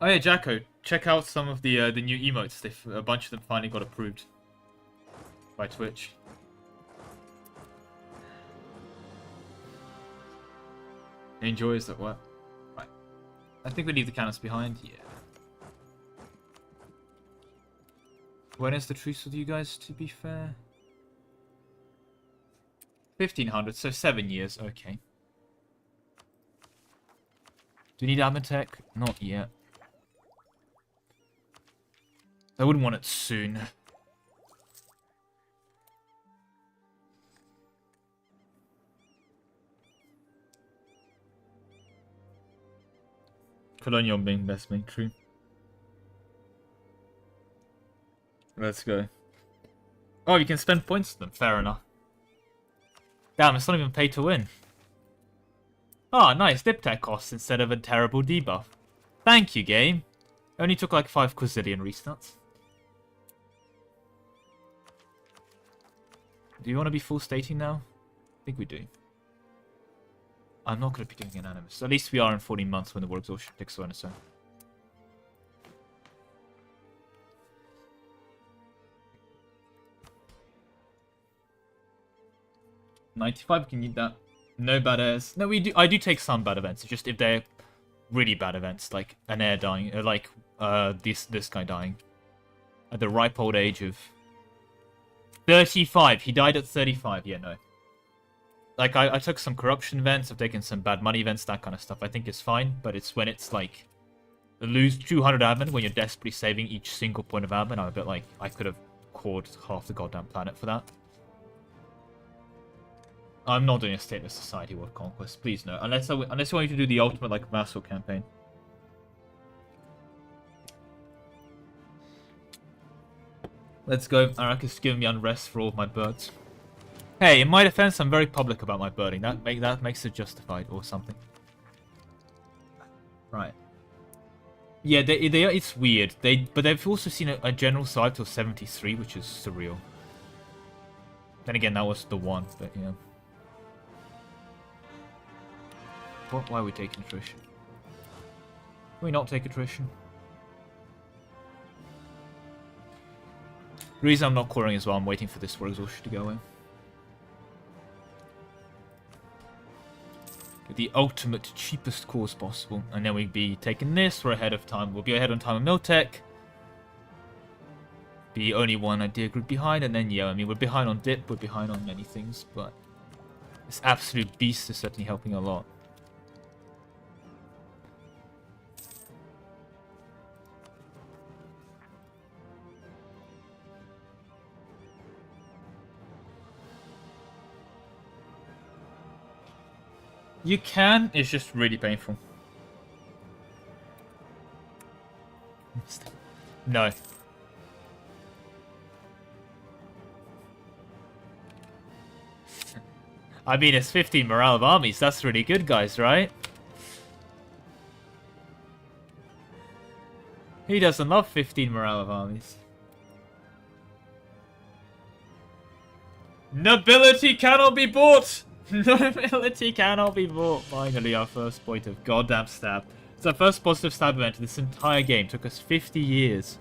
Oh yeah, Jacko, check out some of the new emotes. A bunch of them finally got approved by Twitch. He enjoys that work. Right. I think we leave the cannons behind. Yeah. When is the truce with you guys, to be fair? 1500, so 7 years. Okay. Do we need Amatech? Not yet. I wouldn't want it soon. Colonial being best main true. Let's go. Oh, you can spend points to them. Fair enough. Damn, it's not even pay to win. Oh, nice. Dip tech costs instead of a terrible debuff. Thank you, game. Only took like 5 quadrillion restarts. Do you want to be full stating now? I think we do. I'm not going to be doing unanimous. At least we are in 14 months when the war exhaustion takes on its own. $95, can need that. No bad airs. No, we do. I do take some bad events. It's just if they're really bad events, like an heir dying, like this guy dying at the ripe old age of 35. He died at 35. Yeah, no. Like I took some corruption events. I've taken some bad money events. That kind of stuff. I think is fine. But it's when it's like lose 200 admin when you're desperately saving each single point of admin. I'm a bit like I could have cored half the goddamn planet for that. I'm not doing a stateless society world conquest, please no. Unless I want you to do the ultimate like vassal campaign. Let's go. Arrakis giving me unrest for all of my birds. Hey, in my defense, I'm very public about my birding. That makes it justified or something. Right. Yeah, it's weird. But they've also seen a general side till 73, which is surreal. Then again, that was the one, but yeah. Why are we taking attrition? Can we not take attrition? The reason I'm not coring as well, I'm waiting for this war exhaustion to go away. Get the ultimate cheapest cores possible, and then we'd be taking this. We're ahead of time. We'll be ahead on time of Miltech. Be only one idea group behind, and then yeah, I mean we're behind on dip, we're behind on many things, but this absolute beast is certainly helping a lot. You can, it's just really painful. No. I mean, it's 15 morale of armies. That's really good, guys, right? Who doesn't love 15 morale of armies? Nobility cannot be bought! Nobility cannot be bought. Finally, our first point of goddamn stab. It's our first positive stab event in this entire game. Took us 50 years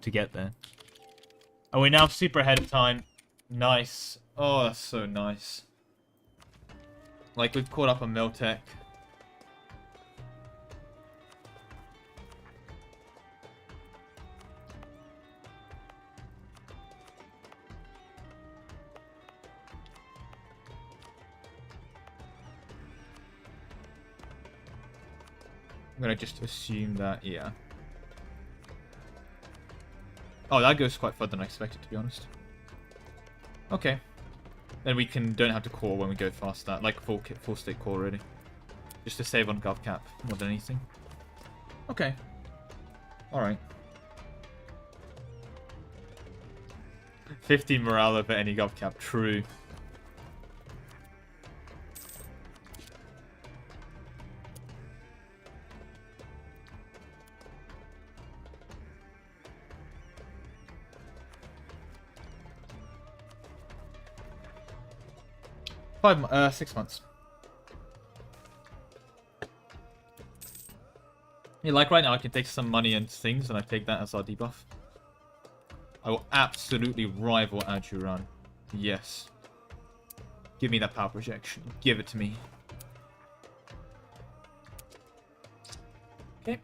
to get there. And we're now super ahead of time. Nice. Oh, that's so nice. Like, we've caught up on Miltech. I'm gonna just assume that, yeah. Oh, that goes quite further than I expected, to be honest. Okay. Then we don't have to core when we go fast that, like full state core already. Just to save on gov cap more than anything. Okay. Alright. 15 morale over any gov cap, true. 6 months. Yeah, like right now I can take some money and things and I take that as our debuff. I will absolutely rival Ajuran. Yes. Give me that power projection. Give it to me. Okay.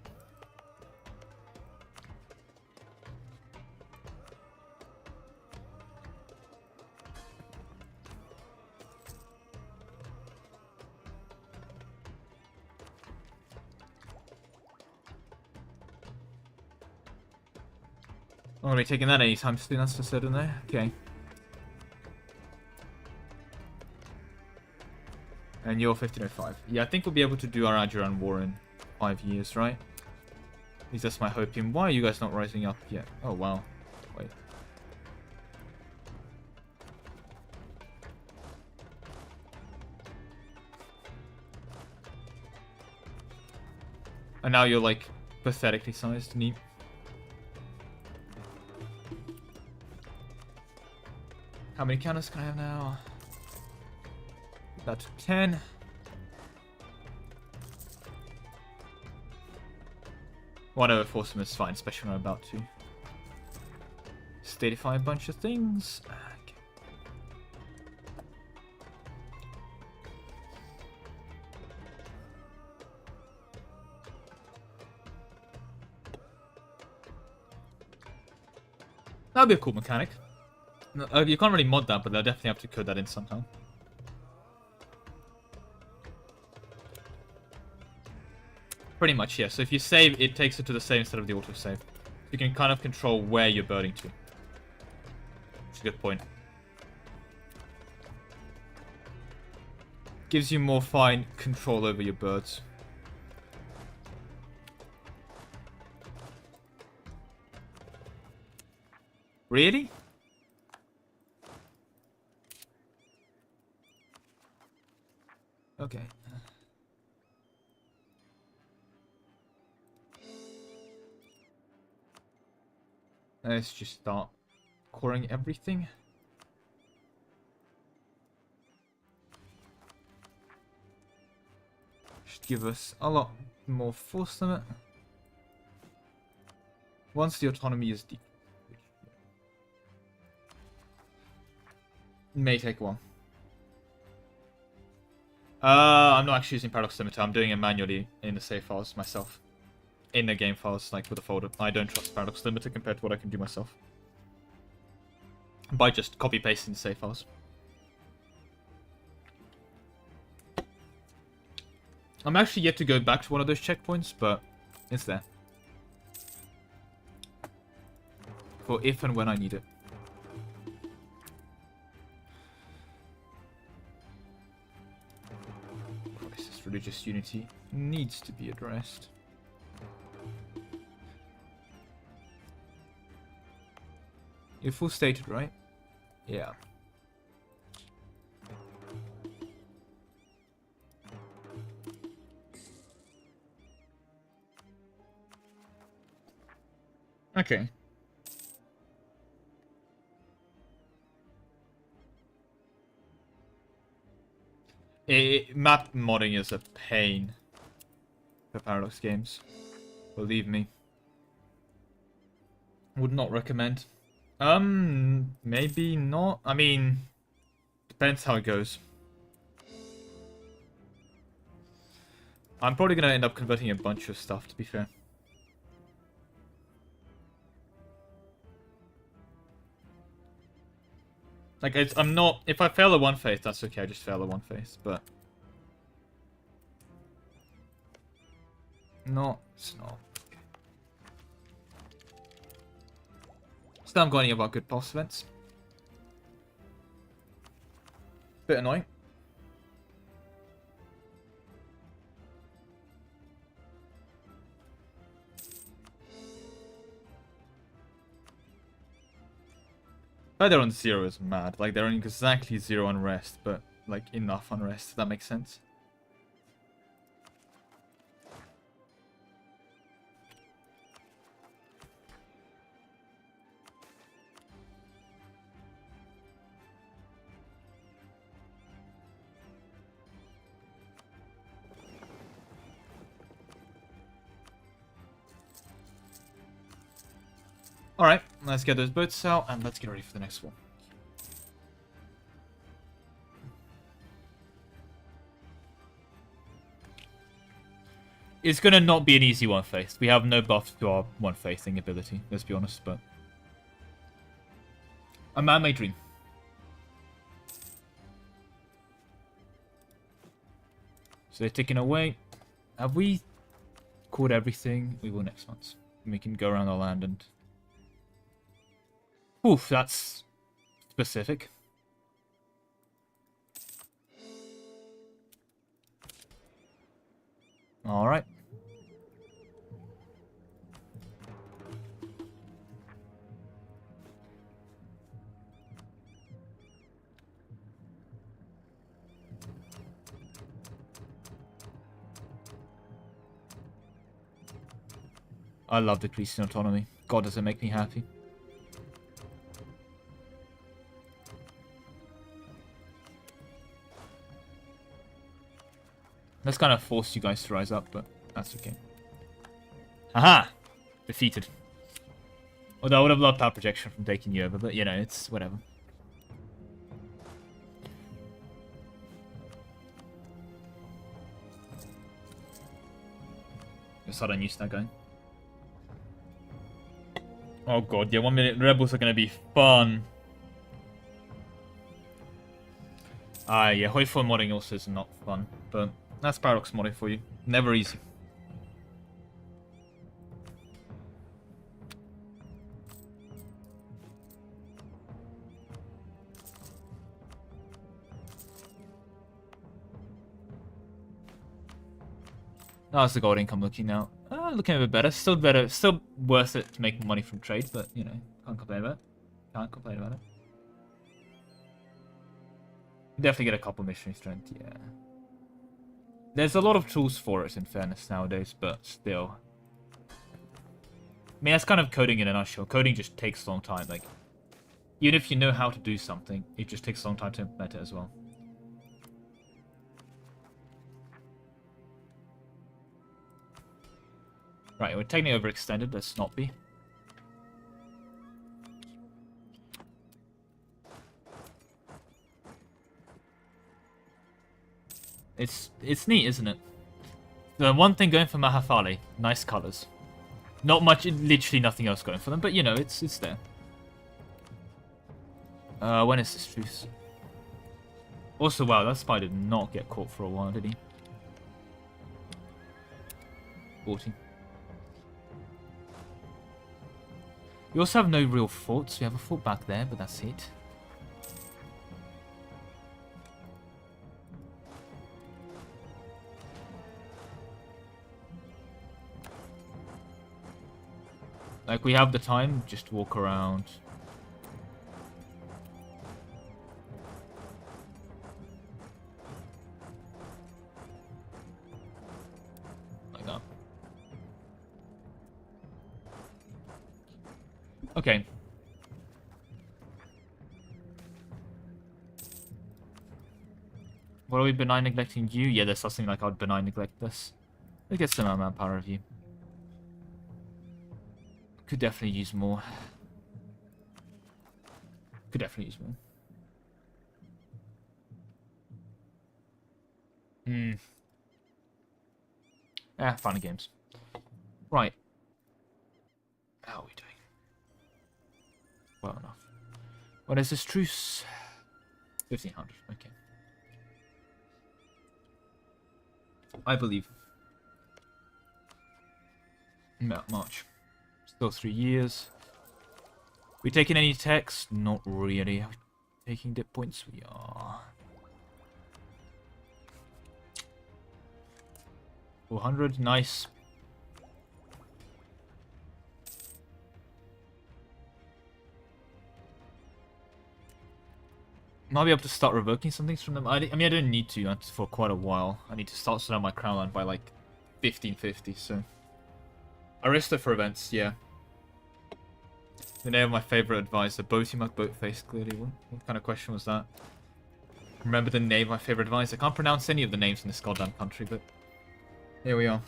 I'm gonna be taking that anytime soon, that's just said in there. Okay. And you're 1505. Yeah, I think we'll be able to do our Ajuran war in 5 years, right? At least that's my hoping. Why are you guys not rising up yet? Oh, wow. Wait. And now you're, like, pathetically sized. Neat. How many cannons can I have now? That's 10. One over force them is fine, especially when I'm about to statify a bunch of things. Okay. That'd be a cool mechanic. You can't really mod that, but they'll definitely have to code that in somehow. Pretty much, yeah. So if you save, it takes it to the save instead of the autosave. You can kind of control where you're birding to. Which is a good point. Gives you more fine control over your birds. Really? Okay. Let's just start coring everything. Should give us a lot more force limit. Once the autonomy is deep. May take one. I'm not actually using Paradox Limiter. I'm doing it manually in the save files myself. In the game files, like with a folder. I don't trust Paradox Limiter compared to what I can do myself. By just copy-pasting the save files. I'm actually yet to go back to one of those checkpoints, but it's there. For if and when I need it. Crisis religious unity needs to be addressed. You're full stated, right? Yeah. Okay. Map modding is a pain for Paradox games. Believe me. Would not recommend. Maybe not. I mean, depends how it goes. I'm probably gonna end up converting a bunch of stuff, to be fair. Like, I'm not... If I fail at one phase, that's okay. I just fail at one phase, but... No, it's not. Still haven't got any of our good boss events. Bit annoying. But they're on 0 is mad. Like, they're on exactly 0 unrest, but, like, enough unrest, if that makes sense. Alright, let's get those boats out, and let's get ready for the next one. It's gonna not be an easy one face. We have no buff to our one facing ability, let's be honest, but... A man may dream. So they're ticking away. Have we caught everything? We will next month. And we can go around the land and... Oof, that's specific. Alright. I love decreasing autonomy. God, does it make me happy. That's kind of forced you guys to rise up, but that's okay. Aha! Defeated. Although I would have loved power projection from taking you over, but you know, it's whatever. Guess I don't use that guy. Oh god, yeah, 1 minute rebels are gonna be fun. Yeah, Hoifor modding also is not fun, but that's Paradox modding for you. Never easy. How's the gold income looking now? Looking a bit better. Still better. Still worth it to make money from trade, but, you know, can't complain about it. Can't complain about it. Definitely get a couple missionary strength, yeah. There's a lot of tools for it, in fairness, nowadays, but still. I mean, that's kind of coding in a nutshell. Coding just takes a long time. Like, even if you know how to do something, it just takes a long time to implement it as well. Right, we're technically overextended. Let's not be. It's neat, isn't it? The one thing going for Mahafaly, nice colors. Not much, literally nothing else going for them, but you know, it's there. When is this truce? Also, wow, that spy did not get caught for a while, did he? 40. We also have no real forts. We have a fort back there, but that's it. Like, we have the time, just walk around. Like that. Okay. What are we benign neglecting you? Yeah, there's something like I'd benign neglect this. Let's get some manpower review. Could definitely use more. Could definitely use more. Fun and games. Right. How are we doing? Well enough. What is this truce? 1500. Okay. I believe. March. Still 3 years. We taking any techs? Not really. Are we taking dip points? We are. 400. Nice. Might be able to start revoking some things from them. I mean, I don't need to for quite a while. I need to start sorting out my crown line by like 1550, so. Aristo for events, yeah. The name of my favorite advisor, Boaty Boatface, clearly. What kind of question was that? Remember the name of my favorite advisor. I can't pronounce any of the names in this goddamn country, but here we are.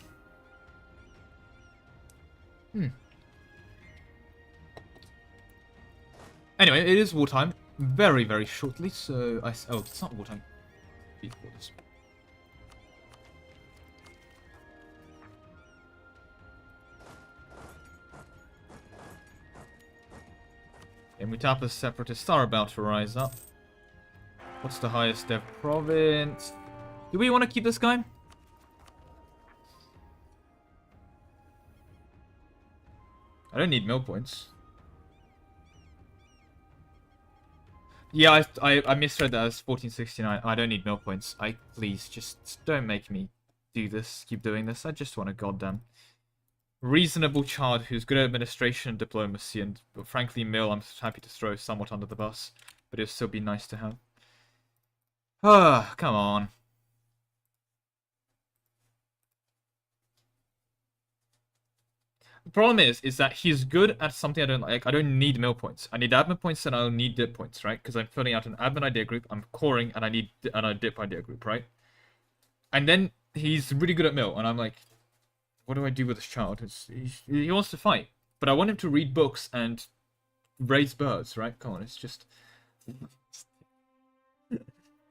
Anyway, it is wartime. Very, very shortly, so oh, it's not wartime. And Mutapa's separatists are about to rise up. What's the highest dev province? Do we want to keep this guy? I don't need mill points. Yeah, I misread that as 1469. I don't need mill points. Please, just don't make me do this. Keep doing this. I just want a goddamn reasonable child who's good at administration and diplomacy, and frankly, mill I'm happy to throw somewhat under the bus, but it'll still be nice to have. Ah, come on. The problem is that he's good at something I don't like. I don't need mill points. I need admin points and I don't need dip points, right? Because I'm filling out an admin idea group, I'm coring, and I need a dip idea group, right? And then he's really good at mill, and I'm like, what do I do with this child? He wants to fight, but I want him to read books and raise birds, right? Come on, it's just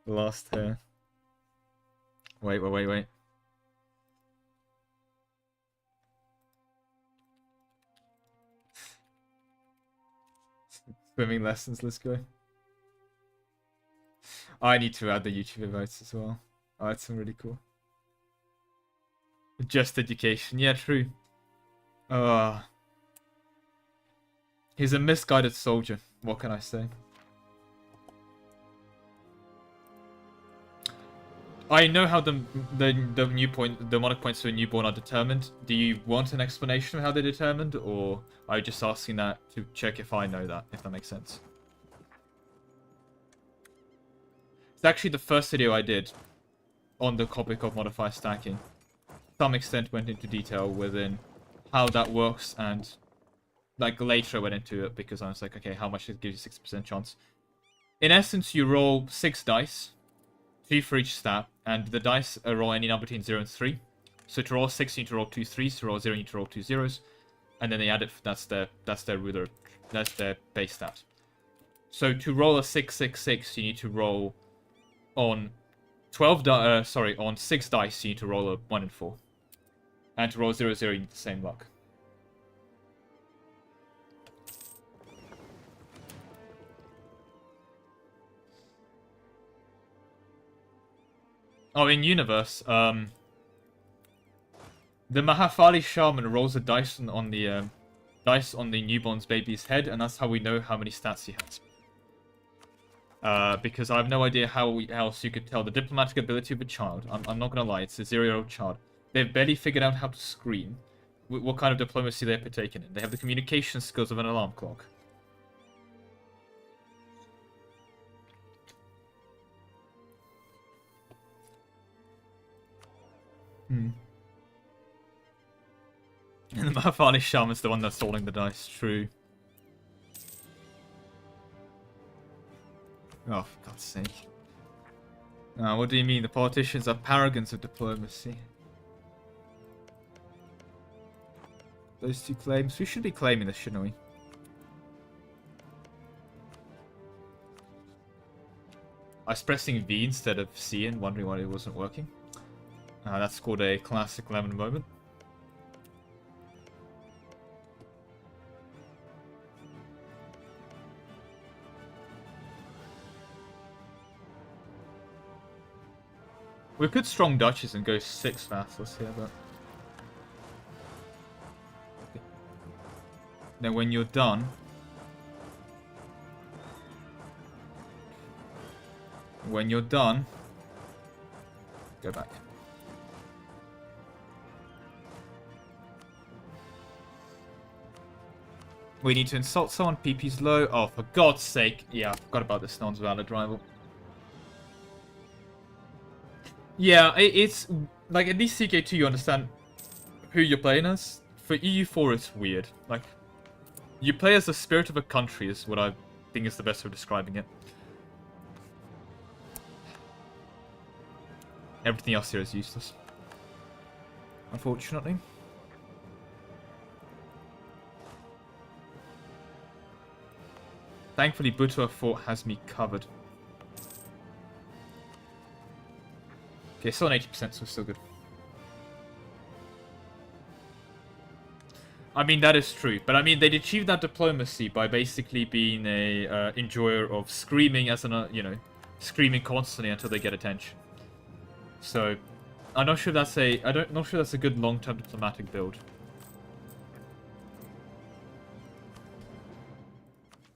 lost hair. Wait. Swimming lessons, let's go. I need to add the YouTube invites as well. Oh, that's really cool. Just education, yeah, true. He's a misguided soldier. What can I say? I know how the Monarch points for a newborn are determined. Do you want an explanation of how they're determined, or are you just asking that to check if I know that, if that makes sense? It's actually the first video I did on the topic of modifier stacking. To some extent went into detail within how that works, and like later I went into it because I was like, okay, how much does it give you 60% chance? In essence, you roll 6 dice, 2 for each stat, and the dice roll any number between 0 and 3. So to roll 6, you need to roll 2 3s. To roll 0, you need to roll 2 zeros. And then they add it. That's their ruler. That's their base stat. So to roll a 6 you need to roll on on 6 dice. You need to roll a 1 and 4. And to roll 0 0, you need the same luck. Oh, in universe, the Mahafaly shaman rolls a dice on the newborn's baby's head, and that's how we know how many stats he has. Because I have no idea how else you could tell the diplomatic ability of a child. I'm not gonna lie, it's a 0-year-old child. They've barely figured out how to scream. What kind of diplomacy they're partaking in. They have the communication skills of an alarm clock. And the Mahafaly shaman's the one that's rolling the dice, true. Oh, for God's sake. What do you mean? The politicians are paragons of diplomacy. Those 2 claims. We should be claiming this, shouldn't we? I was pressing V instead of C and wondering why it wasn't working. That's called a classic lemon moment. We could strong Duchess and go 6 vassals here, but... Then when you're done... Go back. We need to insult someone, PP's low. Oh, for God's sake. Yeah, I forgot about this non-valid rival. Yeah, it's... Like, at least CK2 you understand who you're playing as. For EU4 it's weird. Like, you play as the spirit of a country is what I think is the best way of describing it. Everything else here is useless. Unfortunately. Thankfully, Butua Fort has me covered. Okay, still on 80%, so still good. I mean, that is true. But I mean, they'd achieved that diplomacy by basically being a enjoyer of screaming as an, screaming constantly until they get attention. So, I'm not sure that's not sure that's a good long-term diplomatic build.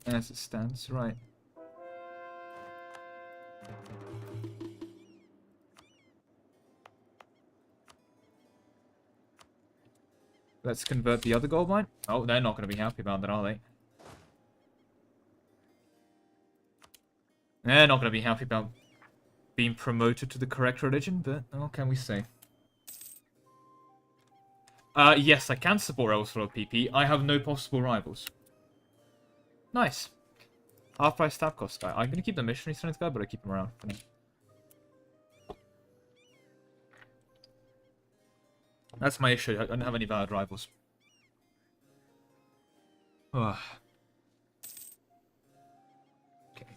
As it stands, right. Let's convert the other gold mine. Oh, they're not going to be happy about that, are they? They're not going to be happy about being promoted to the correct religion, but what can we say? Yes, I can support rebels for PP. I have no possible rivals. Nice. Half-price staff cost guy. I'm gonna keep the missionary strength guy, but I keep him around for now. That's my issue. I don't have any valid rivals. Ugh. Okay.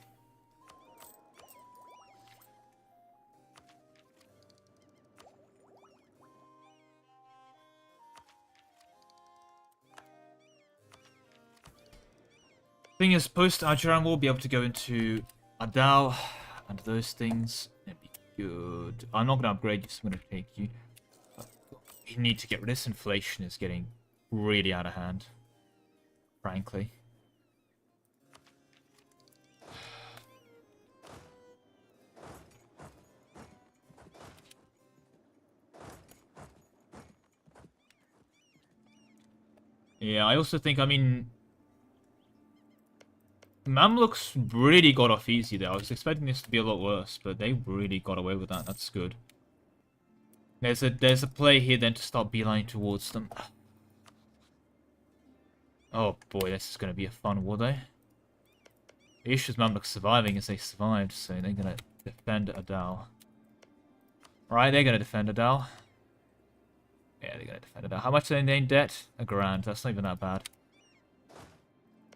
Thing is, post-Ajiran we'll be able to go into Adal and those things. It'd be good. I'm not gonna upgrade you, so I'm gonna take you. You need to get rid of this. Inflation is getting really out of hand, frankly. Yeah, I also think, I mean, Mamluks really got off easy there. I was expecting this to be a lot worse, but they really got away with that. That's good. There's a play here then to start beelining towards them. Oh boy, this is going to be a fun war though. The issue is Mamluks surviving is they survived, so they're going to defend Adal. Right, they're going to defend Adal. Yeah, they're going to defend Adal. How much are they in debt? $1,000. That's not even that bad.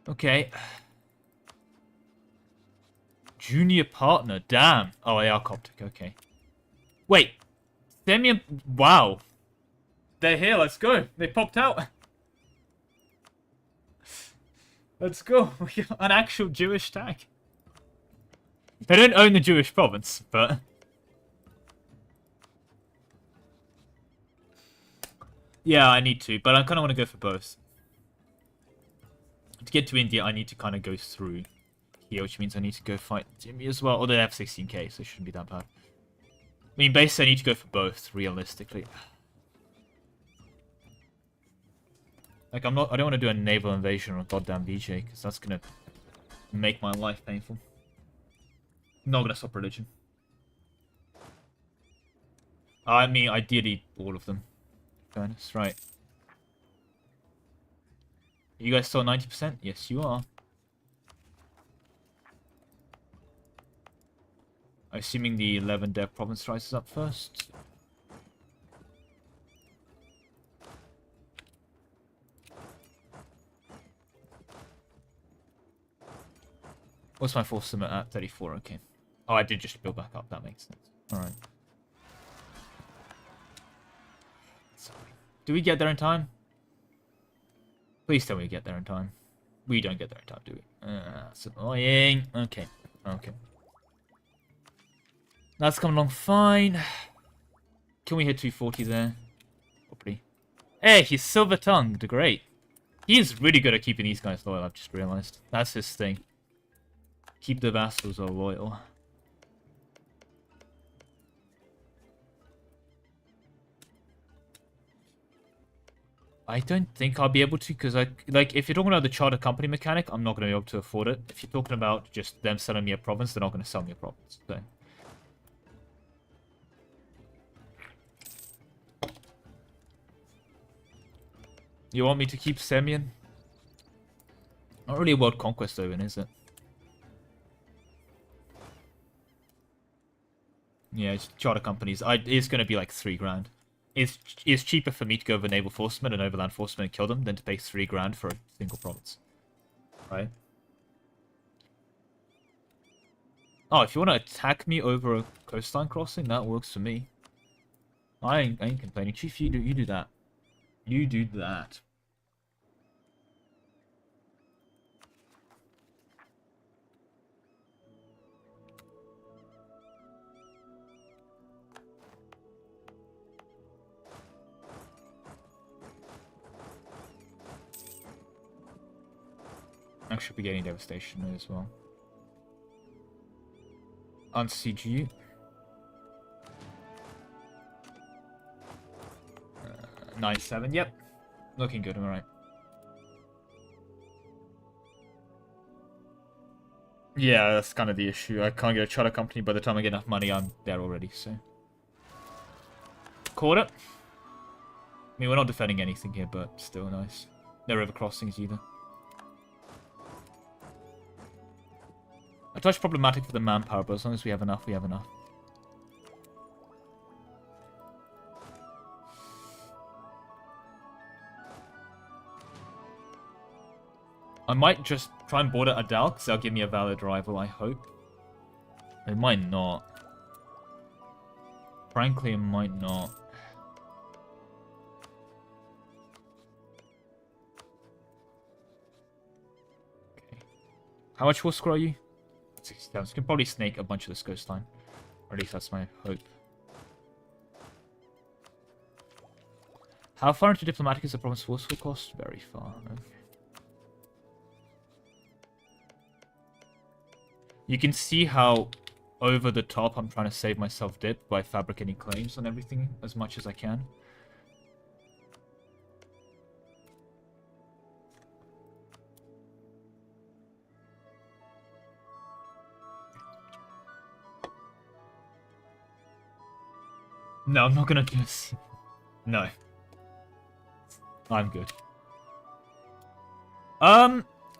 Okay. Junior partner, damn. Oh, they are Coptic, okay. Wait. Semian, wow. They're here, let's go. They popped out. Let's go. We got an actual Jewish tag. They don't own the Jewish province, but... Yeah, I need to, but I kind of want to go for both. To get to India, I need to kind of go through here, which means I need to go fight Jimmy as well. Although they have 16k, so it shouldn't be that bad. I mean, basically, I need to go for both, realistically. Like, I don't want to do a naval invasion on goddamn VJ, because that's going to make my life painful. Not going to stop religion. I mean, ideally, all of them. Fairness, right. You guys still 90%? Yes, you are. Assuming the 11 Dev province rises up first. What's my force limit at? 34, okay. Oh, I did just build back up, that makes sense. Alright. Do we get there in time? Please tell me we get there in time. We don't get there in time, do we? That's annoying. Okay, okay. That's coming along fine. Can we hit 240 there? Probably. Hey, he's silver-tongued. Great. He is really good at keeping these guys loyal, I've just realized. That's his thing. Keep the vassals all loyal. I don't think I'll be able to, because like if you're talking about the charter company mechanic, I'm not going to be able to afford it. If you're talking about just them selling me a province, they're not going to sell me a province. So. You want me to keep Semian? Not really a world conquest though, is it? Yeah, it's charter companies. It's going to be like $3,000. It's cheaper for me to go over naval forcemen and overland forcemen and kill them than to pay $3,000 for a single province. Right? Oh, if you want to attack me over a coastline crossing, that works for me. I ain't complaining. Chief, you do that. You do that. I should be getting devastation as well. Unsiege you. 9-7, yep. Looking good, alright. Yeah, that's kind of the issue. I can't get a charter company. By the time I get enough money, I'm there already, so. Caught it. mean, we're not defending anything here, but still nice. No river crossings either. A touch problematic for the manpower, but as long as we have enough, we have enough. I might just try and border Adal, because that'll give me a valid rival, I hope. It might not. Frankly, it might not. Okay. How much war score are you? 67. So we can probably snake a bunch of this coastline. Or at least that's my hope. How far into diplomatic is the province war score cost? Very far. Okay. You can see how over the top I'm trying to save myself dip by fabricating claims on everything as much as I can. No, I'm not gonna do this. No. I'm good.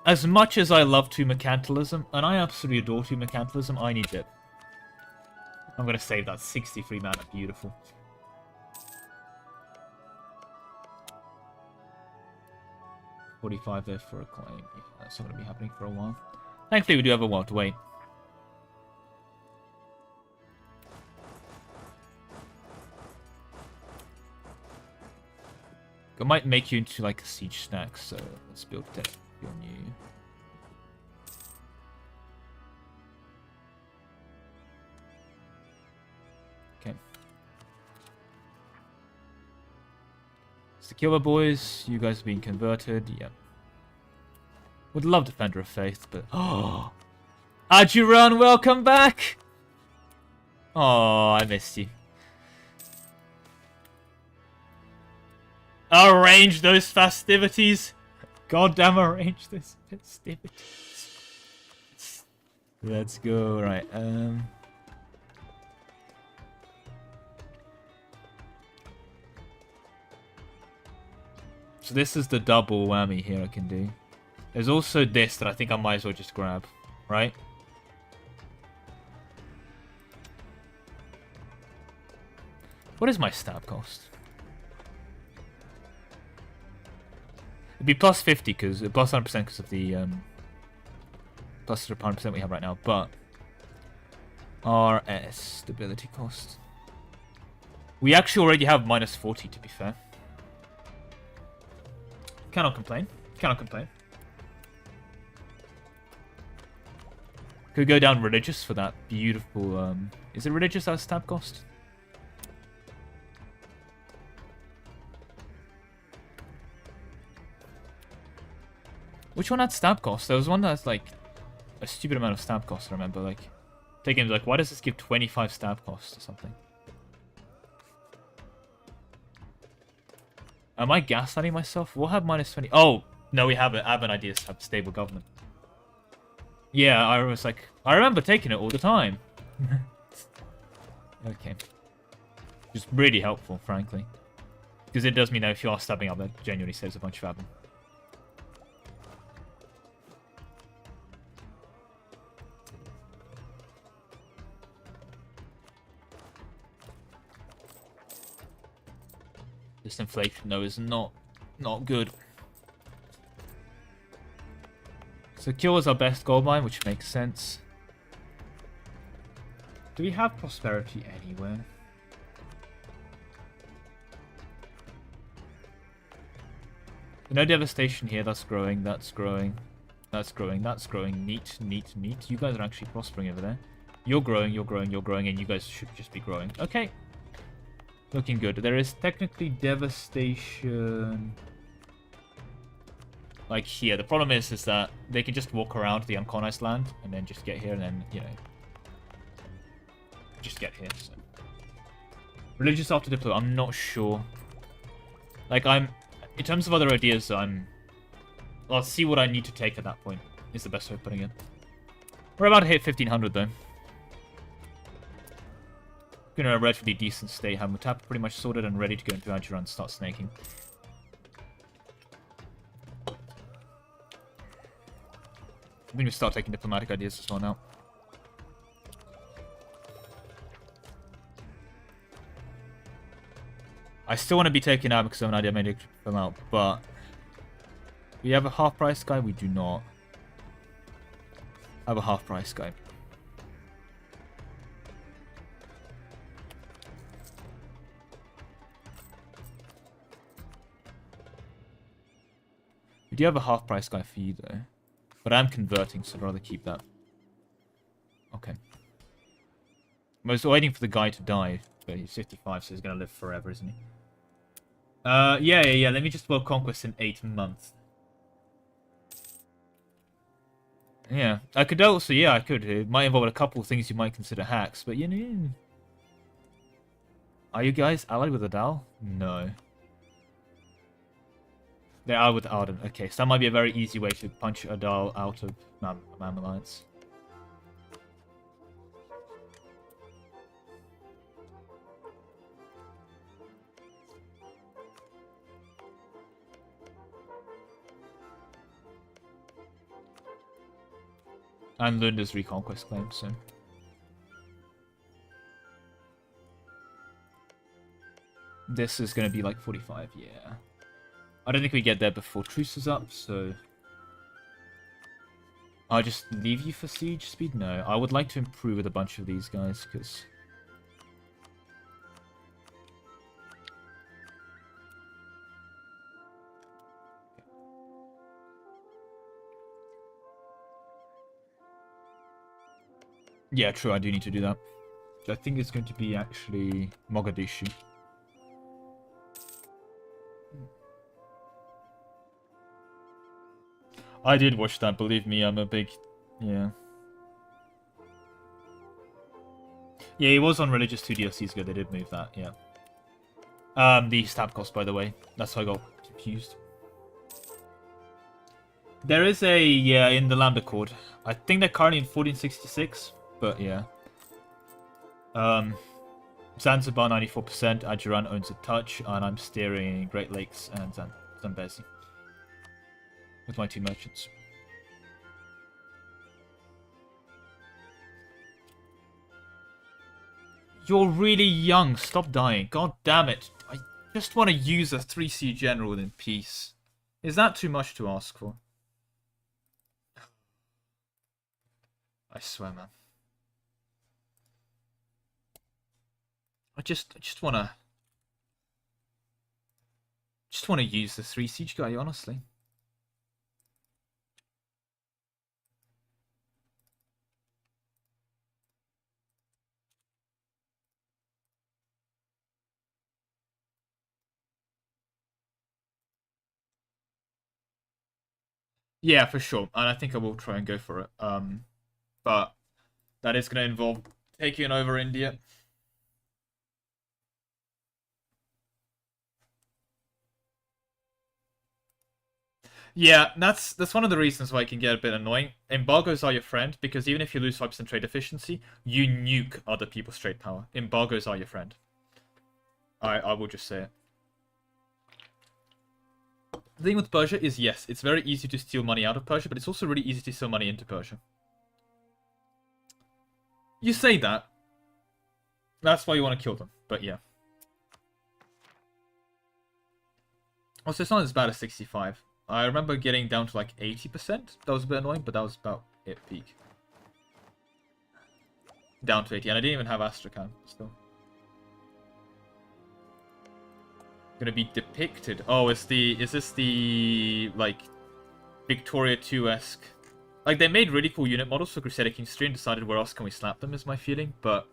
As much as I love 2 mercantilism, and I absolutely adore 2 mercantilism, I need dip. I'm gonna save that 63 mana. Beautiful. $45 there for a claim. That's not gonna be happening for a while. Thankfully, we do have a while to wait. I might make you into like a siege snack, so let's build tech on you. Okay. Secure, boys. You guys are being converted. Yep. Would love Defender of Faith, but oh, Ajuran, welcome back. Oh, I missed you. Arrange those festivities. Goddamn, arrange those festivities. Let's go. Right. So this is the double whammy here I can do. There's also this that I think I might as well just grab. Right? What is my stab cost? It'd be plus 50 because plus 100% because of the plus 100% we have right now, but RS stability cost. We actually already have minus 40 to be fair. Cannot complain. Cannot complain. Could go down religious for that beautiful. Is it religious as stab cost? Which one had stab cost? There was one that's like a stupid amount of stab cost, I remember. Like, taking like, why does this give 25 stab cost or something? Am I gaslighting myself? We'll have minus 20. Oh, no, we have it. I have an idea to have stable government. Yeah, I was like, I remember taking it all the time. Okay. Just really helpful, frankly. Because it does mean that if you are stabbing up, that genuinely saves a bunch of admin. This inflation, though, is not good. Secure is our best gold mine, which makes sense. Do we have prosperity anywhere? No devastation here. That's growing. That's growing. That's growing. That's growing. Neat, neat, neat. You guys are actually prospering over there. You're growing. You're growing. You're growing, and you guys should just be growing. Okay. Looking good. There is technically devastation like here. The problem is that they can just walk around the uncolonized land and then just get here and then, you know, just get here. So. Religious after Diplo, I'm not sure. Like, in terms of other ideas, I'll see what I need to take at that point, is the best way of putting it. We're about to hit 1500 though. in a relatively decent state, have Mutap pretty much sorted and ready to go into Adjura and start snaking. I'm going to start taking diplomatic ideas as well now. I still want to be taking out because I have an idea maybe to fill out, but we have a half price guy. We do not have a half price guy. We do have a half price guy for you though, but I'm converting, so I'd rather keep that. Okay. I was waiting for the guy to die, but he's 55, so he's gonna live forever, isn't he? Yeah. Let me just world conquest in 8 months. Yeah, I could also, yeah, I could. It might involve a couple of things you might consider hacks, but you know. Are you guys allied with Adal? No. They are with Arden. Okay, so that might be a very easy way to punch Adal out of Mam Alliance. And Lunda's reconquest claim, so. This is going to be like 45, yeah. I don't think we get there before truce is up, so. I'll just leave you for siege speed? No, I would like to improve with a bunch of these guys, because. Yeah, true, I do need to do that. I think it's going to be actually Mogadishu. I did watch that, believe me, I'm a big... Yeah. Yeah, he was on Religious 2 DLCs ago, they did move that, yeah. The stab cost, by the way. That's how I got confused. There is a, yeah, in the Lambda Accord. I think they're currently in 1466. But yeah. Zanzibar 94%, Ajuran owns a touch, and I'm steering Great Lakes and Zambezi with my 2 merchants. You're really young, stop dying. God damn it. I just want to use a 3C general in peace. Is that too much to ask for? I swear, man. I just wanna use the 3 siege guy, honestly. Yeah, for sure, and I think I will try and go for it. But that is going to involve taking over India. Yeah, that's one of the reasons why it can get a bit annoying. Embargoes are your friend, because even if you lose 5% trade efficiency, you nuke other people's trade power. Embargoes are your friend. I will just say it. The thing with Persia is, yes, it's very easy to steal money out of Persia, but it's also really easy to steal money into Persia. You say that. That's why you want to kill them, but yeah. Also, it's not as bad as 65. I remember getting down to like 80%. That was a bit annoying, but that was about it peak. Down to 80, and I didn't even have Astrakhan still. Gonna be depicted. Oh, is this the like Victoria 2-esque? Like, they made really cool unit models for Crusader Kings 3 and decided where else can we slap them, is my feeling. But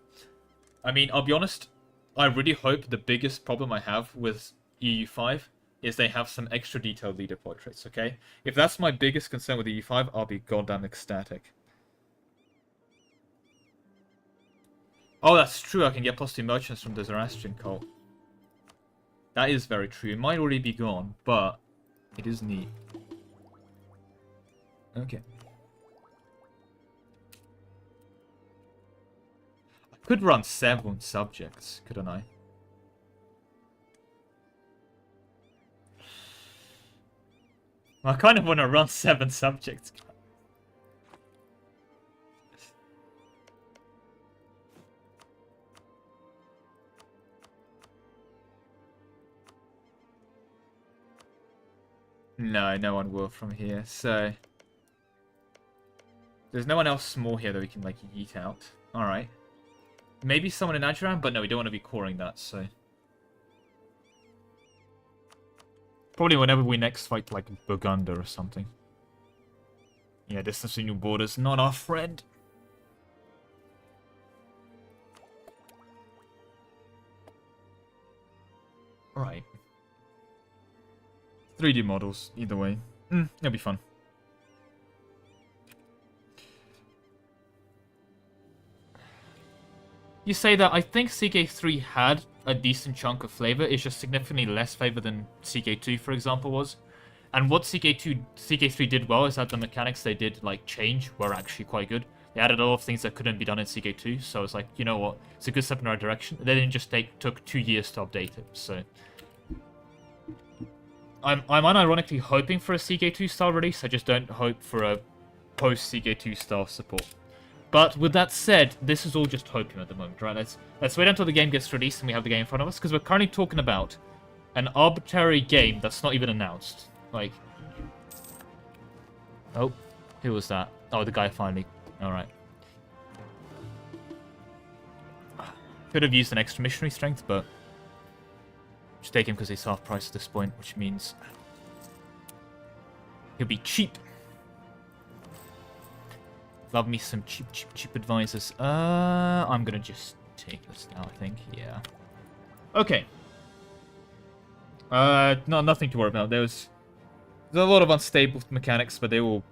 I mean, I'll be honest, I really hope the biggest problem I have with EU5 is they have some extra detailed leader portraits, okay? If that's my biggest concern with EU5, I'll be goddamn ecstatic. Oh, that's true, I can get +2 merchants from the Zoroastrian cult. That is very true. It might already be gone, but it is neat. Okay. Could run 7 subjects, couldn't I? I kind of want to run 7 subjects. No, no one will from here, so... There's no one else small here that we can, like, yeet out. Alright. Maybe someone in Ajuran, but no, we don't want to be coring that, so... Probably whenever we next fight, like, Burgunder or something. Yeah, distance in your borders, not our friend. Right. 3D models, either way. It'll be fun. You say that I think CK3 had a decent chunk of flavor. It's just significantly less flavor than CK2, for example, was. And what CK3 did well is that the mechanics they did, like, change were actually quite good. They added a lot of things that couldn't be done in CK2, so it's like, you know what, it's a good step in the right direction. They didn't just took 2 years to update it, so... I'm unironically hoping for a CK2 style release, I just don't hope for a post-CK2 style support. But with that said, this is all just hoping at the moment, right? Let's wait until the game gets released and we have the game in front of us, because we're currently talking about an arbitrary game that's not even announced. Like... Oh, who was that? Oh, the guy finally. Alright. Could have used an extra missionary strength, but... Just take him because he's half price at this point, which means... He'll be cheap. Love me some cheap advisors. I'm gonna just take this now, I think. Yeah. Okay. No, nothing to worry about. There's a lot of unstable mechanics, but they will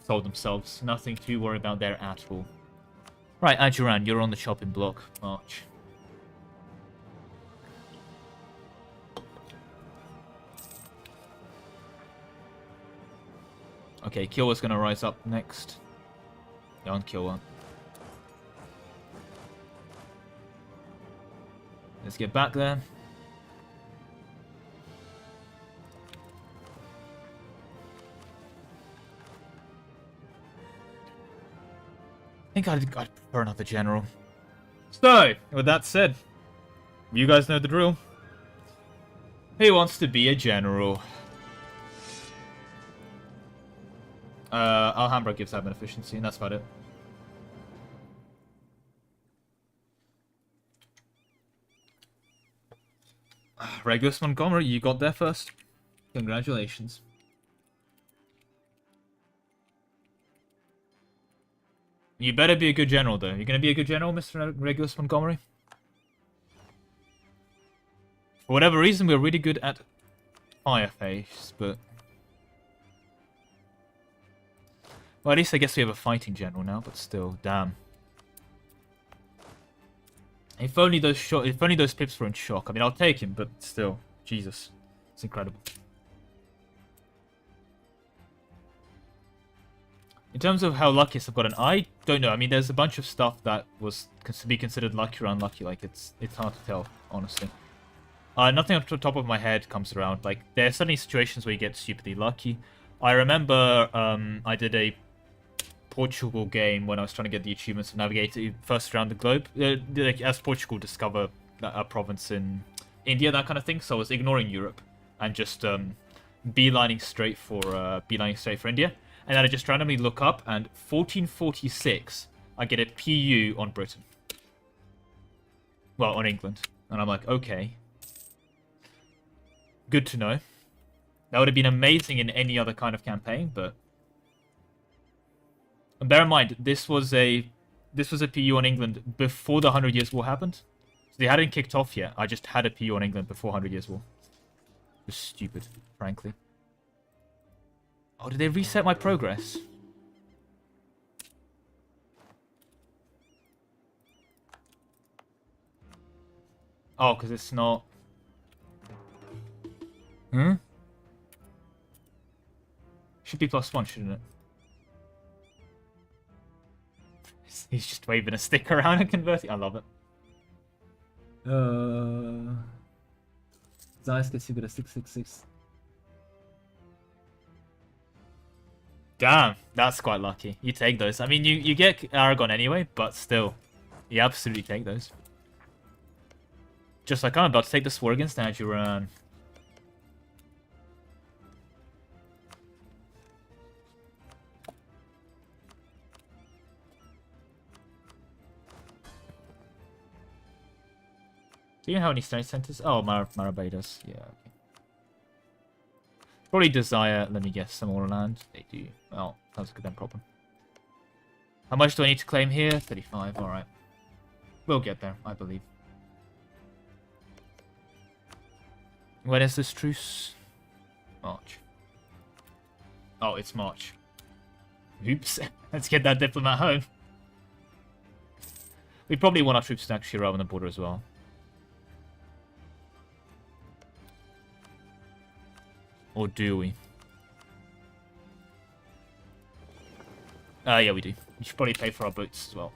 solve themselves. Nothing to worry about there at all. Right, Ajuran, you're on the chopping block. March. Okay, Kyowa's gonna rise up next. Yeah, on Kyowa. Let's get back there. I think I'd prefer another general. So, with that said, you guys know the drill. Who wants to be a general? Alhambra gives admin efficiency, and that's about it. Regulus Montgomery, you got there first. Congratulations. You better be a good general, though. You're going to be a good general, Mr. Regulus Montgomery? For whatever reason, we're really good at Fireface, but... Well, at least I guess we have a fighting general now, but still, damn. If only those pips were in shock. I mean, I'll take him, but still, Jesus, it's incredible. In terms of how lucky I've gotten, I don't know. I mean, there's a bunch of stuff that was to be considered lucky or unlucky. Like, it's hard to tell, honestly. Nothing off the top of my head comes around. Like, there are certainly situations where you get stupidly lucky. I remember I did a Portugal game when I was trying to get the achievements of navigating first around the globe. As Portugal discover a province in India, that kind of thing. So I was ignoring Europe and just beelining straight for India. And then I just randomly look up, and 1446, I get a PU on Britain. Well, on England. And I'm like, okay. Good to know. That would have been amazing in any other kind of campaign, but... And bear in mind, this was a PU on England before the 100 Years' War happened. So they hadn't kicked off yet. I just had a PU on England before 100 Years' War. It was stupid, frankly. Oh, did they reset my progress? Oh, because it's not... Hmm? Should be +1, shouldn't it? He's just waving a stick around and converting. I love it. Zeiss gets you got a 666. Damn, that's quite lucky. You take those. I mean, you get Aragon anyway, but still. You absolutely take those. Just like I'm about to take this war against Ajuran. Do you know how many state centers? Oh, Marabadas. Yeah, okay. Probably desire, let me guess, some more land. They do. Well, that's a good then problem. How much do I need to claim here? 35, alright. We'll get there, I believe. When is this truce? March. Oh, it's March. Oops. Let's get that diplomat home. We probably want our troops to actually arrive on the border as well. Or do we? Yeah, we do. We should probably pay for our boats as well.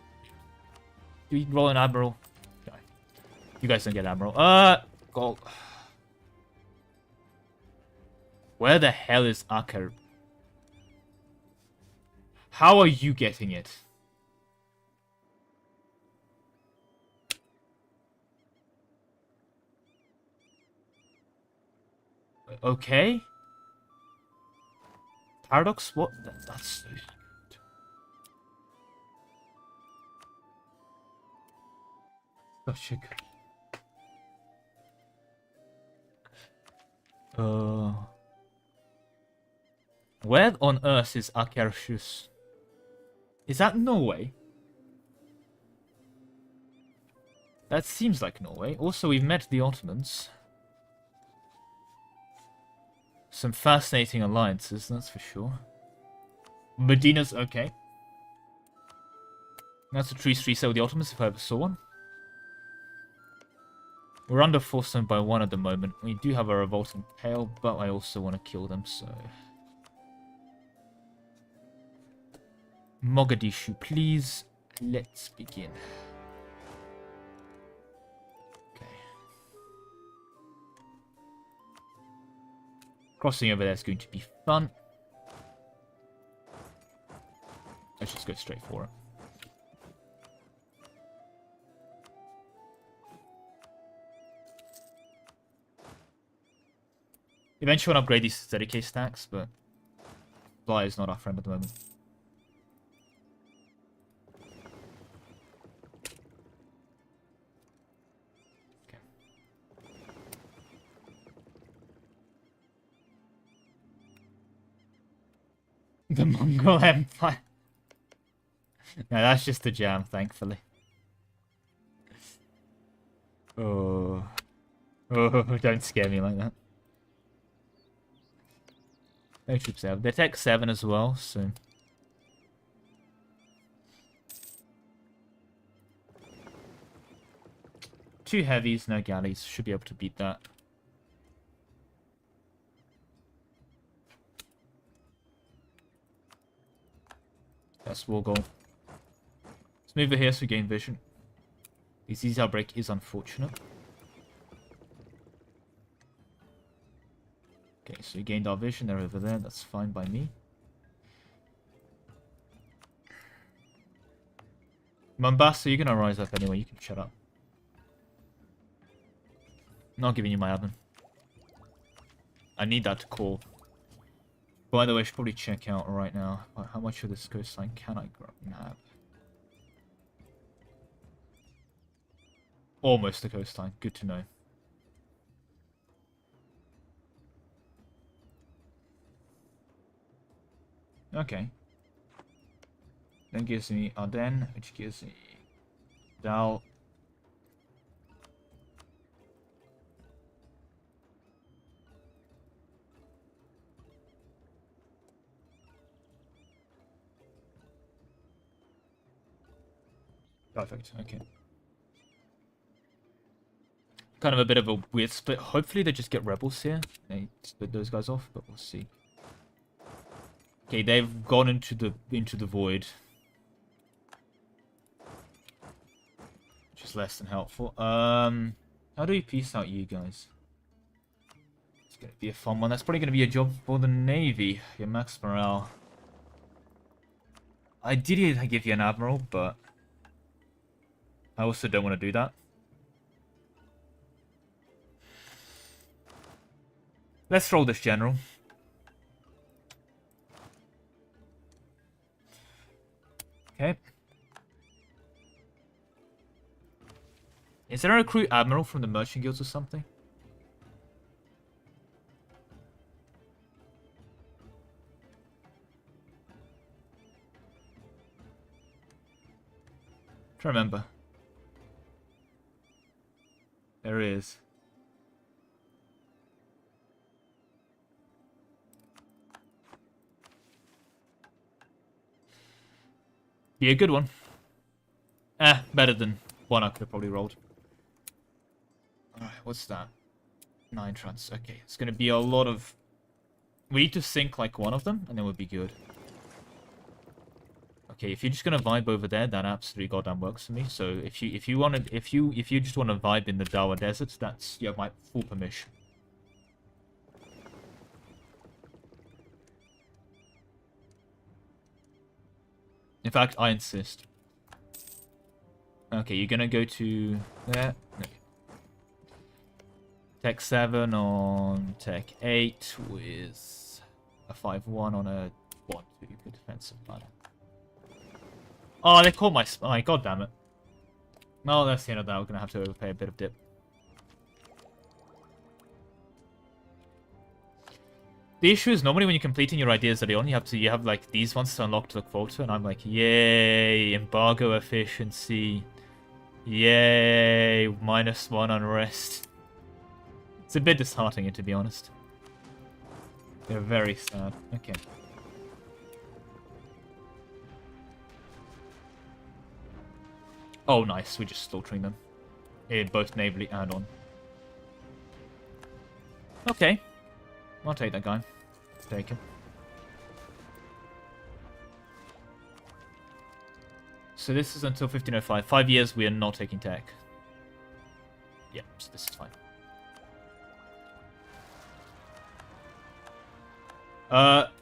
Do we roll an admiral? No. You guys don't get admiral. Gold. Where the hell is Akar? How are you getting it? Okay. Paradox? What? That's so good. Such a good. Where on earth is Akershus? Is that Norway? That seems like Norway. Also, we've met the Ottomans. Some fascinating alliances, that's for sure. Medina's okay. That's a truce reset with the Ottomans if I ever saw one. We're under force by one at the moment. We do have a revolting pale, but I also want to kill them, so... Mogadishu, please. Let's begin. Okay. Crossing over there is going to be fun. Let's just go straight for it. Eventually I want to upgrade these ZK stacks, but Fly is not our friend at the moment. Okay. The Mongol Empire. No, that's just a jam, thankfully. Oh, don't scare me like that. No troops there. They're Tech 7 as well, so... Two heavies, no galleys. Should be able to beat that. That's war goal. Let's move it here so we gain vision. This easy outbreak is unfortunate. Okay, so we gained our vision. They're over there. That's fine by me. Mombasa, you're gonna rise up anyway. You can shut up. I'm not giving you my oven. I need that to call. By the way, I should probably check out right now. How much of this coastline can I grab? Almost the coastline. Good to know. Okay. Then gives me Ardennes, which gives me Dal. Perfect, okay. Kind of a bit of a weird split. Hopefully they just get rebels here. They split those guys off, but we'll see. Okay, they've gone into the void. That's less than helpful. How do we peace out you guys? It's gonna be a fun one. That's probably gonna be a job for the Navy. Your max morale. Ideally, I give you an admiral, but I also don't want to do that. Let's roll this general. Okay. Is there a recruit admiral from the merchant guilds or something? I'm trying to remember. There is. Be a good one. Better than one I could have probably rolled. Alright, what's that? 9 trans. Okay, it's gonna be a lot of... We need to sink like one of them, and then we'll be good. Okay, if you're just gonna vibe over there, that absolutely goddamn works for me. So if you just want to vibe in the Dawa Desert, that's my full permission. In fact, I insist. Okay, you're gonna go to there. Okay. Tech 7 on Tech 8 with a 5-1 on a 1-2. Good defensive plan. Oh, they caught my spy. God damn it. Well, that's the end of that. We're gonna have to overpay a bit of dip. The issue is normally when you're completing your ideas early on, you have like these ones to unlock to look forward to, and I'm like, yay, embargo efficiency, yay, -1 unrest. It's a bit disheartening, to be honest. They're very sad. Okay. Oh, nice. We're just slaughtering them. Both navally and on. Okay. I'll take that guy. Take him. So this is until 1505. 5 years, we are not taking tech. Yeah, so this is fine.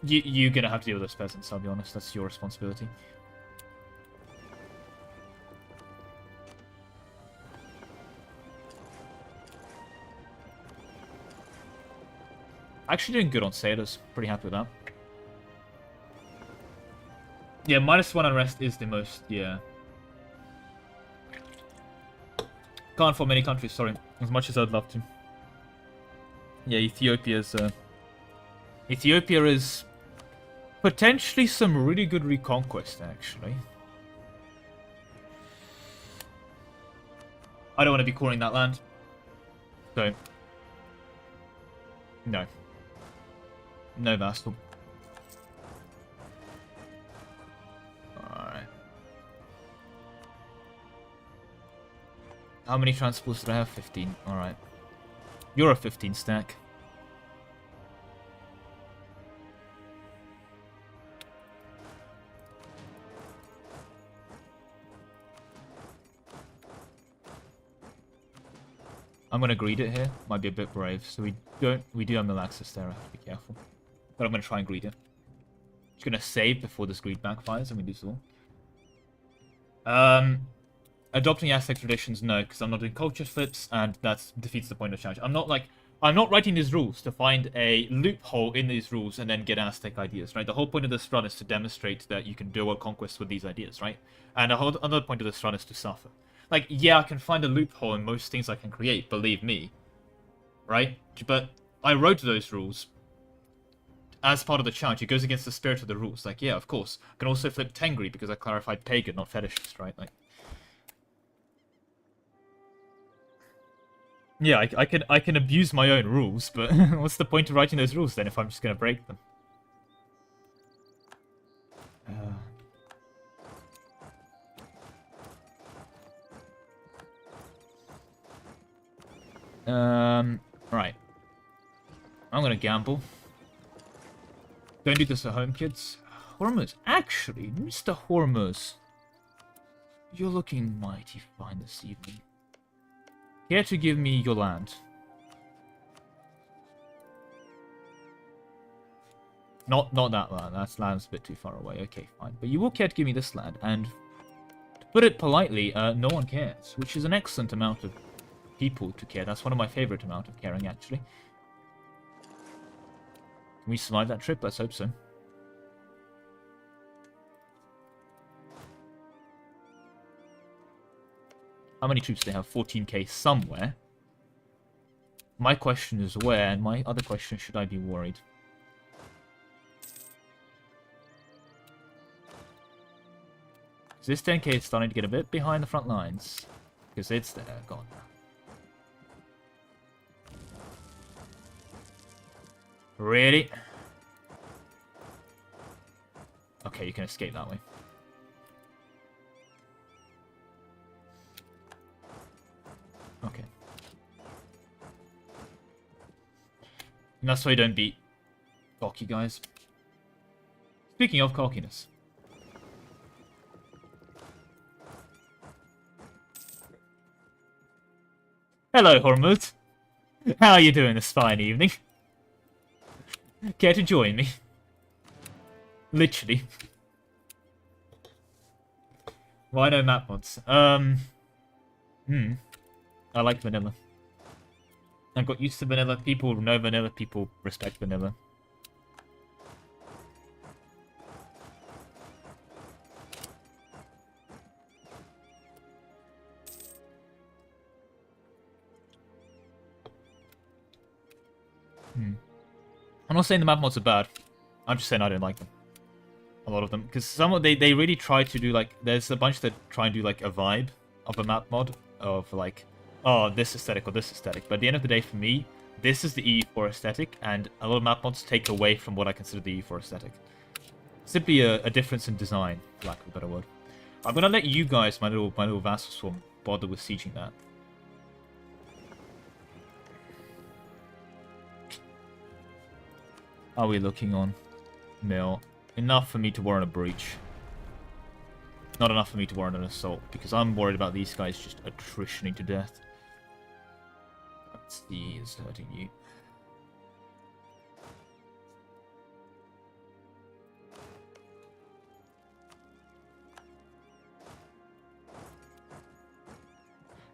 You're gonna have to deal with those peasants, I'll be honest. That's your responsibility. Actually doing good on sailors. Pretty happy with that. Yeah, -1 unrest is the most, yeah. Can't for many countries, sorry. As much as I'd love to. Yeah, Ethiopia's, Ethiopia is potentially some really good reconquest, actually. I don't want to be calling that land. So. No. No vassal. Alright. How many transports did I have? 15. Alright. You're a 15 stack. I'm gonna greed it here. Might be a bit brave. So we do have Melaxis there. I have to be careful. But I'm gonna try and greed it. Just gonna save before this greed backfires and we lose all. Adopting Aztec traditions, no, because I'm not doing culture flips, and that defeats the point of challenge. I'm not writing these rules to find a loophole in these rules and then get Aztec ideas, right? The whole point of this run is to demonstrate that you can do a conquest with these ideas, right? And another point of this run is to suffer. Like, yeah, I can find a loophole in most things I can create, believe me. Right? But I wrote those rules as part of the challenge. It goes against the spirit of the rules. Like, yeah, of course. I can also flip Tengri because I clarified Pagan, not Fetishist, right? Like, yeah, I can abuse my own rules, but what's the point of writing those rules then if I'm just going to break them? Right. I'm gonna gamble. Don't do this at home, kids. Hormuz. Actually, Mr. Hormuz. You're looking mighty fine this evening. Care to give me your land? Not that land. That land's a bit too far away. Okay, fine. But you will care to give me this land, and to put it politely, no one cares, which is an excellent amount of people to care. That's one of my favorite amount of caring, actually. Can we survive that trip? Let's hope so. How many troops do they have? 14k somewhere. My question is where, and my other question, should I be worried? This 10k is starting to get a bit behind the front lines. Because it's there. God. Really? Okay, you can escape that way. Okay. And that's why you don't beat cocky guys. Speaking of cockiness. Hello, Hormuz. How are you doing this fine evening? Care to join me? Literally. Why no map mods? I like vanilla. I got used to vanilla. People know vanilla. People respect vanilla. I'm not saying the map mods are bad. I'm just saying I don't like them. A lot of them. Because some of they really try to do like... There's a bunch that try and do like a vibe of a map mod. Of like, oh, this aesthetic or this aesthetic. But at the end of the day, for me, this is the EU4 aesthetic. And a lot of map mods take away from what I consider the EU4 aesthetic. Simply a difference in design, for lack of a better word. I'm going to let you guys, my little vassal swarm, bother with sieging that. Are we looking on? Mill. Enough for me to warrant a breach. Not enough for me to warrant an assault, because I'm worried about these guys just attritioning to death. That's the is hurting you.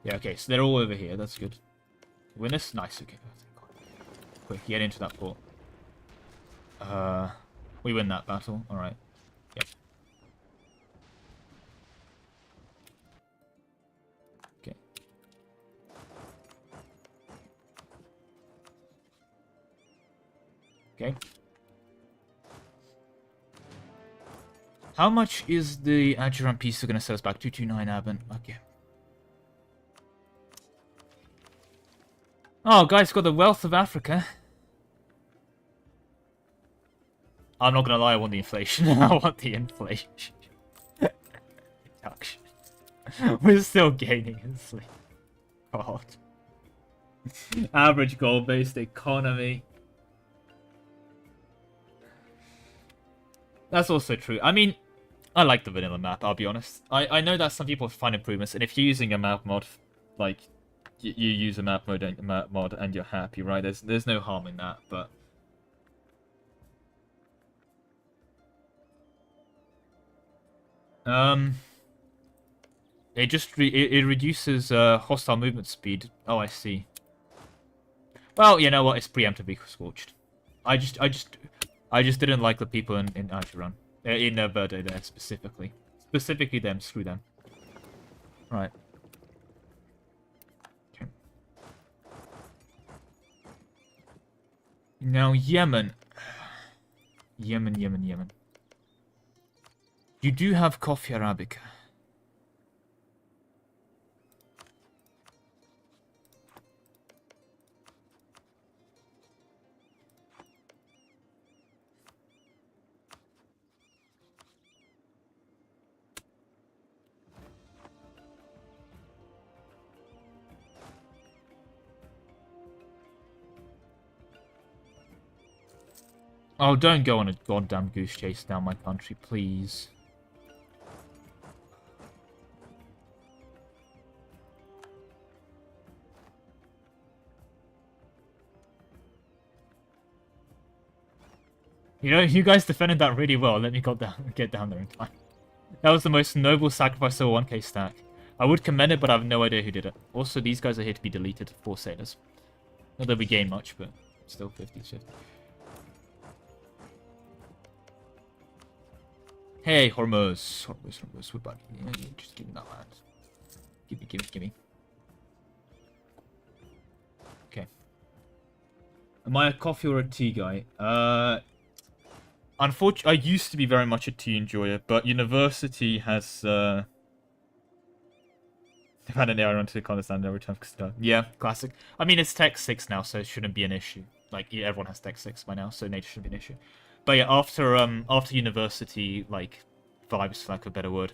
Yeah, okay, so they're all over here. That's good. Win this? Nice, okay. Quick, get into that port. We win that battle. Alright. Yep. Okay. Okay. How much is the adjurant piece going to set us back? 229 Aben. Okay. Oh, guys, got the wealth of Africa. I'm not gonna lie, I want the inflation. I want the inflation. Reduction. We're still gaining in sleep. God. Average goal-based economy. That's also true. I mean, I like the vanilla map, I'll be honest. I know that some people find improvements, and if you're using a map mod, like, you use a map mod and you're happy, right? There's no harm in that, but... It just it reduces hostile movement speed. Oh, I see. Well, you know what? It's preemptively scorched. I just didn't like the people in Ajuran, in Verde there specifically. Specifically them. Screw them. Right. Okay. Now Yemen. Yemen. You do have coffee Arabica. Oh, don't go on a goddamn goose chase down my country, please. You know, you guys defended that really well. Let me get down there in time. That was the most noble sacrifice of a 1k stack. I would commend it, but I have no idea who did it. Also, these guys are here to be deleted. 4 sailors. Not that we gain much, but still 50-50. Hey, Hormuz. Hormuz, we're back. Yeah, just give me that land. Give me. Okay. Am I a coffee or a tea guy? Unfortunately, I used to be very much a tea enjoyer, but university has, They've had an error onto the understand every time. Yeah, classic. I mean, it's Tech 6 now, so it shouldn't be an issue. Like, yeah, everyone has Tech 6 by now, so nature shouldn't be an issue. But yeah, after university, like, vibes, for lack of a better word,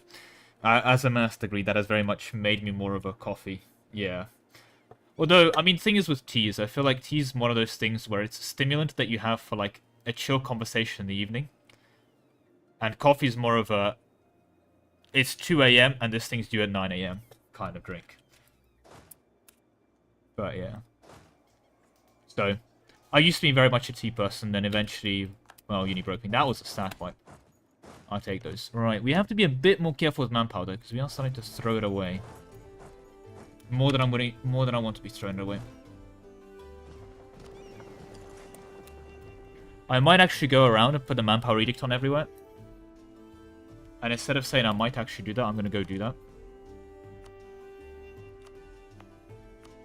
as a master's degree, that has very much made me more of a coffee. Yeah. Although, I mean, thing is with teas, I feel like tea is one of those things where it's a stimulant that you have for, like, a chill conversation in the evening. And coffee is more of a... It's 2 a.m. and this thing's due at 9 a.m. kind of drink. But yeah. So, I used to be very much a tea person, then eventually, well, uni broke me. That was a stack wipe. I'll take those. Right, we have to be a bit more careful with manpower though, because we are starting to throw it away. More than I want to be throwing it away. I might actually go around and put the manpower edict on everywhere. And instead of saying I might actually do that, I'm going to go do that.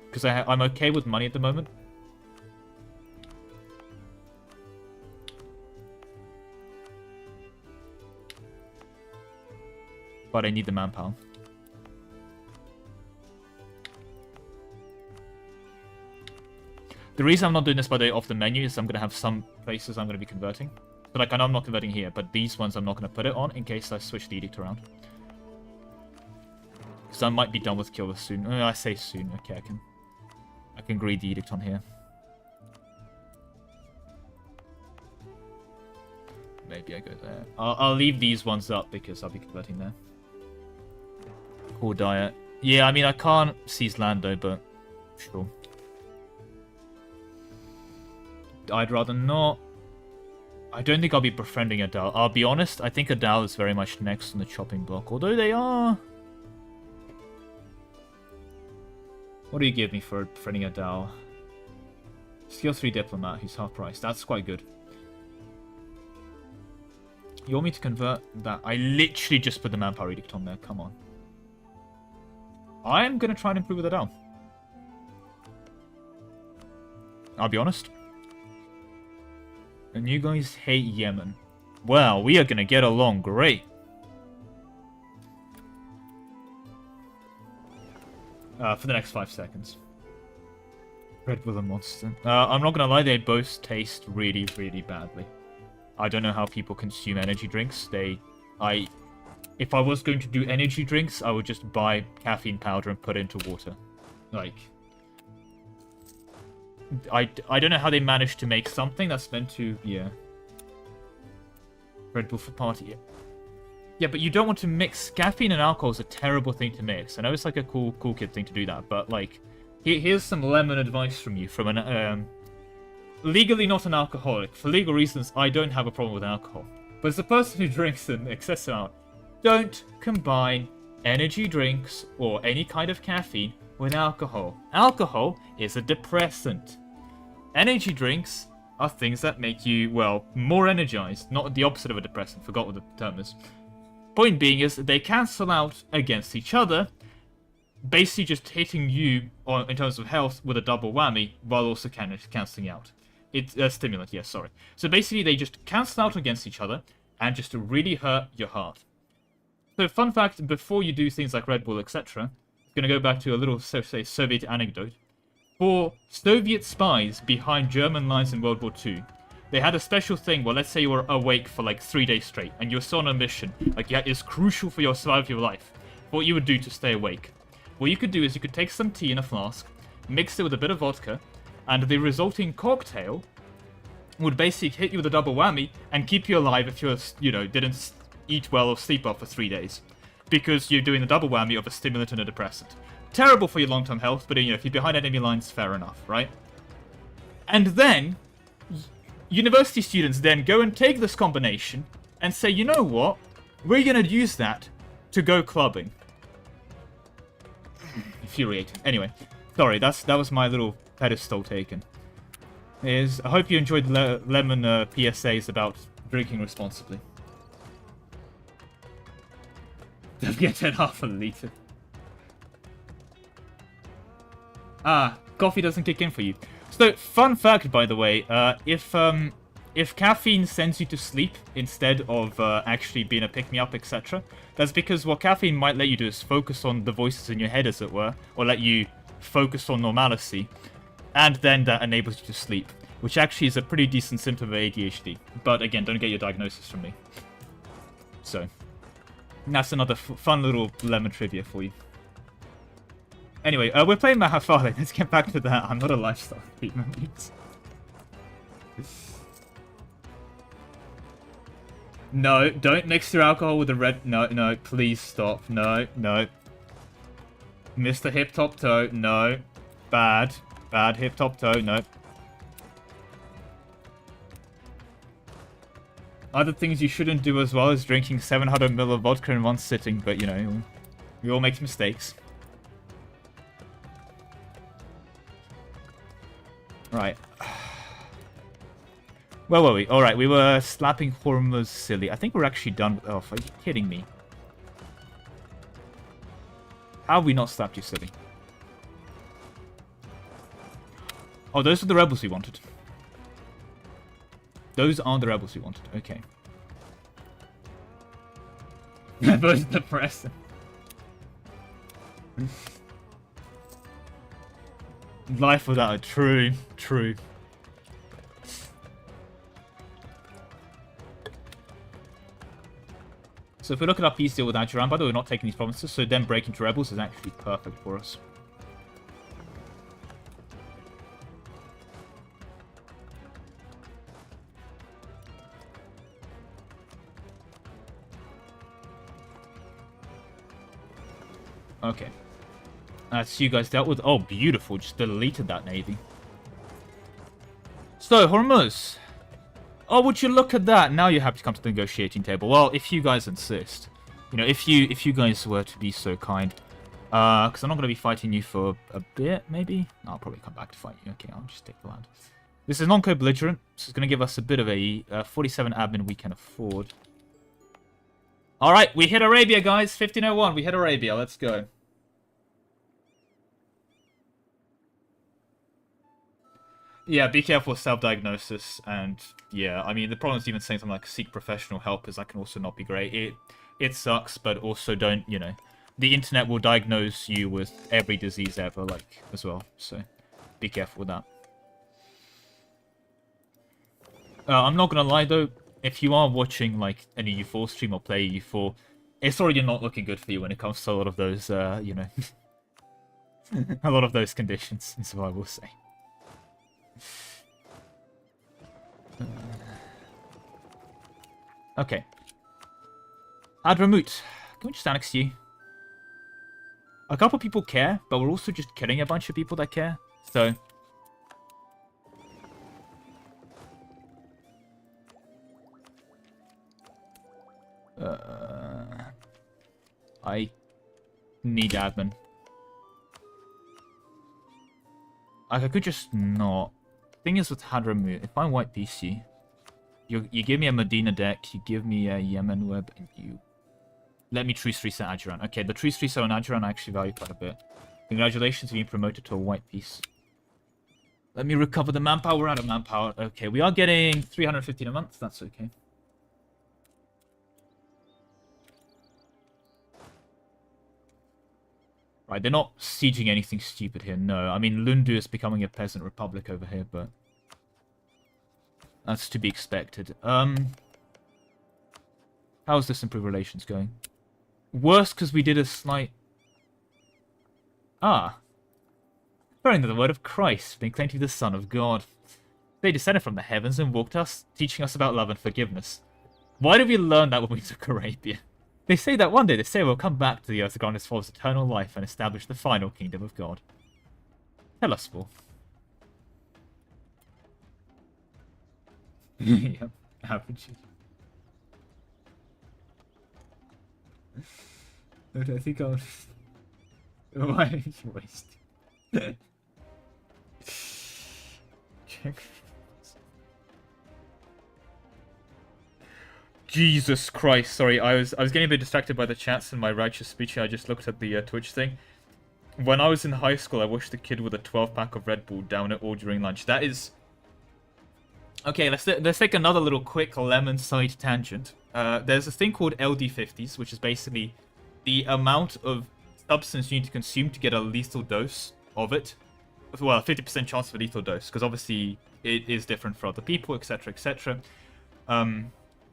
Because I'm okay with money at the moment. But I need the manpower. The reason I'm not doing this, by the way, off the menu is I'm going to have some places I'm going to be converting. But like, I know I'm not converting here, but these ones I'm not going to put it on in case I switch the edict around. Because I might be done with killers soon. I say soon. Okay, I can greed the edict on here. Maybe I go there. I'll leave these ones up because I'll be converting there. Cool diet. Yeah, I mean, I can't seize land though, but sure. I'd rather not. I don't think I'll be befriending Adal. I'll be honest, I think Adal is very much next on the chopping block, although they are... What do you give me for befriending Adal? Skill 3 Diplomat, who's half price. That's quite good. You want me to convert that? I literally just put the manpower edict on there, come on. I'm going to try and improve with Adal. I'll be honest. And you guys hate Yemen. Well, we are going to get along great. For the next 5 seconds. Red Bull and Monster. I'm not going to lie, they both taste really, really badly. I don't know how people consume energy drinks. If I was going to do energy drinks, I would just buy caffeine powder and put it into water. Like... I don't know how they managed to make something that's meant to... Yeah. Red Bull for party. Yeah. Yeah, but you don't want to mix... Caffeine and alcohol is a terrible thing to mix. I know it's like a cool kid thing to do that, but like... Here's some lemon advice from you. From an... legally not an alcoholic. For legal reasons, I don't have a problem with alcohol. But as a person who drinks an excessive amount, don't combine energy drinks or any kind of caffeine with alcohol. Alcohol is a depressant. Energy drinks are things that make you, well, more energized. Not the opposite of a depressant. Forgot what the term is. Point being is they cancel out against each other, basically just hitting you in terms of health with a double whammy, while also cancelling out. It's a stimulant, yes, sorry. So basically they just cancel out against each other and just really hurt your heart. So fun fact, before you do things like Red Bull, etc., I'm going to go back to a little, say, Soviet anecdote. For Soviet spies behind German lines in World War II, they had a special thing where, let's say you were awake for like 3 days straight, and you were still on a mission, like yeah, it's crucial for your survival of your life. What you would do to stay awake? What you could do is you could take some tea in a flask, mix it with a bit of vodka, and the resulting cocktail would basically hit you with a double whammy and keep you alive if you didn't eat well or sleep well for 3 days. Because you're doing the double whammy of a stimulant and a depressant. Terrible for your long-term health, but if you're behind enemy lines, fair enough, right? And then, university students then go and take this combination and say, you know what? We're going to use that to go clubbing. Infuriating. Anyway, sorry, that was my little pedestal taken. I hope you enjoyed Lemon PSAs about drinking responsibly. Don't get at half a liter. Ah, coffee doesn't kick in for you. So, fun fact, by the way, if caffeine sends you to sleep instead of actually being a pick-me-up, etc., that's because what caffeine might let you do is focus on the voices in your head, as it were, or let you focus on normalcy, and then that enables you to sleep, which actually is a pretty decent symptom of ADHD. But again, don't get your diagnosis from me. So, that's another fun little lemon trivia for you. Anyway, we're playing Mahafaly. Let's get back to that. I'm not a lifestyle treatment. No, don't mix your alcohol with the red... No, please stop. No. Mr. Hip Top Toe, no. Bad Hip Top Toe, no. Other things you shouldn't do as well is drinking 700 ml of vodka in one sitting, but you know, we all make mistakes. Right. Where were we? Alright, we were slapping Hormuz silly. I think we're actually done with... Oh, are you kidding me? How have we not slapped you silly? Oh, those are the rebels we wanted. Those are the rebels we wanted. Okay. Those are the press. Life without a true. So if we look at our peace deal with Ajuran, by the way, we're not taking these provinces, so them breaking to rebels is actually perfect for us. Okay. That's you guys dealt with. Oh, beautiful. Just deleted that navy. So, Hormuz. Oh, would you look at that? Now you have to come to the negotiating table. Well, if you guys insist. You know, if you guys were to be so kind. Because I'm not going to be fighting you for a bit, maybe? I'll probably come back to fight you. Okay, I'll just take the land. This is non-co-belligerent. This is going to give us a bit of a 47 admin we can afford. Alright, we hit Arabia, guys. 1501. We hit Arabia. Let's go. Yeah, be careful with self-diagnosis, and yeah, I mean, the problem is even saying something like seek professional help is that can also not be great. It sucks, but also don't, you know, the internet will diagnose you with every disease ever, like, as well, so be careful with that. I'm not gonna lie, though, if you are watching, like, any U4 stream or play U4, it's already not looking good for you when it comes to a lot of those, you know, a lot of those conditions, is what I will say. Okay. Adramut. Can we just annex you? A couple people care, but we're also just killing a bunch of people that care. So... I need admin. Like, I could just not. Thing is with Hadramut, if I white PC, you give me a Medina deck, you give me a Yemen web, and you let me truce reset Ajuran. Okay, the truce reset on Ajuran I actually value quite a bit. Congratulations, being promoted to a white piece. Let me recover the manpower. We're out of manpower. Okay, we are getting 315 a month. That's okay. Right, they're not sieging anything stupid here, no. I mean, Lundu is becoming a peasant republic over here, but... that's to be expected. How's this improve relations going? Worse, because we did a slight... Ah. Referring to the word of Christ, being claimed to be the Son of God. They descended from the heavens and walked us, teaching us about love and forgiveness. Why did we learn that when we took Arabia? They say that one day the Savior will come back to the earth to grant his followers eternal life and establish the final kingdom of God. Tell us more. Yep, average. But I think I'll... Why are you wasting? Check. Jesus Christ, sorry, I was getting a bit distracted by the chats and my righteous speech. I just looked at the Twitch thing. When I was in high school, I wished the kid with a 12-pack of Red Bull down it all during lunch. That is... Okay, let's take another little quick lemon side tangent. There's a thing called LD50s, which is basically the amount of substance you need to consume to get a lethal dose of it. Well, 50% chance of a lethal dose, because obviously it is different for other people, etc., etc.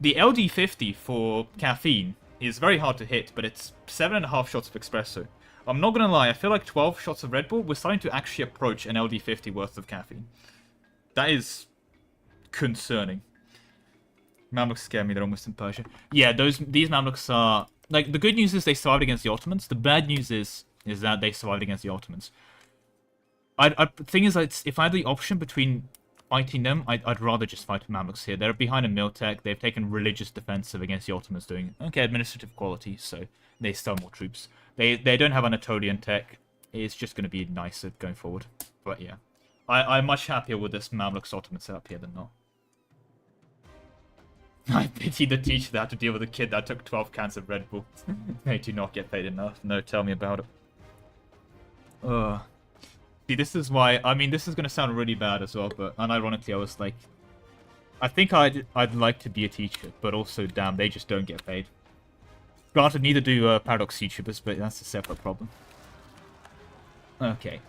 The LD50 for caffeine is very hard to hit, but it's 7.5 shots of espresso. I'm not going to lie, I feel like 12 shots of Red Bull, we're starting to actually approach an LD50 worth of caffeine. That is concerning. Mamluks scare me, they're almost in Persia. Yeah, these Mamluks are... Like, the good news is they survived against the Ottomans. The bad news is that they survived against the Ottomans. The thing is, if I had the option between fighting them, I'd rather just fight Mamluks here. They're behind a Miltech. They've taken religious defensive against the Ottomans, doing okay administrative quality, so they still have more troops. They don't have Anatolian tech. It's just going to be nicer going forward. But yeah, I'm much happier with this Mamluks Ottoman setup here than not. I pity the teacher that had to deal with a kid that took 12 cans of Red Bull. They do not get paid enough. No, tell me about it. Ugh. See, this is why... I mean, this is going to sound really bad as well, but unironically, I was like... I think I'd like to be a teacher, but also, damn, they just don't get paid. Granted, neither do Paradox YouTubers, but that's a separate problem. Okay.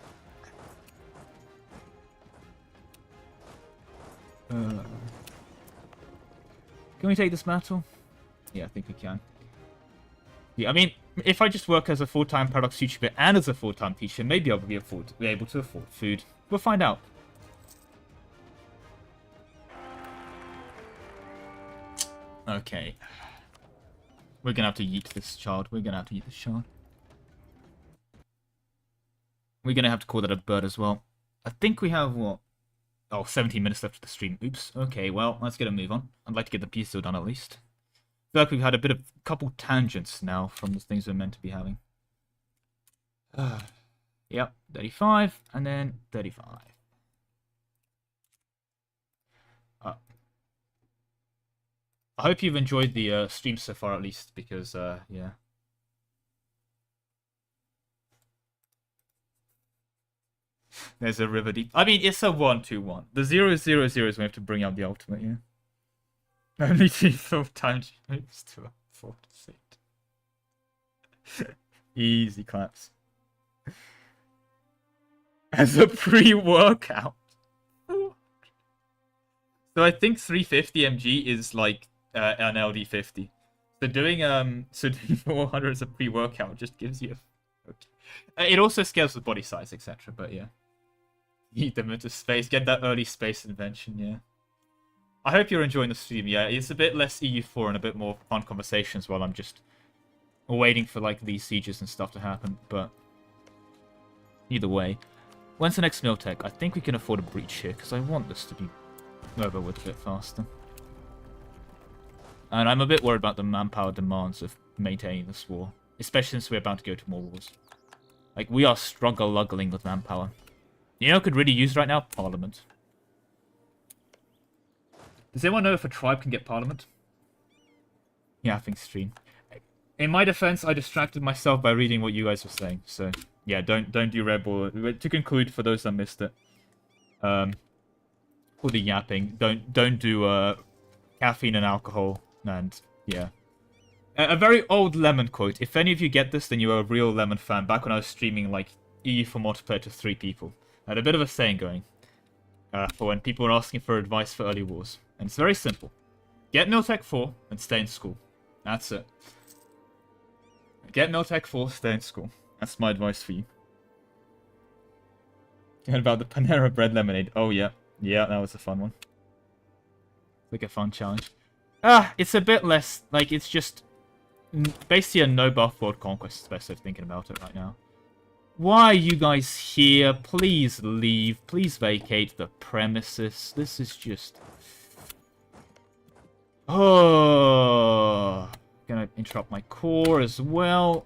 Can we take this battle? Yeah, I think we can. Yeah, I mean, if I just work as a full-time Paradox YouTuber and as a full-time teacher, maybe I'll be able to afford food. We'll find out. Okay. We're gonna have to yeet this child. We're gonna have to call that a bird as well. I think we have, what? Oh, 17 minutes left of the stream. Oops. Okay, well, let's get a move on. I'd like to get the piece still done at least. I feel like we've had a couple tangents now from the things we're meant to be having. Yep, 35, and then 35. I hope you've enjoyed the stream so far at least, because, yeah. There's a river deep. I mean, it's a 1-2-1. The 0-0-0 is when we have to bring out the ultimate, yeah. Only 2 full-time troops to afford a seat. Easy claps. As a pre-workout. So I think 350 mg is like an LD50. So doing 400 as a pre-workout just gives you a... Okay. It also scales with body size, etc. But yeah. Eat them into space. Get that early space invention, yeah. I hope you're enjoying the stream, yeah. It's a bit less EU4 and a bit more fun conversations while I'm just waiting for, like, these sieges and stuff to happen, but... Either way. When's the next Miltech? I think we can afford a breach here, because I want this to be over with a bit faster. And I'm a bit worried about the manpower demands of maintaining this war. Especially since we're about to go to more wars. Like, we are struggle-luggling with manpower. You know what could really use right now? Parliament. Does anyone know if a tribe can get parliament? Yeah, I think stream. In my defense, I distracted myself by reading what you guys were saying. So, yeah, don't do Red Bull. To conclude, for those that missed it, for the yapping, don't do caffeine and alcohol. And, yeah. A very old Lemon quote. If any of you get this, then you're a real Lemon fan. Back when I was streaming, like, EU for multiplayer to 3 people. I had a bit of a saying going. For when people were asking for advice for early wars. And it's very simple. Get Miltech 4 and stay in school. That's it. Get Miltech 4, stay in school. That's my advice for you. And about the Panera Bread Lemonade. Oh, yeah. Yeah, that was a fun one. Like a fun challenge. It's a bit less... Like, it's just... Basically a no buff world conquest, especially thinking about it right now. Why are you guys here? Please leave. Please vacate the premises. This is just... Oh, gonna interrupt my core as well.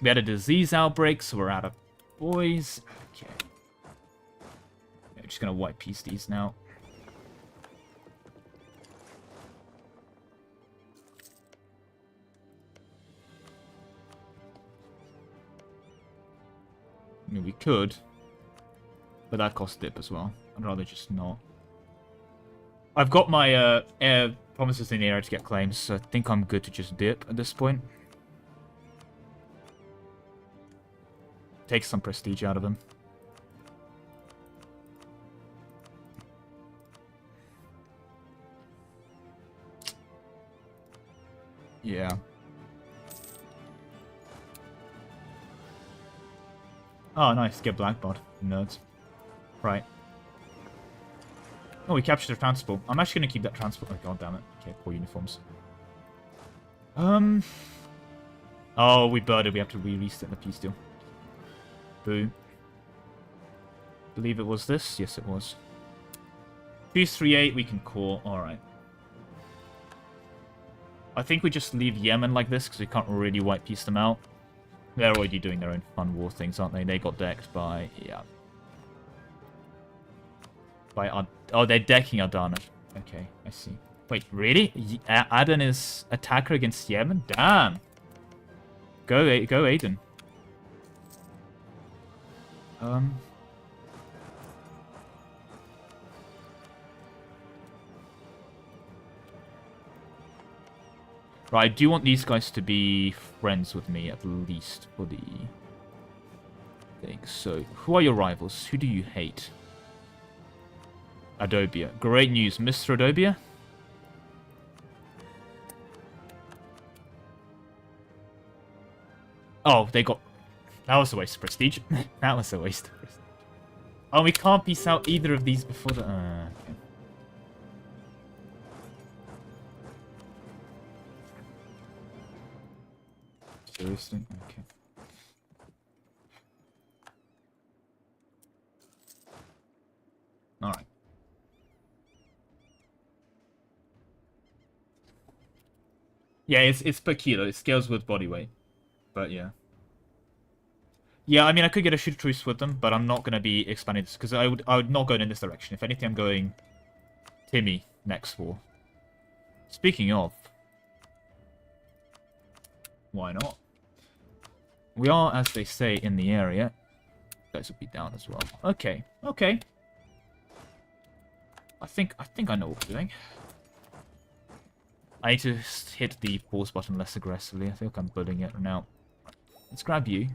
We had a disease outbreak, so we're out of boys. Okay. Yeah, just gonna white piece these now. I mean, we could, but that costs dip as well. I'd rather just not. I've got my air promises in the area to get claims, so I think I'm good to just dip at this point. Take some prestige out of him. Yeah. Oh, nice. Get blackballed. Nerds. Right. Oh, we captured a transport. I'm actually going to keep that transport. Oh, god damn it. Okay, poor uniforms. Oh, we birded. We have to reset the peace deal. Boo. Believe it was this? Yes, it was. 238, we can call. Alright. I think we just leave Yemen like this, because we can't really white piece them out. They're already doing their own fun war things, aren't they? They got decked by... yeah. Oh, they're decking Adana. Okay, I see. Wait, really? Aden is attacker against Yemen? Damn. Go Aden. Right, I do want these guys to be friends with me, at least, for the thing. So, who are your rivals? Who do you hate? Adobia. Great news, Mr. Adobia. Oh, they got... that was a waste of prestige. That was a waste of prestige. Oh, we can't piece out either of these before the... okay. Seriously? Okay. Alright. Yeah, it's per kilo. It scales with body weight. But yeah. Yeah, I mean, I could get a shoot truce with them, but I'm not going to be expanding this, because I would not go in this direction. If anything, I'm going Timmy next war. Speaking of... why not? We are, as they say, in the area. You guys will be down as well. Okay, okay. I think I know what we're doing. I need to hit the pause button less aggressively. I think I'm building it now. Let's grab you.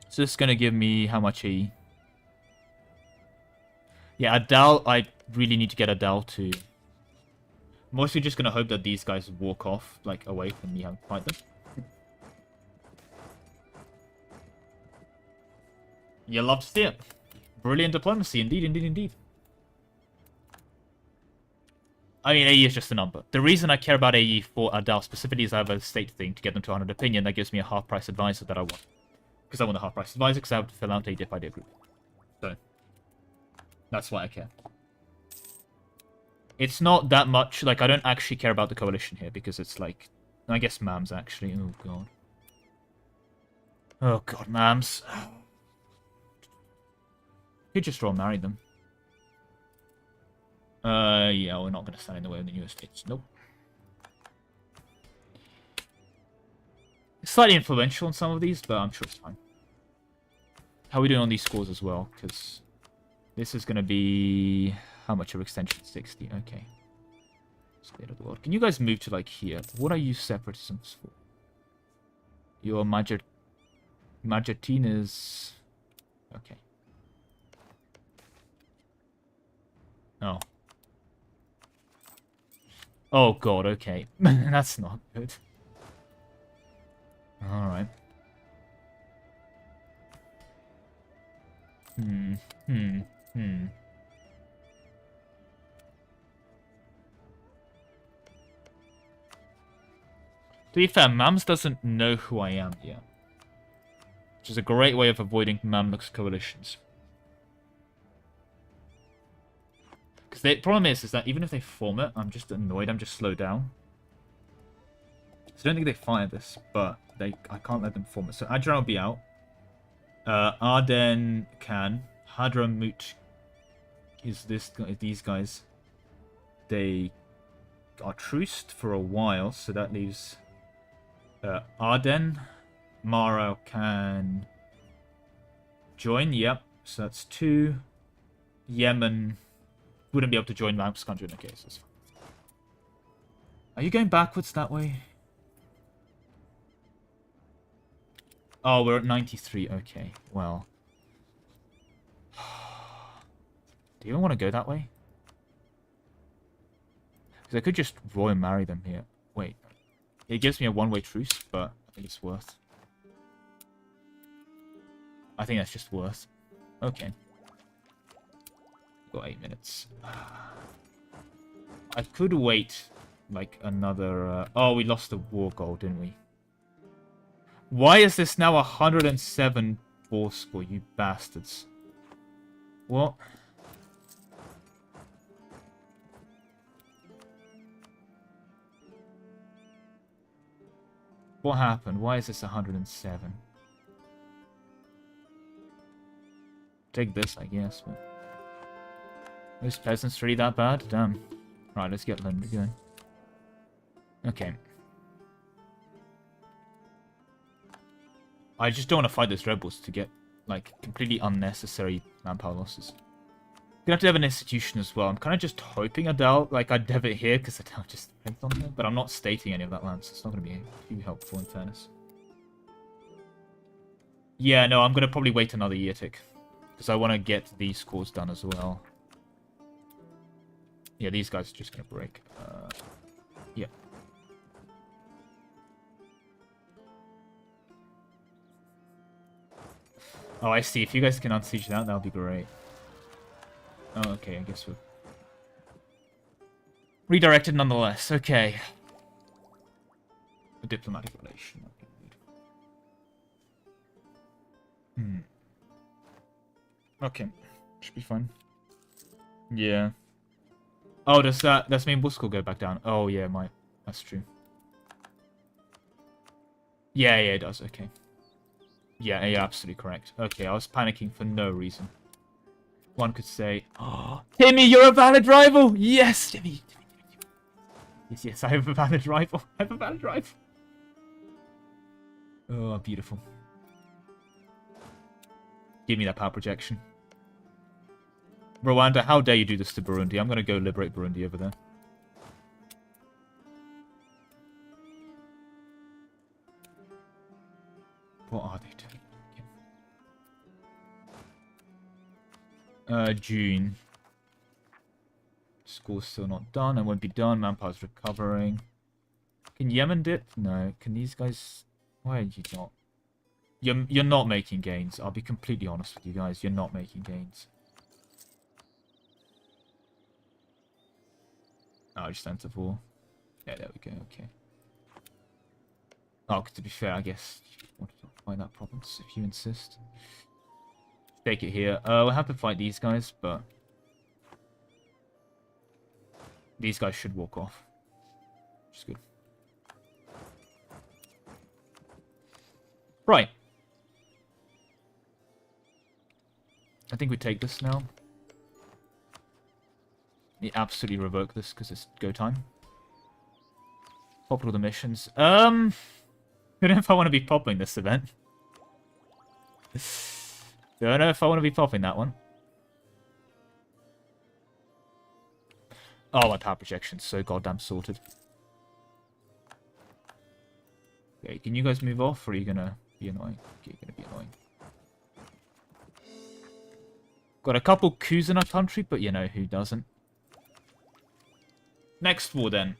So this is going to give me how much a... yeah, Adal, I really need to get Adal to... mostly just going to hope that these guys walk off, like, away from me having to fight them. You love to see it. Brilliant diplomacy, indeed, indeed, indeed. I mean, AE is just a number. The reason I care about AE for Adal specifically is I have a state thing to get them to 100 opinion that gives me a half-price advisor that I want. Because I want a half-price advisor, because I have to fill out a diff idea group. So, that's why I care. It's not that much, like, I don't actually care about the coalition here, because it's like... I guess Mams, actually. Oh, God. Oh, God, Mams. Could just roll marry them. Yeah, we're not going to stand in the way of the new estates. Nope. It's slightly influential on some of these, but I'm sure it's fine. How are we doing on these scores as well? Because this is going to be... how much of extension? 60. Okay. State of the world. Can you guys move to, like, here? What are you separatisms for? Your Majertine is... okay. Oh. Oh, God, okay. That's not good. Alright. To be fair, Mams doesn't know who I am yet. Which is a great way of avoiding Mamluk's coalitions. Because the problem is that even if they form it, I'm just annoyed. I'm just slowed down. So I don't think they fire this, but I can't let them form it. So Adran will be out. Arden can. Hadramut is these guys. They are truced for a while, so that leaves Arden. Mara can join. Yep, so that's 2. Yemen wouldn't be able to join Mount's country in the case. That's fine. Are you going backwards that way? Oh, we're at 93. Okay, well. Do you even want to go that way? Because I could just royal marry them here. Wait. It gives me a one-way truce, but I think it's worth. I think that's just worth. Okay. Got 8 minutes. I could wait, like, another... Oh, we lost the war goal, didn't we? Why is this now 107 war score, you bastards? What? What happened? Why is this 107? Take this, I guess, but... Those peasants really that bad? Damn. Right, let's get Linda going. Okay. I just don't want to fight those rebels to get, like, completely unnecessary manpower losses. Gonna have to have an institution as well. I'm kind of just hoping Adele, like, I'd have it here, because Adele just ranked on there. But I'm not stating any of that land, so it's not going to be too helpful in fairness. Yeah, no, I'm going to probably wait another year tick. Because I want to get these scores done as well. Yeah, these guys are just going to break. Yeah. Oh, I see. If you guys can unsiege that, that would be great. Oh, okay, I guess we're... Redirected nonetheless. Okay. A diplomatic relation. Okay. Should be fine. Yeah. Oh, does mean Busk'll go back down? Oh, yeah, that's true. Yeah, it does. Okay. Yeah, you're absolutely correct. Okay, I was panicking for no reason. One could say, "Oh, Timmy, you're a valid rival!" Yes, Timmy. Yes, I have a valid rival. I have a valid rival. Oh, beautiful. Give me that power projection. Rwanda, how dare you do this to Burundi? I'm going to go liberate Burundi over there. What are they doing? June. School's still not done and won't be done. Manpower's recovering. Can Yemen dip? No. Can these guys... Why are you not? You're not making gains. I'll be completely honest with you guys. You're not making gains. Oh, just enter war. Yeah, there we go. Okay. Oh, to be fair, I guess you wanted to find that province if you insist. Take it here. We'll have to fight these guys, but these guys should walk off, which is good. Right. I think we take this now. We absolutely revoke this because it's go time. Pop all the missions. I don't know if I want to be popping this event. Don't know if I want to be popping that one. Oh, my power projection's so goddamn sorted. Okay, can you guys move off, or are you gonna be annoying? Okay, you're gonna be annoying. Got a couple coups in our country, but you know who doesn't. Next war, then.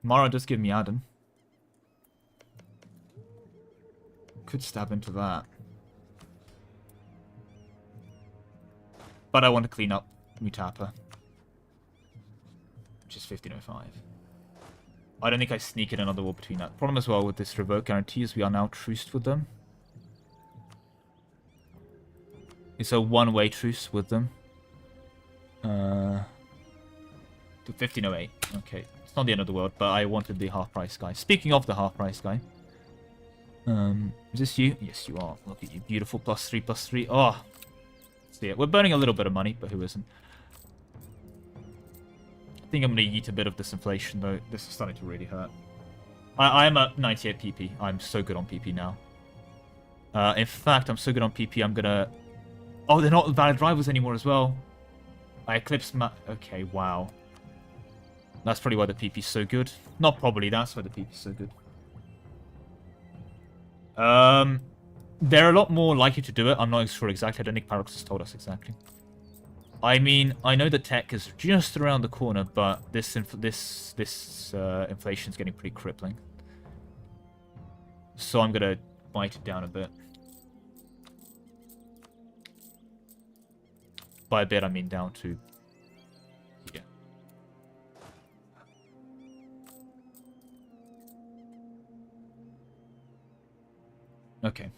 Mara does give me Adam. Could stab into that. But I want to clean up Mutapa. Which is 1505. I don't think I sneak in another war between that. Problem as well with this revoke guarantee is we are now truced with them. It's a one-way truce with them. To 1508. Okay, it's not the end of the world, but I wanted the half-price guy. Speaking of the half-price guy. Is this you? Yes, you are. Look at you. Beautiful. +3/+3. Oh. See it. We're burning a little bit of money, but who isn't? I think I'm going to eat a bit of this inflation, though. This is starting to really hurt. I'm at 98 PP. I'm so good on PP now. In fact, I'm so good on PP, I'm going to... Oh, they're not valid rivals anymore as well. I eclipsed Okay, wow. That's probably why the PP's so good. Not probably, that's why the PP's so good. They're a lot more likely to do it. I'm not sure exactly. I don't think Paradox has told us exactly. I mean, I know the tech is just around the corner, but this inflation's getting pretty crippling. So I'm gonna bite it down a bit. By a bit, I mean down to... Yeah. Okay.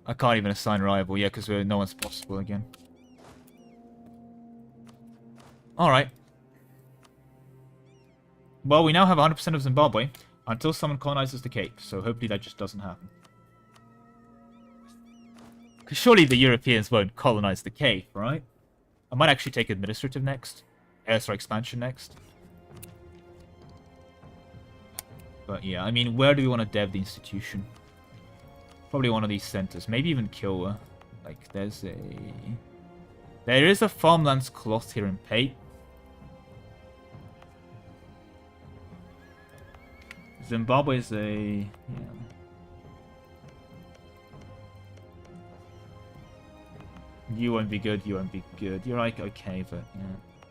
I can't even assign rival, yeah, because no one's possible again. Alright. Well, we now have 100% of Zimbabwe, until someone colonizes the Cape, so hopefully that just doesn't happen. Because surely the Europeans won't colonize the Cape, right? I might actually take administrative next. Sorry, expansion next. But yeah, I mean, where do we want to dev the institution? Probably one of these centers. Maybe even Kilwa. Like, there is a farmlands cloth here in Pate. Zimbabwe is a... Yeah. You won't be good, you won't be good. You're like, okay, but yeah.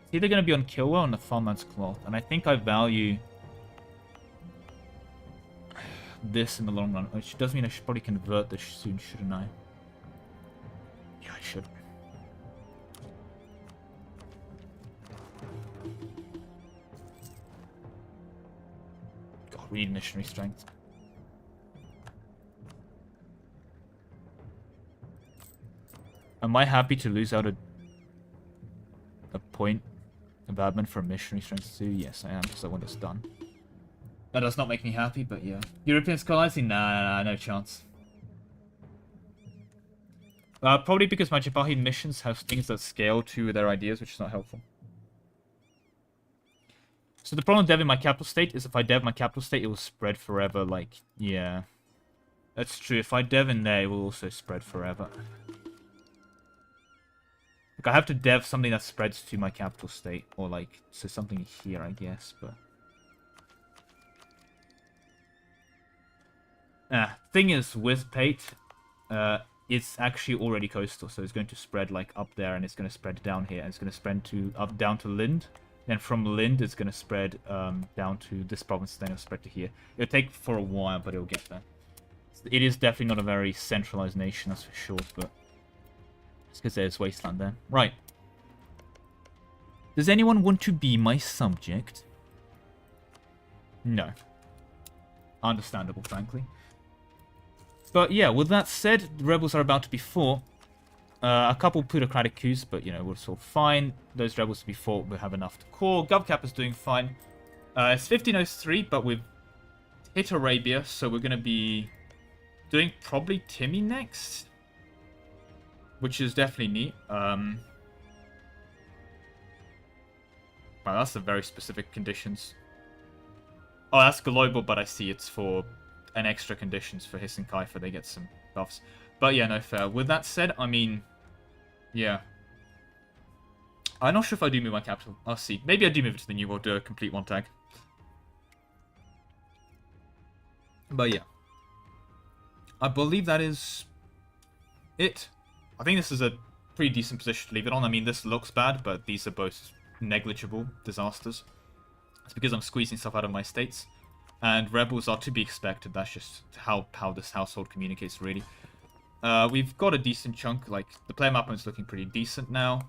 It's either going to be on Kilwa or on the farmlands cloth. And I think I value... this in the long run, which does mean I should probably convert this soon, shouldn't I? Yeah, I should. God, we need missionary strength. Am I happy to lose out a point of admin for missionary strength too? Yes, I am, because I want this done. That does not make me happy, but yeah. Europeans colonizing? Nah, no chance. Probably because my Japahi missions have things that scale to their ideas, which is not helpful. So the problem with deving my capital state is if I dev my capital state, it will spread forever, like, yeah. That's true. If I dev in there, it will also spread forever. Like, I have to dev something that spreads to my capital state, or like, so something here, I guess, but... Thing is, with Pate, it's actually already coastal, so it's going to spread like up there, and it's going to spread down here, and it's going to spread to down to Lind. Then from Lind, it's going to spread down to this province, then it'll spread to here. It'll take for a while, but it'll get there. It is definitely not a very centralized nation, that's for sure, but it's because there's wasteland there. Right. Does anyone want to be my subject? No. Understandable, frankly. But yeah, with that said, the rebels are about to be fought. A couple plutocratic coups, but you know, we're sort of fine. Those rebels to be fought, we have enough to core. GovCap is doing fine. It's 1503, but we've hit Arabia, so we're going to be doing probably Timmy next. Which is definitely neat. Wow, that's some very specific conditions. Oh, that's global, but I see it's for an extra conditions for Hiss and Kaifa. They get some buffs. But yeah, no fair. With that said, I mean, yeah. I'm not sure if I do move my capital. I'll see. Maybe I do move it to the new world, do a complete one tag. But yeah. I believe that is it. I think this is a pretty decent position to leave it on. I mean, this looks bad, but these are both negligible disasters. It's because I'm squeezing stuff out of my states. And rebels are to be expected. That's just how this household communicates, really. We've got a decent chunk. Like, the player map is looking pretty decent now.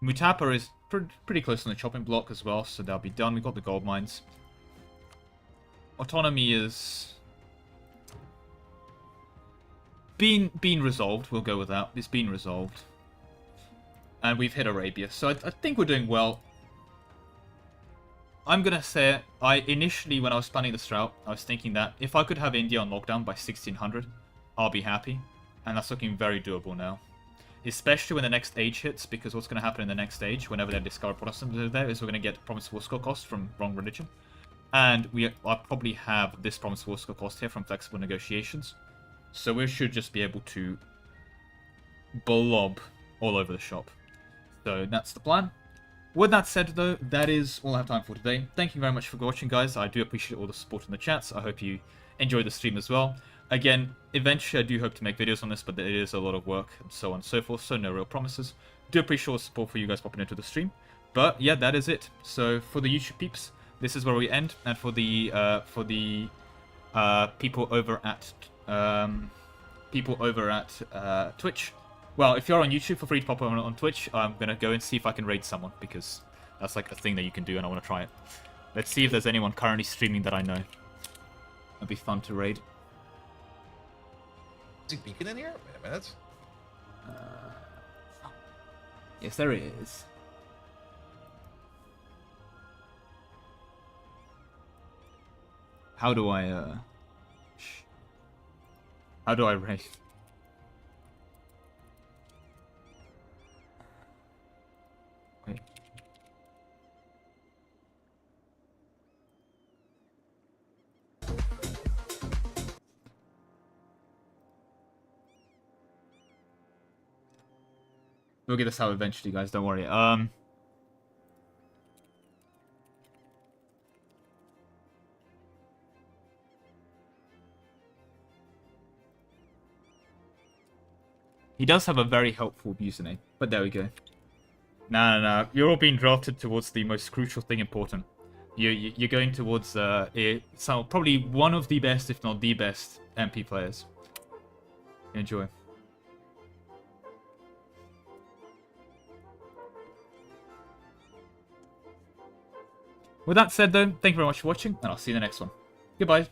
Mutapa is pretty close on the chopping block as well, so that'll be done. We've got the gold mines. Autonomy is been resolved. We'll go with that. It's been resolved. And we've hit Arabia, so I think we're doing well. I'm gonna say, initially, when I was planning this route, I was thinking that if I could have India on lockdown by 1600, I'll be happy. And that's looking very doable now. Especially when the next age hits, because what's going to happen in the next age, whenever they discover Protestantism there, is we're going to get Province of Warsaw cost from wrong religion. And I'll probably have this Province of Warsaw cost here from flexible negotiations. So we should just be able to blob all over the shop. So that's the plan. With that said, though, that is all I have time for today. Thank you very much for watching, guys. I do appreciate all the support in the chats. I hope you enjoyed the stream as well. Again, eventually I do hope to make videos on this, but it is a lot of work and so on and so forth, so no real promises. Do appreciate all the support for you guys popping into the stream. But yeah, that is it. So for the YouTube peeps, this is where we end, and for the people over at Twitch, well, if you're on YouTube, feel free to pop on Twitch. I'm gonna go and see if I can raid someone, because that's like a thing that you can do, and I want to try it. Let's see if there's anyone currently streaming that I know. It'd be fun to raid. Is it beacon in here? Wait a minute. Yes, there is. How do I raid? Wait. We'll get this out eventually, guys. Don't worry. He does have a very helpful username, but there we go. No. You're all being drafted towards the most crucial thing important. You're going towards so probably one of the best, if not the best, MP players. Enjoy. With that said, though, thank you very much for watching, and I'll see you in the next one. Goodbye.